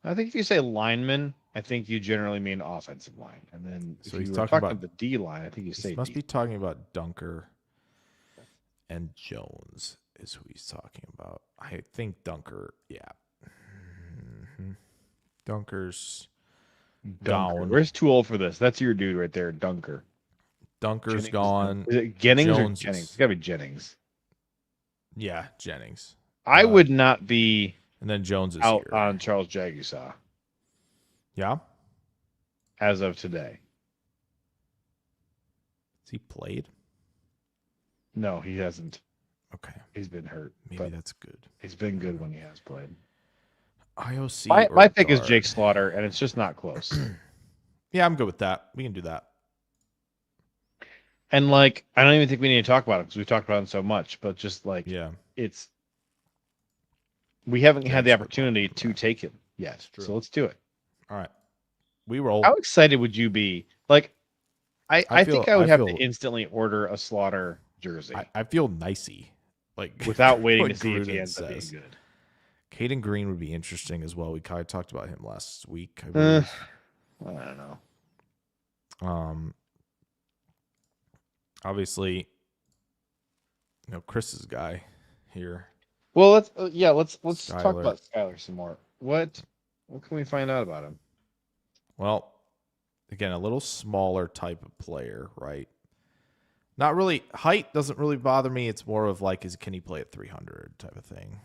I think if you say lineman, I think you generally mean offensive line, and then So if he's you talking were talking about the D line, I think you say. Must D. be talking about Dunker and Jones is who he's talking about. I think Dunker. Yeah. Mm-hmm. Dunker's Dunker. gone. Where's too old for this? That's your dude right there, Dunker. Dunker's Jennings gone. Is it Jennings Jones or Jennings? It's got to be Jennings. Yeah, Jennings. I would not be and then Jones is out here. on Charles Jagusa Yeah. as of today. Has he played? No, he hasn't. Okay. He's been hurt. Maybe but that's good. he's been good when he has played. IOC. My pick is Jake Slaughter, and it's just not close. Yeah, I'm good with that. We can do that. And like, I don't even think we need to talk about him because we've talked about him so much. But just like, Yeah. We haven't had the opportunity to take him yet. So let's do it. All right. We roll. How excited would you be? Like, I think I would have to feel- instantly order a Slaughter jersey I feel nicey. Like without waiting what to see if he Gruden ends up being says. good. Caden Green would be interesting as well. We kind of talked about him last week. I I believe. don't know. Obviously, Chris's guy here. Well, let's talk Skyler. about Skyler some more. What can we find out about him? Well, again, a little smaller type of player, right? Not really. Height doesn't really bother me. It's more of like, can he play at 300 type of thing.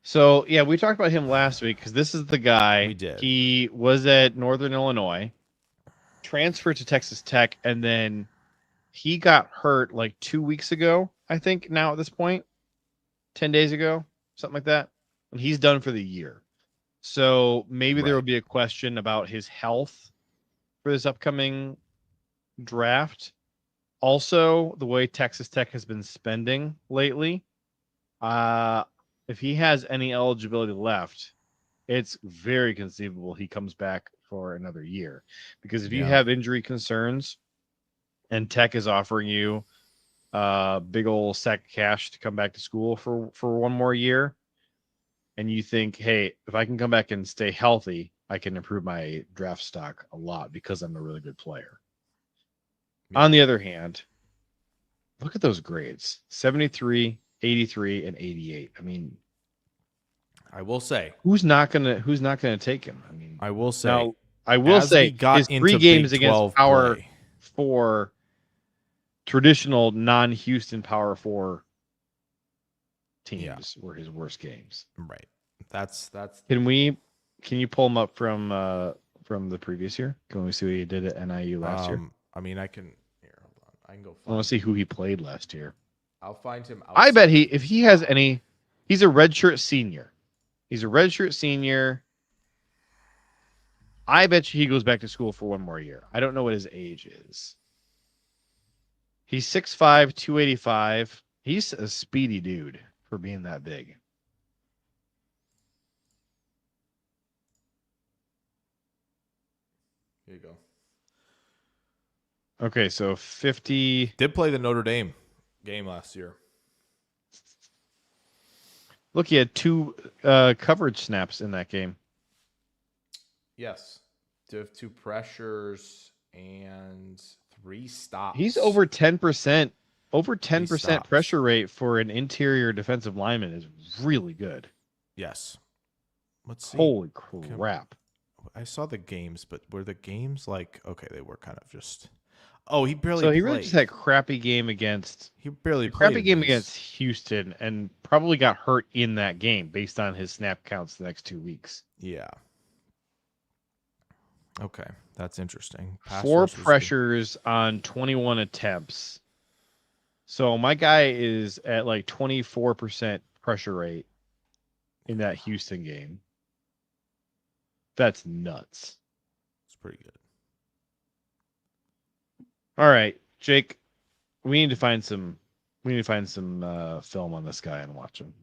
So yeah, we talked about him last week because this is the guy. We did. He was at Northern Illinois, transferred to Texas Tech, and then he got hurt like 2 weeks ago. I think now at this point, 10 days ago, something like that, and he's done for the year. So maybe there will be a question about his health for this upcoming draft. Also, the way Texas Tech has been spending lately, if he has any eligibility left, it's very conceivable he comes back for another year. Because if you have injury concerns and Tech is offering you big old sack of cash to come back to school for one more year, and you think, hey, if I can come back and stay healthy, I can improve my draft stock a lot because I'm a really good player. Yeah. On the other hand, look at those grades: 73, 83, and 88. I mean, I will say, who's not gonna take him? I mean, I will say, now, I will say his 3 games against Power 4, traditional non-Houston Power 4 teams were his worst games. Right. That's. Can you pull him up from the previous year? Can we see what he did at NIU last year? I mean, I can. Here, hold on. I can go. I want to see who he played last year. I'll find him. I bet if he has any, he's a redshirt senior. He's a redshirt senior. I bet you he goes back to school for one more year. I don't know what his age is. He's 6'5", 285. He's a speedy dude for being that big. Here you go. Okay, so 50. Did play the Notre Dame game last year. Look, he had 2 coverage snaps in that game. Yes. 2 pressures and 3 stops. He's over 10%. Over 10% pressure rate for an interior defensive lineman is really good. Yes. Let's see. Holy crap. I saw the games, but were the games like, okay, they were kind of just, Oh, he barely. So he really just had a crappy game against. He barely played. Crappy game against Houston, and probably got hurt in that game based on his snap counts the next 2 weeks. Yeah. Okay, that's interesting. 4 pressures on 21 attempts. So my guy is at like 24% pressure rate in that Houston game. That's nuts. It's pretty good. All right, Jake, we need to find some film on this guy and watch him.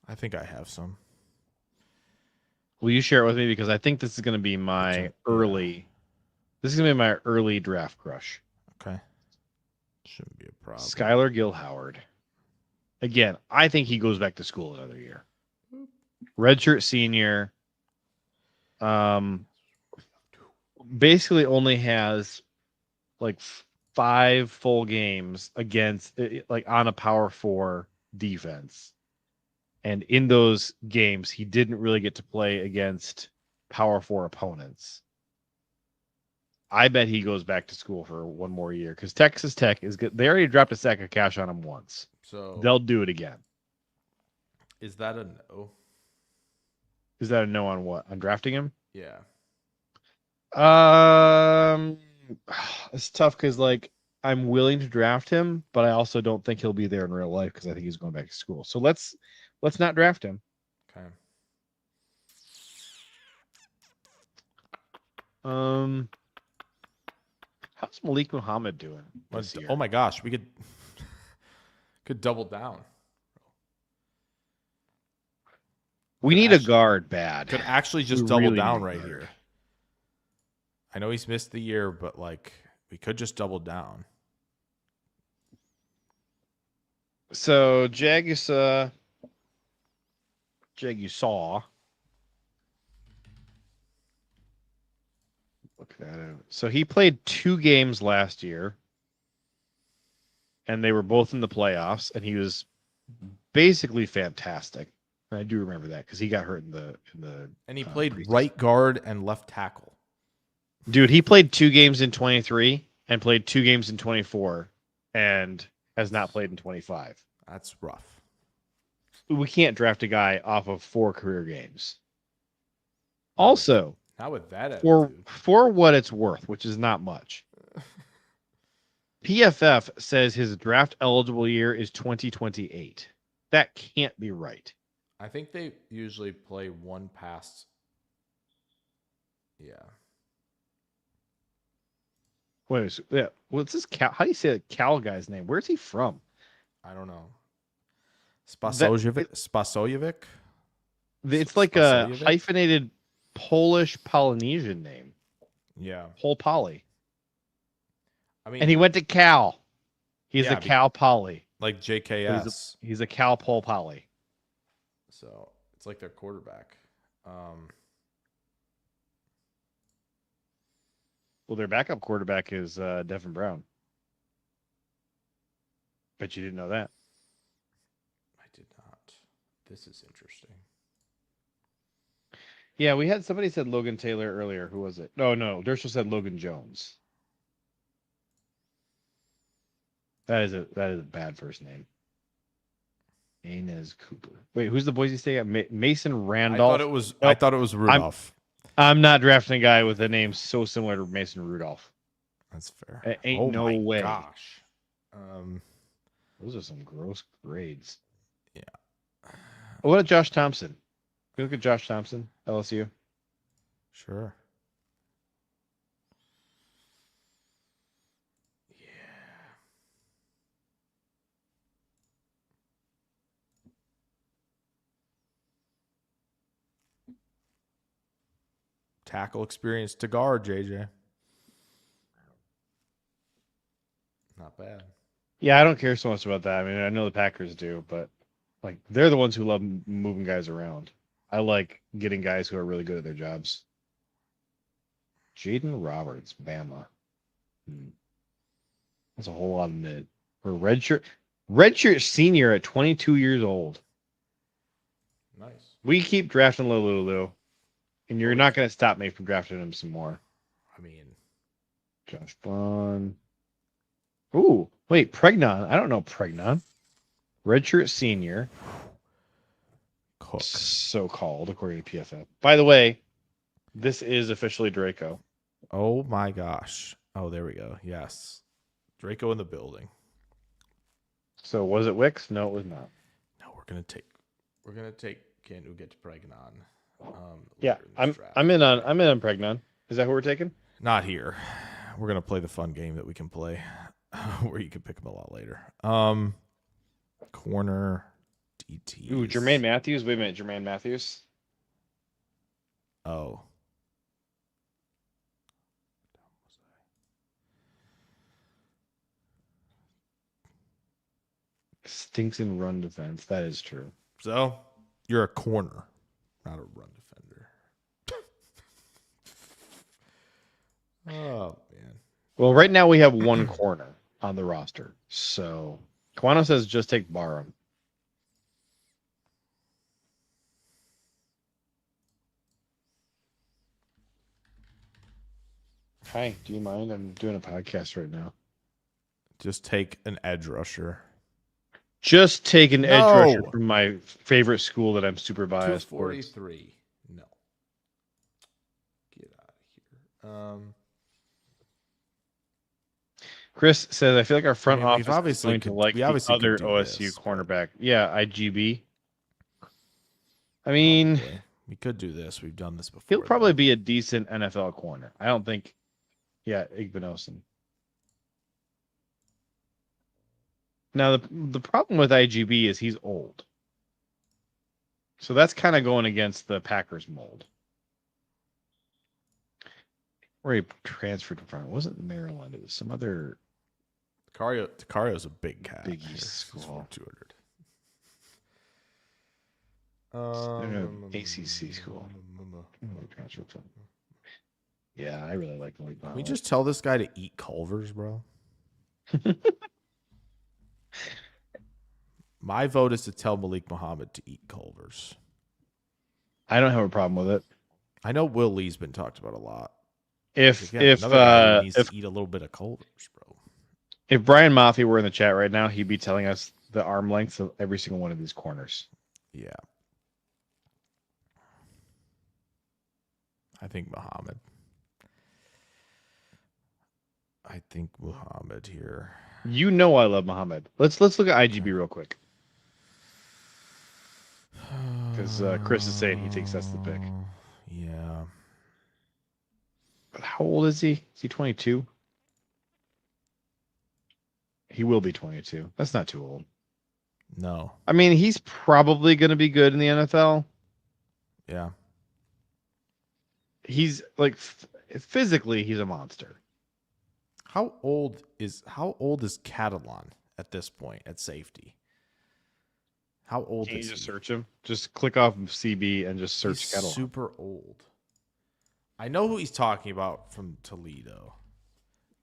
I think I have some. Will you share it with me, because I think this is going to be my early draft crush. Okay. Shouldn't be a problem. Skylar Gilhoward. Again, I think he goes back to school another year. Redshirt senior. Basically only has like 5 full games against, like, on a Power 4 defense. And in those games, he didn't really get to play against Power 4 opponents. I bet he goes back to school for one more year, because Texas Tech is good. They already dropped a sack of cash on him once. So they'll do it again. Is that a no? Is that a no on what? On drafting him? Yeah. It's tough because, like, I'm willing to draft him, but I also don't think he'll be there in real life because I think he's going back to school. So let's not draft him. Okay. How's Malik Muhammad doing this year? Oh my gosh, we could double down. We need a guard bad. Could actually just double down right here. I know he's missed the year, but like we could just double down. So Jagusaw. Look at him. So he played 2 games last year, and they were both in the playoffs, and he was basically fantastic. And I do remember that because he got hurt in the. And he played right guard and left tackle. Dude, he played 2 games in 23 and played 2 games in 24, and has not played in 25. That's rough. We can't draft a guy off of 4 career games. Also, not with that attitude. For what it's worth, which is not much. PFF says his draft eligible year is 2028. That can't be right. I think they usually play one past. Yeah. Wait, yeah. What's this Cal? How do you say the Cal guy's name? Where's he from? I don't know. Spasojevic? It's like a hyphenated Polish Polynesian name. Yeah. Pol Poly. I mean, and he went to Cal. He's a Cal Poly. Like JKS. He's a Cal Pol Poly. So it's like their quarterback. Well, their backup quarterback is Devin Brown. Bet you didn't know that. I did not. This is interesting. Yeah, we had somebody said Logan Taylor earlier. Who was it? No, Dershel said Logan Jones. That is a bad first name. Inez Cooper. Wait, who's the Boise State guy? Mason Randolph. I thought it was Rudolph. I'm not drafting a guy with a name so similar to Mason Rudolph. That's fair. It ain't no way. Gosh. Those are some gross grades. Yeah. What about Josh Thompson? Can you look at Josh Thompson, LSU? Sure. Tackle experience to guard, JJ. Not bad. Yeah, I don't care so much about that. I mean, I know the Packers do, but like they're the ones who love moving guys around. I like getting guys who are really good at their jobs. Jayden Roberts, Bama. That's a whole lot of mid. For redshirt senior at 22 years old. Nice. We keep drafting Lulu, and you're not going to stop me from drafting him some more. I mean, Josh Bond. Ooh, wait, Pregnon. I don't know Pregnon. Redshirt senior. Cook. So-called, according to PFF. By the way, this is officially Draco. Oh my gosh. Oh, there we go. Yes. Draco in the building. So was it Wicks? No, it was not. No, we're gonna take Can who get to Pregnon. Yeah, I'm in on Pregnon. Is that who we're taking? Not here. We're gonna play the fun game that we can play, where you can pick him a lot later. Corner DT. Ooh, Jermaine Matthews. Wait a minute, Jermaine Matthews. Oh. Stinks in run defense. That is true. So you're a corner, not a run defender. Oh man. Well, right now we have one corner on the roster. So Quano says just take Barryn. Hi, do you mind? I'm doing a podcast right now. Just take an edge rusher. Just take an edge rusher from my favorite school that I'm super biased for. 243. No. Get out of here. Chris says, I feel like our front office is obviously going to like the other OSU cornerback. Yeah, IGB. I mean, probably. We could do this. We've done this before. He'll probably be a decent NFL corner. I don't think. Yeah, Igbinosin. Now, the problem with IGB is he's old. So that's kind of going against the Packers mold. Where he transferred from. It wasn't Maryland. It was some other. Tacario's a big cat. Big East school. 200. ACC school. Yeah, I really like Lloyd. Can we just tell this guy to eat Culver's, bro? My vote is to tell Malik Muhammad to eat Culver's. I don't have a problem with it. I know Will Lee's been talked about a lot. If needs to eat a little bit of Culver's, bro. If Brian Maffey were in the chat right now, he'd be telling us the arm lengths of every single one of these corners. Yeah. I think Muhammad here. You know I love Muhammad. Let's look at IGB real quick. Because Chris is saying he thinks that's the pick. Yeah. But how old is he? Is he 22? He will be 22. That's not too old. No. I mean, he's probably going to be good in the NFL. Yeah. He's like physically, he's a monster. How old is Catalan at this point at safety? How old Can is you just he? search him? Just click off CB and just search He's Catalan. super old. I know who he's talking about from Toledo.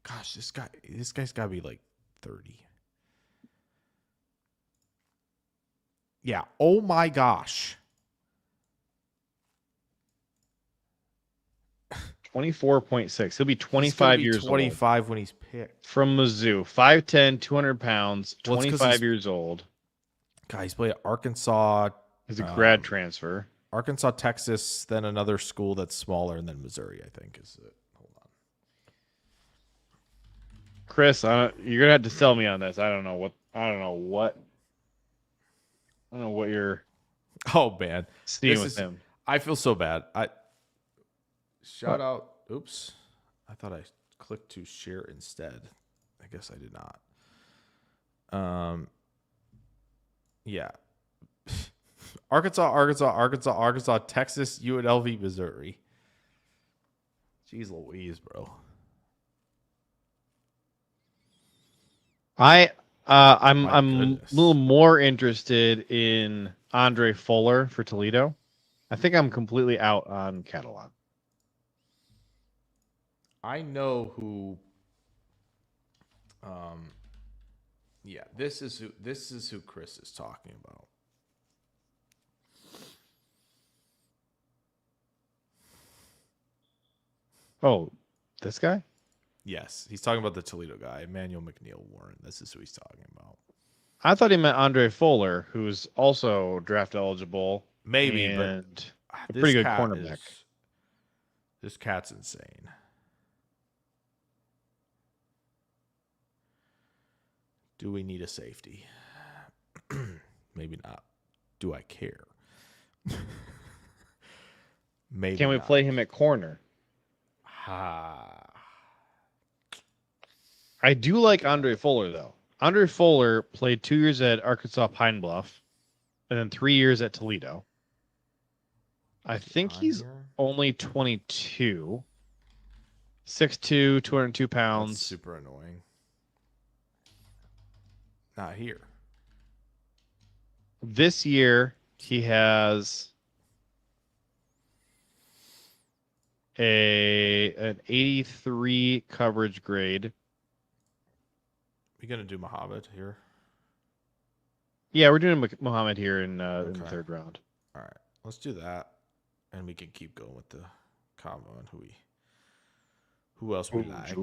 Gosh, this guy's got to be like 30. Yeah. Oh my gosh. 24.6. He'll be 25 years 25 old. when he's picked. From Mizzou. 5'10", 200 pounds, 25 years old. God, he's played at Arkansas. He's a grad transfer. Arkansas, Texas, then another school that's smaller, and then Missouri, I think, is it. Hold on. Chris, you're gonna have to sell me on this. I don't know what you're Oh man, seeing with him. I feel so bad. Shout out. Oops. I thought I clicked to share instead. I guess I did not. Yeah. Arkansas, Texas, UNLV, Missouri. Jeez Louise, bro. I'm a little more interested in Andre Fuller for Toledo. I think I'm completely out on Catalan. I know who. Yeah, this is who Chris is talking about. Oh, this guy? Yes, he's talking about the Toledo guy, Emmanuel McNeil Warren. This is who he's talking about. I thought he meant Andre Fuller, who's also draft eligible. Maybe, and but a pretty good cornerback. This cat's insane. Do we need a safety? Maybe not. Do I care? Maybe. Can we play him at corner? I do like Andre Fuller, though. Andre Fuller played 2 years at Arkansas Pine Bluff and then 3 years at Toledo. I think he's only 22. 6'2", 202 pounds. That's super annoying. Not here. This year, he has an 83 coverage grade. We gonna do Muhammad here? Yeah, we're doing Muhammad here in the third round. All right, let's do that, and we can keep going with the combo and who else we like.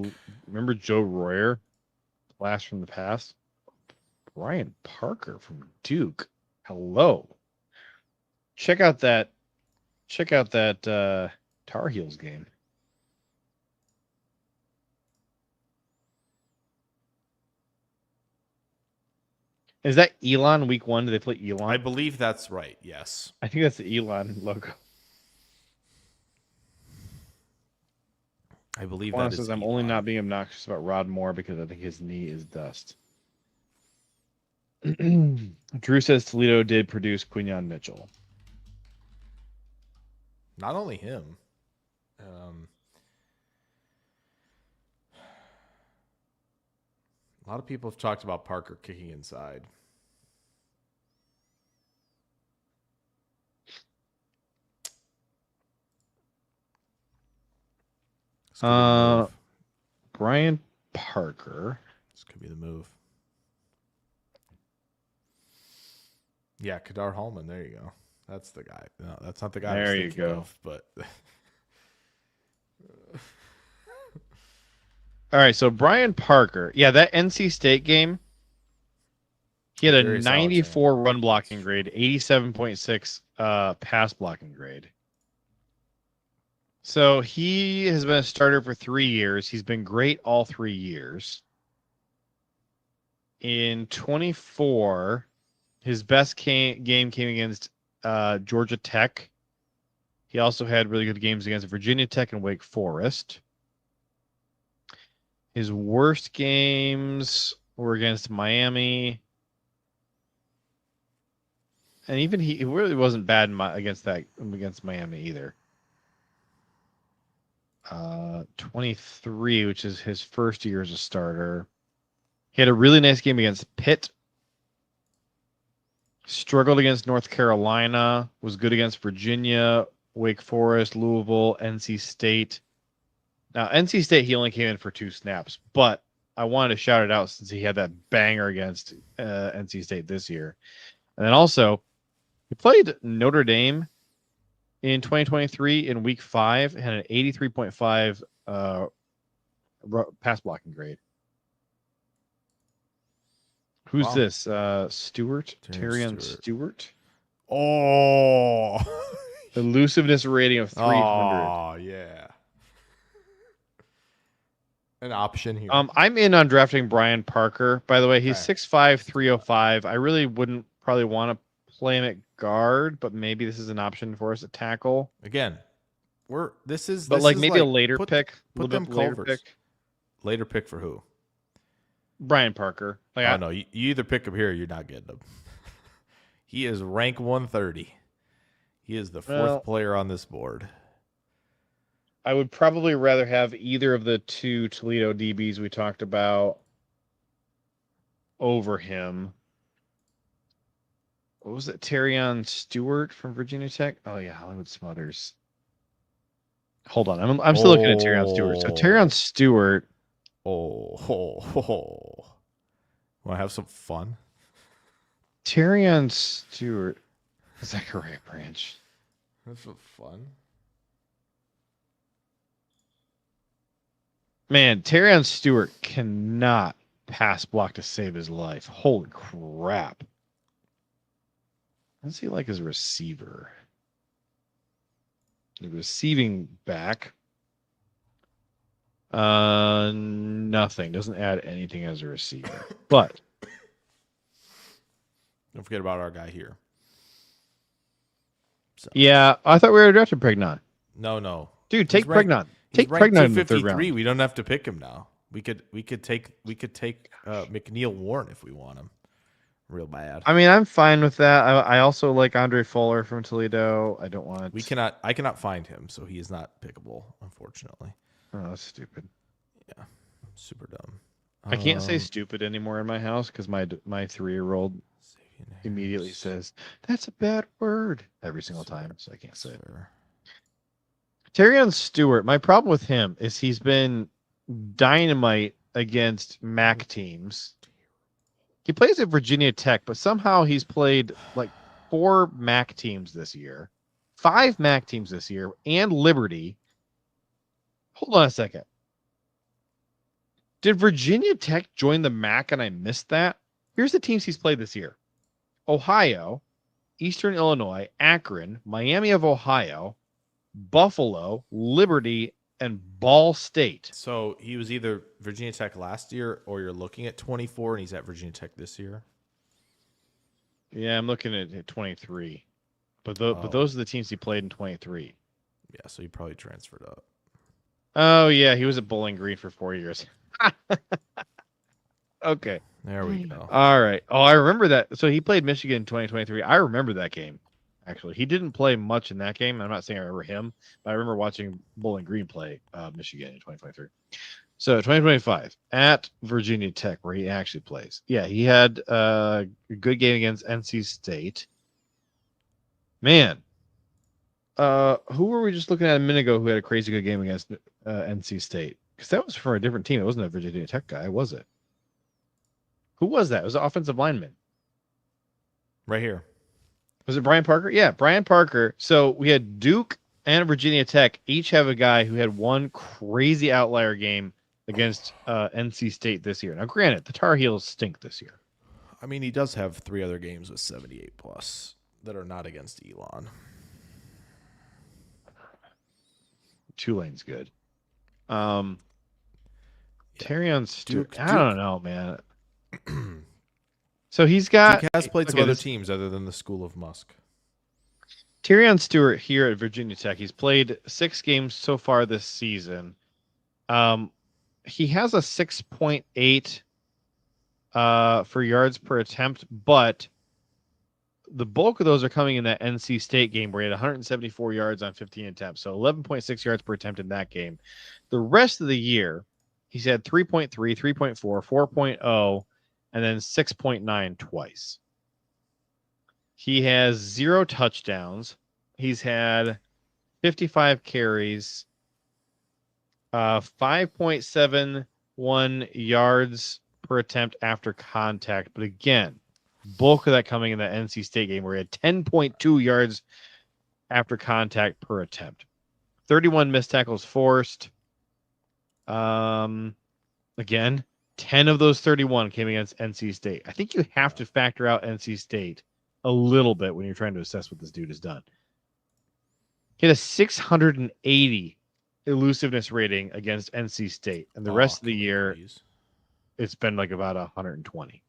Remember Joe Royer, blast from the past? Brian Parker from Duke. Hello. Check out that Tar Heels game. Is that Elon week 1? Do they play Elon? I believe that's right. Yes. I think that's the Elon logo. I believe Juan that says, is I'm Elon. only not being obnoxious about Rod Moore because I think his knee is dust. Drew says Toledo did produce Quinyon Mitchell. Not only him. A lot of people have talked about Parker kicking inside. Brian Parker. This could be the move. Yeah, Kadar Hallman. There you go. That's the guy. No, that's not the guy. There you go. Of, but all right, so Brian Parker. Yeah, that NC State game, he had a 94 run blocking grade, 87.6 pass blocking grade. So he has been a starter for 3 years. He's been great all 3 years. In 24, his best game came against Georgia Tech. He also had really good games against Virginia Tech and Wake Forest. His worst games were against Miami. And even he really wasn't bad against Miami either. 23, which is his first year as a starter. He had a really nice game against Pitt. Struggled against North Carolina. Was good against Virginia, Wake Forest, Louisville, NC State. Now, NC State, he only came in for 2 snaps, but I wanted to shout it out since he had that banger against NC State this year. And then also, he played Notre Dame in 2023 in week 5, had an 83.5 pass blocking grade. Who's this? Stewart? Terrion Stewart? Oh. Elusiveness rating of 300. Oh, yeah. An option here. I'm in on drafting Brian Parker. By the way, he's 6'5", 305. I really wouldn't probably want to play him at guard, but maybe this is an option for us at tackle. Again, this is maybe a later pick. Put them later pick. Later pick for who? Brian Parker. No, you either pick him here or you're not getting him. He is rank 130. He is the 4th player on this board. I would probably rather have either of the 2 Toledo DBs we talked about over him. What was it? Terrion Stewart from Virginia Tech? Oh, yeah, Hollywood Smothers. Hold on. I'm still looking at Terrion Stewart. So Terrion Stewart. Want to have some fun? Terrion Stewart. Zachariah Branch. Have some fun. Man, Terrion Stewart cannot pass block to save his life. Holy crap. What's he like as a receiver? The receiving back. Nothing. Doesn't add anything as a receiver. But don't forget about our guy here. So. Yeah, I thought we were drafting Pregnon. No. Dude, take Pregnon. Take Pregnon in the third round. We don't have to pick him now. We could take McNeil Warren if we want him. Real bad. I mean, I'm fine with that. I also like Andre Fuller from Toledo. I don't want. I cannot find him, so he is not pickable, unfortunately. Oh, that's stupid. Yeah, super dumb. I can't say stupid anymore in my house because my 3-year-old immediately says that's a bad word every single time, so I can't say it. Terrion Stewart. My problem with him is he's been dynamite against MAC teams. He plays at Virginia Tech, but somehow he's played like 4 MAC teams this year, 5 MAC teams this year, and Liberty. Hold on a second. Did Virginia Tech join the MAC and I missed that? Here's the teams he's played this year. Ohio, Eastern Illinois, Akron, Miami of Ohio, Buffalo, Liberty, and Ball State. So he was either Virginia Tech last year or you're looking at 24 and he's at Virginia Tech this year? Yeah, I'm looking at 23. But those are the teams he played in 23. Yeah, so he probably transferred up. Oh, yeah, he was at Bowling Green for 4 years. Okay. There we go. All right. Oh, I remember that. So he played Michigan in 2023. I remember that game, actually. He didn't play much in that game. I'm not saying I remember him, but I remember watching Bowling Green play Michigan in 2023. So 2025 at Virginia Tech, where he actually plays. Yeah, he had a good game against NC State. Man, who were we just looking at a minute ago who had a crazy good game against NC State? Because that was for a different team. It wasn't a Virginia Tech guy, was it? Who was that? It was an offensive lineman. Right here. Was it Brian Parker? Yeah, Brian Parker. So we had Duke and Virginia Tech each have a guy who had one crazy outlier game against NC State this year. Now, granted, the Tar Heels stink this year. I mean, he does have 3 other games with 78 plus that are not against Elon. Tulane's good. Terrion Stewart. I don't know, man. So he's got. Duke has played some other teams other than the School of Musk. Terrion Stewart here at Virginia Tech. He's played 6 games so far this season. He has a 6.8 for yards per attempt, but the bulk of those are coming in that NC State game where he had 174 yards on 15 attempts. So 11.6 yards per attempt in that game. The rest of the year, he's had 3.3, 3.4, 4.0, and then 6.9 twice. He has 0 touchdowns. He's had 55 carries, 5.71 yards per attempt after contact. But again, bulk of that coming in the NC State game where he had 10.2 yards after contact per attempt. 31 missed tackles forced. Again, 10 of those 31 came against NC State. I think you have to factor out NC State a little bit when you're trying to assess what this dude has done. He had a 680 elusiveness rating against NC State, and the rest of the year, it's been like about 120.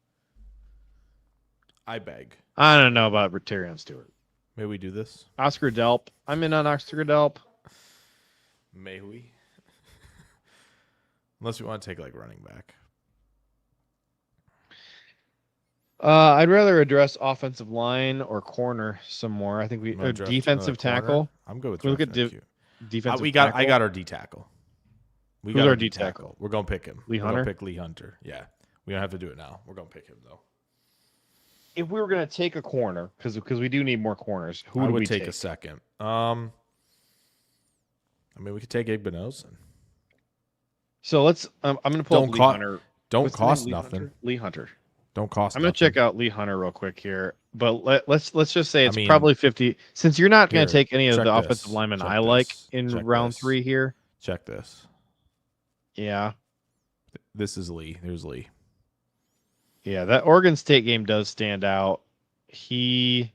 I beg. I don't know about Terrion Stewart. May we do this? Oscar Delp. I'm in on Oscar Delp. May we? Unless we want to take like running back. I'd rather address offensive line or corner some more. I think we defensive tackle. I'm good with look at defensive. I got our D tackle. Who's our D tackle? We're gonna pick him. Lee Hunter. We're gonna pick Lee Hunter. Yeah, we don't have to do it now. We're gonna pick him though. If we were gonna take a corner, because we do need more corners, who would we take? A second. I mean, we could take Igbenogson. So let's. I'm gonna pull up Lee Hunter. Don't cost nothing. Lee Hunter. Don't cost. I'm gonna check out Lee Hunter real quick here, but let's just say it's probably 50. Since you're not gonna take any of the offensive linemen I like in round 3 here. Check this. Yeah. This is Lee. There's Lee. Yeah, that Oregon State game does stand out. He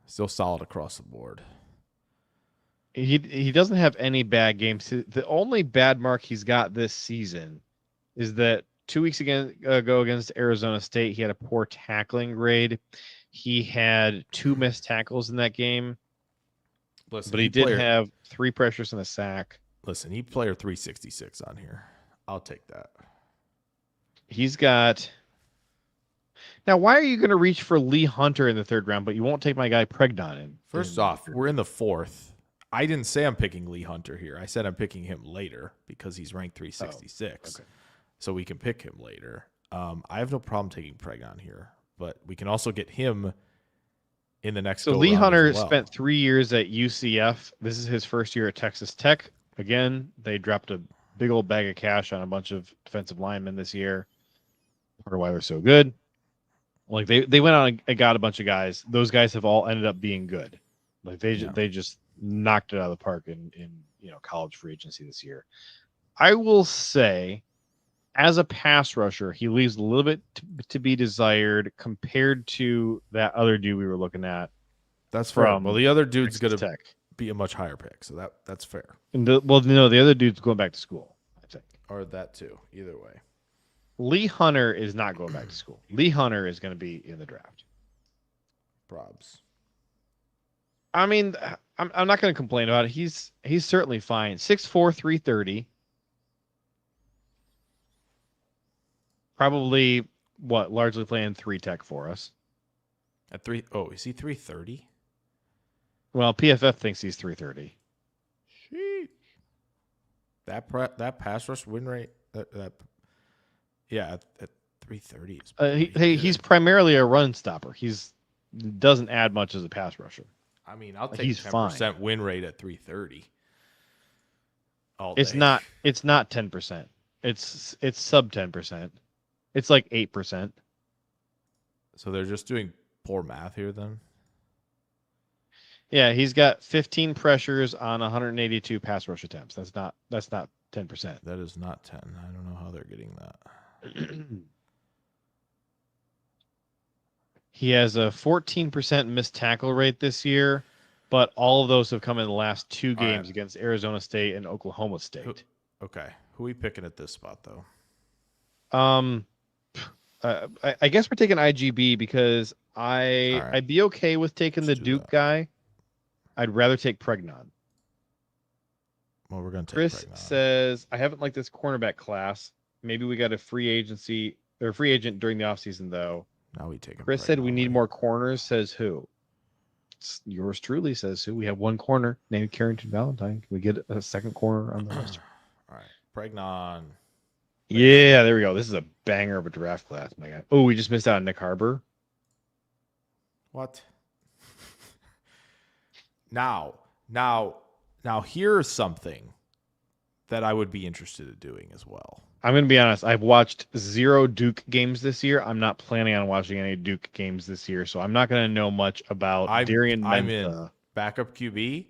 Still solid across the board. he doesn't have any bad games. The only bad mark he's got this season is that 2 weeks ago against Arizona State, he had a poor tackling grade. He had 2 missed tackles in that game. Listen, but he did have 3 pressures and a sack. Listen, he player 366 on here. I'll take that. He's got. Now, why are you going to reach for Lee Hunter in the 3rd round, but you won't take my guy Pregnon in? First off, we're in the 4th. I didn't say I'm picking Lee Hunter here. I said I'm picking him later because he's ranked 366. Okay. So we can pick him later. I have no problem taking Pregnon here, but we can also get him in the next. So Lee Hunter spent 3 years at UCF. This is his first year at Texas Tech. Again, they dropped a big old bag of cash on a bunch of defensive linemen this year. Part of why they're so good. Like they went out and got a bunch of guys. Those guys have all ended up being good. Like they just knocked it out of the park in college free agency this year. I will say, as a pass rusher, he leaves a little bit to be desired compared to that other dude we were looking at. That's fair. Well, the other dude's going to Tech. Be a much higher pick, so that's fair. And the other dude's going back to school, I think. Or that too. Either way. Lee Hunter is not going back to school. Lee Hunter is going to be in the draft. Probs. I mean, I'm not going to complain about it. He's certainly fine. 6'4", 330. Probably largely playing 3 tech for us. At 3, is he 330? Well, PFF thinks he's 330. Sheesh. That pass rush win rate at 330 is he's primarily a run stopper. He's doesn't add much as a pass rusher. I mean, I'll take he's 10% fine. Win rate at 330. All it's day. not 10%. It's sub 10%. It's like 8%. So they're just doing poor math here then? Yeah, he's got 15 pressures on 182 pass rush attempts. That's not 10%. That is not 10. I don't know how they're getting that. He has a 14% missed tackle rate this year, but all of those have come in the last 2 games against Arizona State and Oklahoma State. Okay. Who are we picking at this spot, though? I guess we're taking IGB because I'd be okay with taking the Duke guy. I'd rather take Pregnon. Well, we're going to take Chris Pregnon. says, I haven't liked this cornerback class. Maybe we got a free agent during the offseason, though. Now we take him. Chris said we need more corners. Says who? Yours truly says who. We have 1 corner named Carrington Valentine. Can we get a 2nd corner on the roster? All right. Pregnon. Yeah, there we go. This is a banger of a draft class, my guy. Oh, we just missed out on Nick Harbor. What? Now, here's something that I would be interested in doing as well. I'm going to be honest. I've watched 0 Duke games this year. I'm not planning on watching any Duke games this year, so I'm not going to know much about Darian Mentha. I'm in. Backup QB,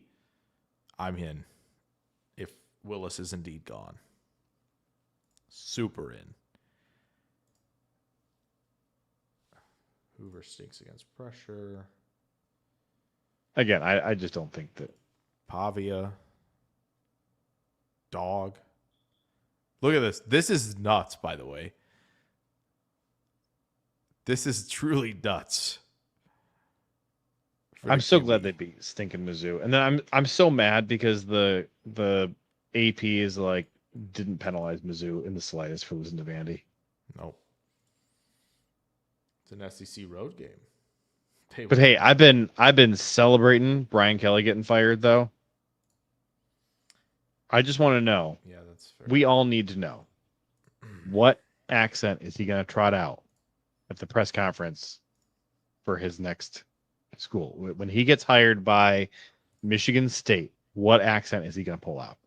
I'm in. If Willis is indeed gone. Super in. Hoover stinks against pressure. Again, I just don't think that. Pavia. Dog. Look at this. This is nuts, by the way. This is truly nuts. I'm so glad they beat stinking Mizzou. And then I'm so mad because the AP is like didn't penalize Mizzou in the slightest for losing to Vandy. Nope. It's an SEC road game. But hey, I've been celebrating Brian Kelly getting fired though. I just want to know. Yeah, that's fair. We all need to know. What accent is he going to trot out at the press conference for his next school? When he gets hired by Michigan State, what accent is he going to pull out?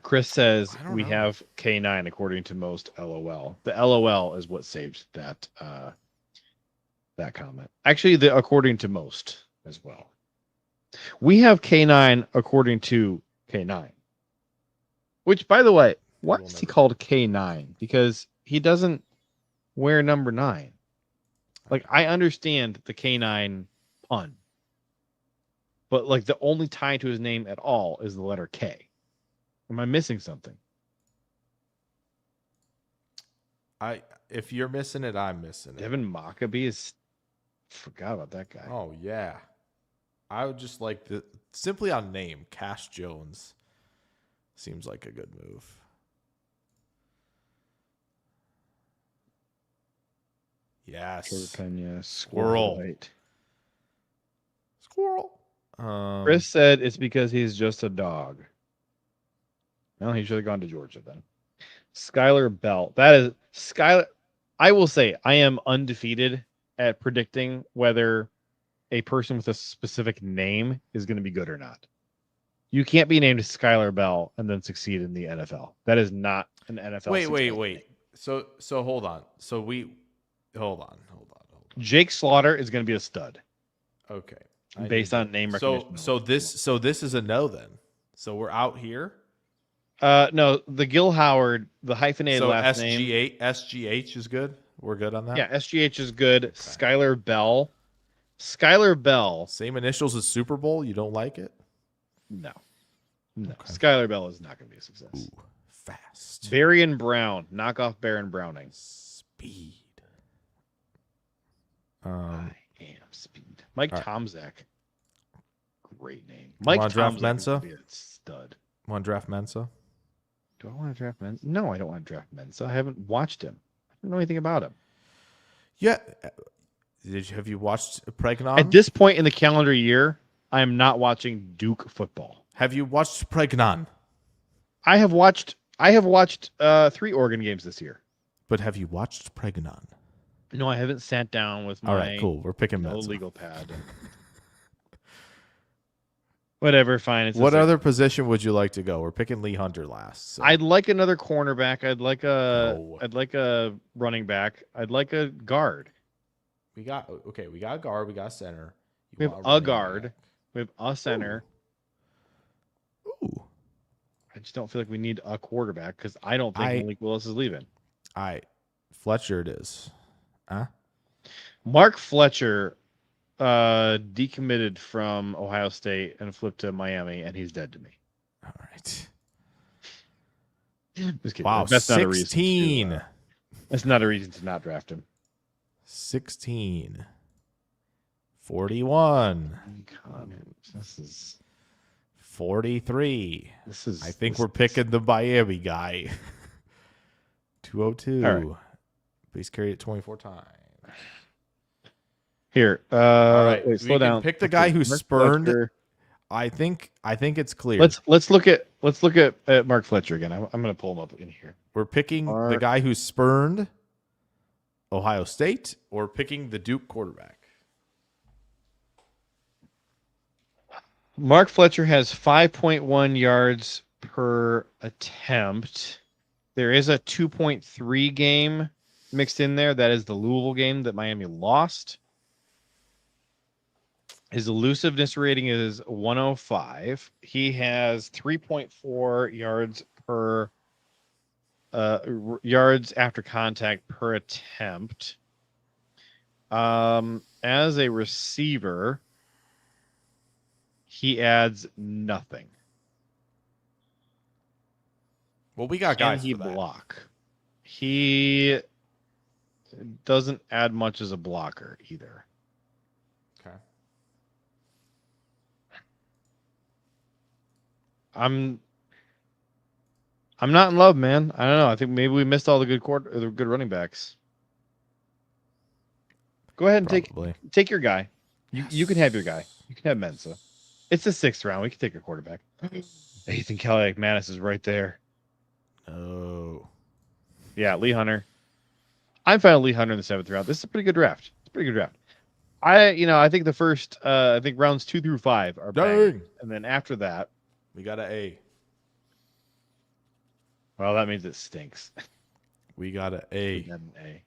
Chris says we have K9 according to most LOL. The LOL is what saved that comment. Actually, according to most as well. We have K9 according to K9. Which, by the way, why will is he never- called K9? Because he doesn't wear number 9. Like, I understand the K9 pun, but like the only tie to his name at all is the letter K. Am I missing something? If you're missing it, I'm missing it. Devin Mockabee is. Forgot about that guy. Oh yeah, I would just like the simply on name. Cash Jones seems like a good move. Yes, Trevor Pena, Squirrel. White. Squirrel. Chris said it's because he's just a dog. Well, he should have gone to Georgia then. Skylar Bell. That is Skylar. I will say I am undefeated at predicting whether a person with a specific name is going to be good or not. You can't be named Skylar Bell and then succeed in the NFL. That is not an NFL. Wait. So hold on. Hold on. Jake Slaughter is going to be a stud. Okay. Based on name recognition. So this is a no then. So we're out here. No, the Gil Howard, the hyphenated last name. SGH is good. We're good on that. Yeah, SGH is good. Okay. Skylar Bell. Same initials as Super Bowl. You don't like it? No. Okay. Skylar Bell is not going to be a success. Ooh, fast. Barryn Brown. Knock off Barryn Browning. Speed. I am speed. Mike Tomczak. Great name. Mike Tomczak Mensa? Be a stud. Want to draft Mensa? Do I want to draft Mensa? No, I don't want to draft Mensa. I haven't watched him. I don't know anything about him. Yeah. Have you watched Pregnon? At this point in the calendar year, I am not watching Duke football. Have you watched Pregnon? I have watched 3 Oregon games this year. But have you watched Pregnon? No, I haven't sat down with my All right, cool. We're picking Mensa. legal pad. Whatever, fine. What other position would you like to go? We're picking Lee Hunter last. So. I'd like another cornerback. I'd like a running back. I'd like a guard. We got a guard, we got a center. We have a guard. Back. We have a center. Ooh. I just don't feel like we need a quarterback because I don't think Malik Willis is leaving. All right. Fletcher it is. Huh? Mark Fletcher decommitted from Ohio State and flipped to Miami, and he's dead to me. All right. Just kidding. Wow, that's 16. Not a reason that's not a reason to not draft him. 16. 41. This is 43. I think we're picking the Miami guy. 202. Right. He's carried it 24 times. Here. All right. Wait, slow down. Pick the guy who spurned. Fletcher. I think it's clear. Let's look at Mark Fletcher again. I'm going to pull him up in here. We're picking the guy who spurned Ohio State or picking the Duke quarterback. Mark Fletcher has 5.1 yards per attempt. There is a 2.3 game mixed in there. That is the Louisville game that Miami lost. His elusiveness rating is 105. He has 3.4 yards per yards after contact per attempt. As a receiver, he adds nothing. Well, we got guys. Can he block? He doesn't add much as a blocker either. Okay. I'm not in love, man. I don't know. I think maybe we missed all the good running backs. Go ahead and take your guy. You can have your guy. You can have Mensa. It's the 6th round. We can take a quarterback. Ethan Kelly McManus is right there. Oh. Yeah, Lee Hunter. I'm fine with Lee Hunter in the 7th round. This is a pretty good draft. It's a pretty good draft. I think the first rounds 2 through 5 are bang. And then after that, we got an A. Well, that means it stinks. We got an A. An A.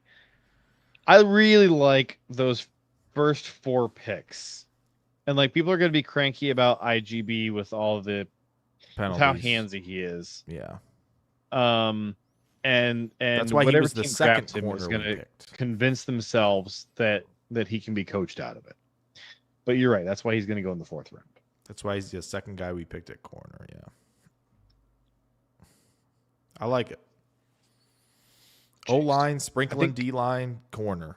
I really like those first 4 picks. And like people are going to be cranky about IGB with all the with how handsy he is. Yeah. And that's why he whatever was the team second drafts him is corner going we to picked. convince themselves that he can be coached out of it. But you're right. That's why he's going to go in the 4th round. That's why he's the second guy we picked at corner. Yeah. I like it. O-line, sprinkling D-line, corner.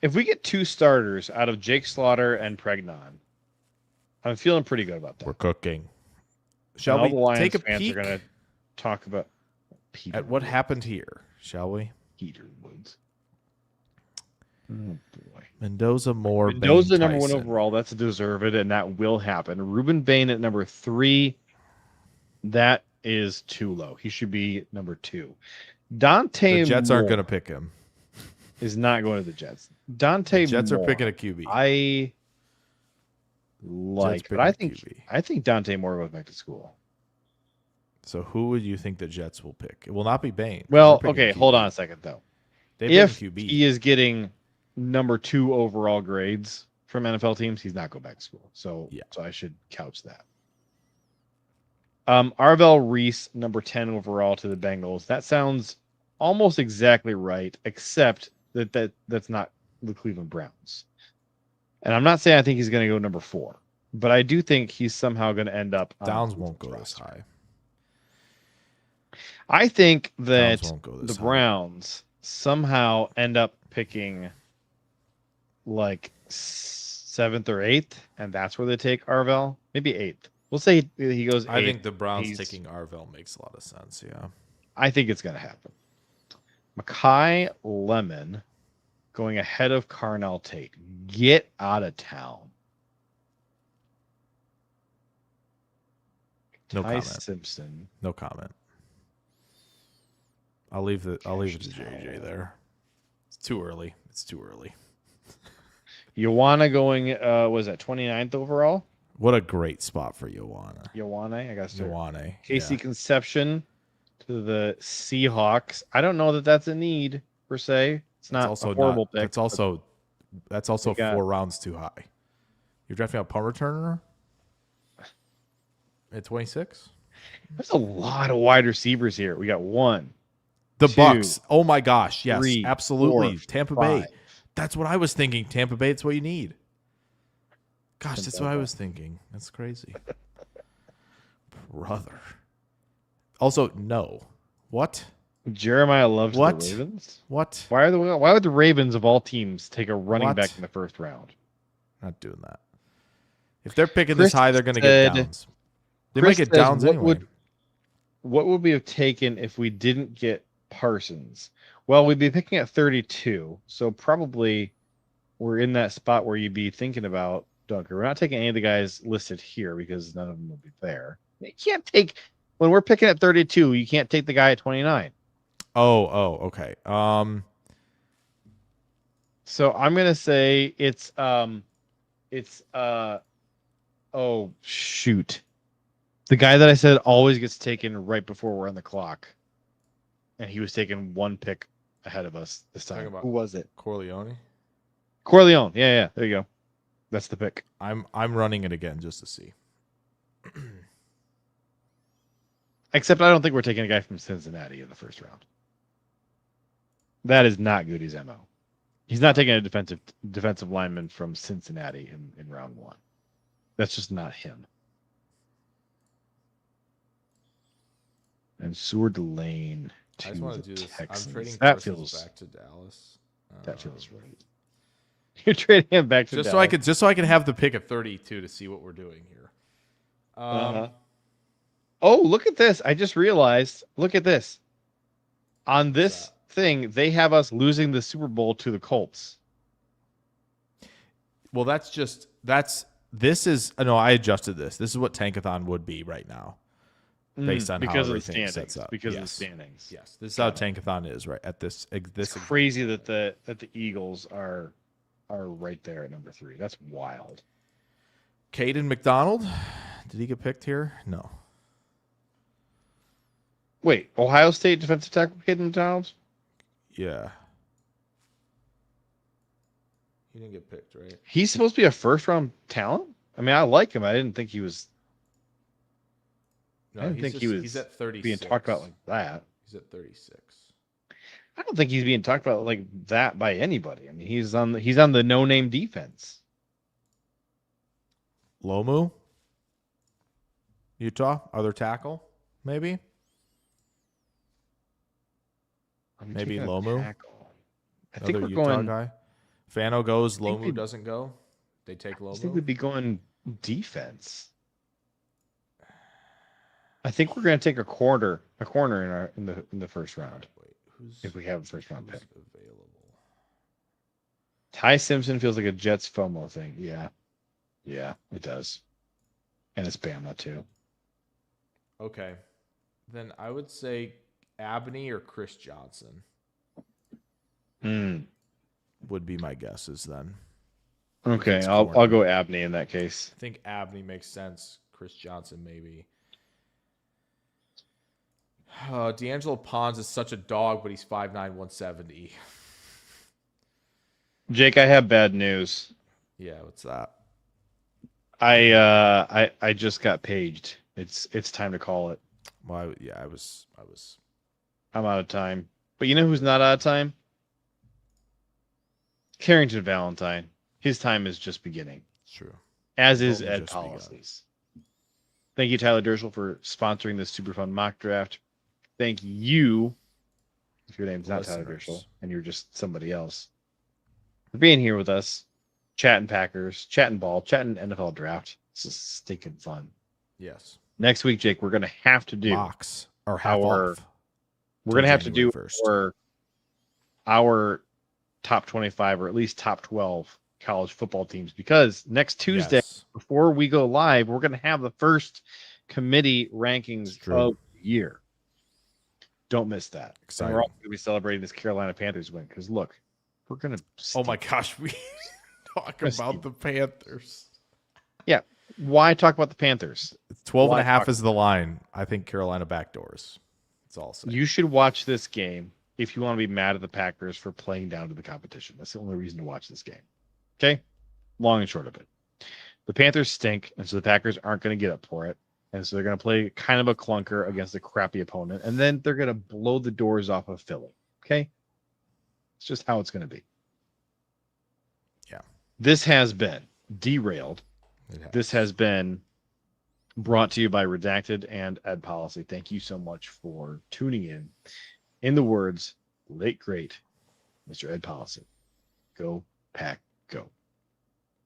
If we get 2 starters out of Jake Slaughter and Pregnon, I'm feeling pretty good about that. We're cooking. Shall all the we Lions take a fans peek are going to talk about at what happened here, shall we? Peter Woods. Oh, boy. Mendoza, Moore, Mendoza, Bain, number 1 Tyson. overall. That's deserved, and that will happen. Ruben Bain at number 3. That is too low. He should be number 2. Dante The Jets Moore aren't going to pick him. is not going to the Jets. Dante The Jets Moore, are picking a QB. I like, but I think Dante Moore goes back to school. So who would you think the Jets will pick? It will not be Bain. Well, okay, hold on a second though. If QB. he is getting number 2 overall grades from NFL teams, he's not going back to school. So I should couch that. Arvell Reese, number 10 overall to the Bengals. That sounds almost exactly right, except that's not the Cleveland Browns. And I'm not saying I think he's going to go number 4, but I do think he's somehow going to end up. Downs won't go this high. I think that the Browns somehow end up picking like 7th or 8th, and that's where they take Arvell. Maybe 8th. We'll say he goes 8th. I think the Browns taking Arvell makes a lot of sense, yeah. I think it's going to happen. Mekhi Lemon going ahead of Carnell Tate. Get out of town. No Ty comment. Simpson. No comment. I'll leave it to JJ there. It's too early. Ioana going was that 29th overall? What a great spot for Ioana. Ioane, I guess. Ioane. Casey Conception to the Seahawks. I don't know that that's a need per se. It's not also a horrible pick. That's also 4 rounds too high. You're drafting a punt returner at 26? There's a lot of wide receivers here. We got 1. The 2, Bucks. Oh my gosh. Yes, 3, absolutely. 4, Tampa 5. Bay. That's what I was thinking. Tampa Bay, it's what you need. Gosh, that's what I was thinking. That's crazy. Brother. Also, no. What? Jeremiah loves What? the Ravens. What? Why would the Ravens of all teams take a running back in the 1st round? Not doing that. If they're picking this high, they're going to get Downs. They might get Downs anyway. What would we have taken if we didn't get Parsons? Well, we'd be picking at 32, so probably we're in that spot where you'd be thinking about Dunker. We're not taking any of the guys listed here because none of them will be there. You can't take when we're picking at 32. You can't take the guy at 29. Oh, okay. So I'm gonna say it's oh shoot, the guy that I said always gets taken right before we're on the clock, and he was taken 1 pick ahead of us this time. Who was it? Corleone. Yeah. There you go. That's the pick. I'm running it again just to see. Except I don't think we're taking a guy from Cincinnati in the 1st round. That is not Goody's MO. He's not taking a defensive lineman from Cincinnati in round 1. That's just not him. And Seward Lane to the Texans. I'm trading that feels feels back to Dallas. That feels right. You're trading him back to just Dallas. so I can have the pick at 32 to see what we're doing here. Oh, look at this. I just realized. Look at this. On this thing, they have us losing the Super Bowl to the Colts. Well, I adjusted this. This is what Tankathon would be right now. Based on how everything sets up. Because of the standings. Yes. This is how Tankathon is right at this. It's crazy that the Eagles are right there at number 3. That's wild. Caden McDonald, did he get picked here? No. Wait, Ohio State defensive tackle Caden McDonald? Yeah. He didn't get picked, right? He's supposed to be a 1st round talent? I mean, I like him. I didn't think he was. No, I didn't think he was he's at 36. being talked about like that. He's at 36. I don't think he's being talked about like that by anybody. I mean, he's on the no-name defense. Lomu? Utah? Other tackle? Maybe? Maybe Lomu? I think Other we're Utah going. guy? Fano goes, think Lomu doesn't go? They take I think Lomu? we'd be going defense. I think we're going to take a corner in the first round. Wait, If we have a first round pick. available? Ty Simpson feels like a Jets FOMO thing. Yeah, it does, and it's Bama too. Okay. Then I would say Abney or Chris Johnson would be my guesses then. Okay, I'll go Abney in that case. I think Abney makes sense. Chris Johnson maybe. D'Angelo Pons is such a dog, but he's 5'9", 170. Jake, I have bad news. Yeah, what's that? I just got paged. It's time to call it. Well, I was. I'm out of time. But you know who's not out of time? Carrington Valentine. His time is just beginning. It's true. As is Only Ed just Policies. Thank you, Tyler Dershel, for sponsoring this super fun mock draft. Thank you, if your name's not Tyler Dershel and you're just somebody else, for being here with us, chatting Packers, chatting ball, chatting NFL draft. This is stinking fun. Yes. Next week, Jake, we're going to have to do mocks or half off. We're going to have to do 1st. our top 25 or at least top 12 college football teams, because next Tuesday, before we go live, we're going to have the first committee rankings of the year. Don't miss that. And we're also going to be celebrating this Carolina Panthers win because, look, we're going to... Oh, my gosh. We talk about the Panthers. Yeah. Why talk about the Panthers? 12.5 is the line. I think Carolina backdoors. That's all. You should watch this game if you want to be mad at the Packers for playing down to the competition. That's the only reason to watch this game. Okay? Long and short of it. The Panthers stink, and so the Packers aren't going to get up for it. And so they're going to play kind of a clunker against a crappy opponent, and then they're going to blow the doors off of Philly. Okay? It's just how it's going to be. Yeah. This has been Derailed. This has been brought to you by Redacted and Ed Policy. Thank you so much for tuning in. In the words, late great Mr. Ed Policy, go Pack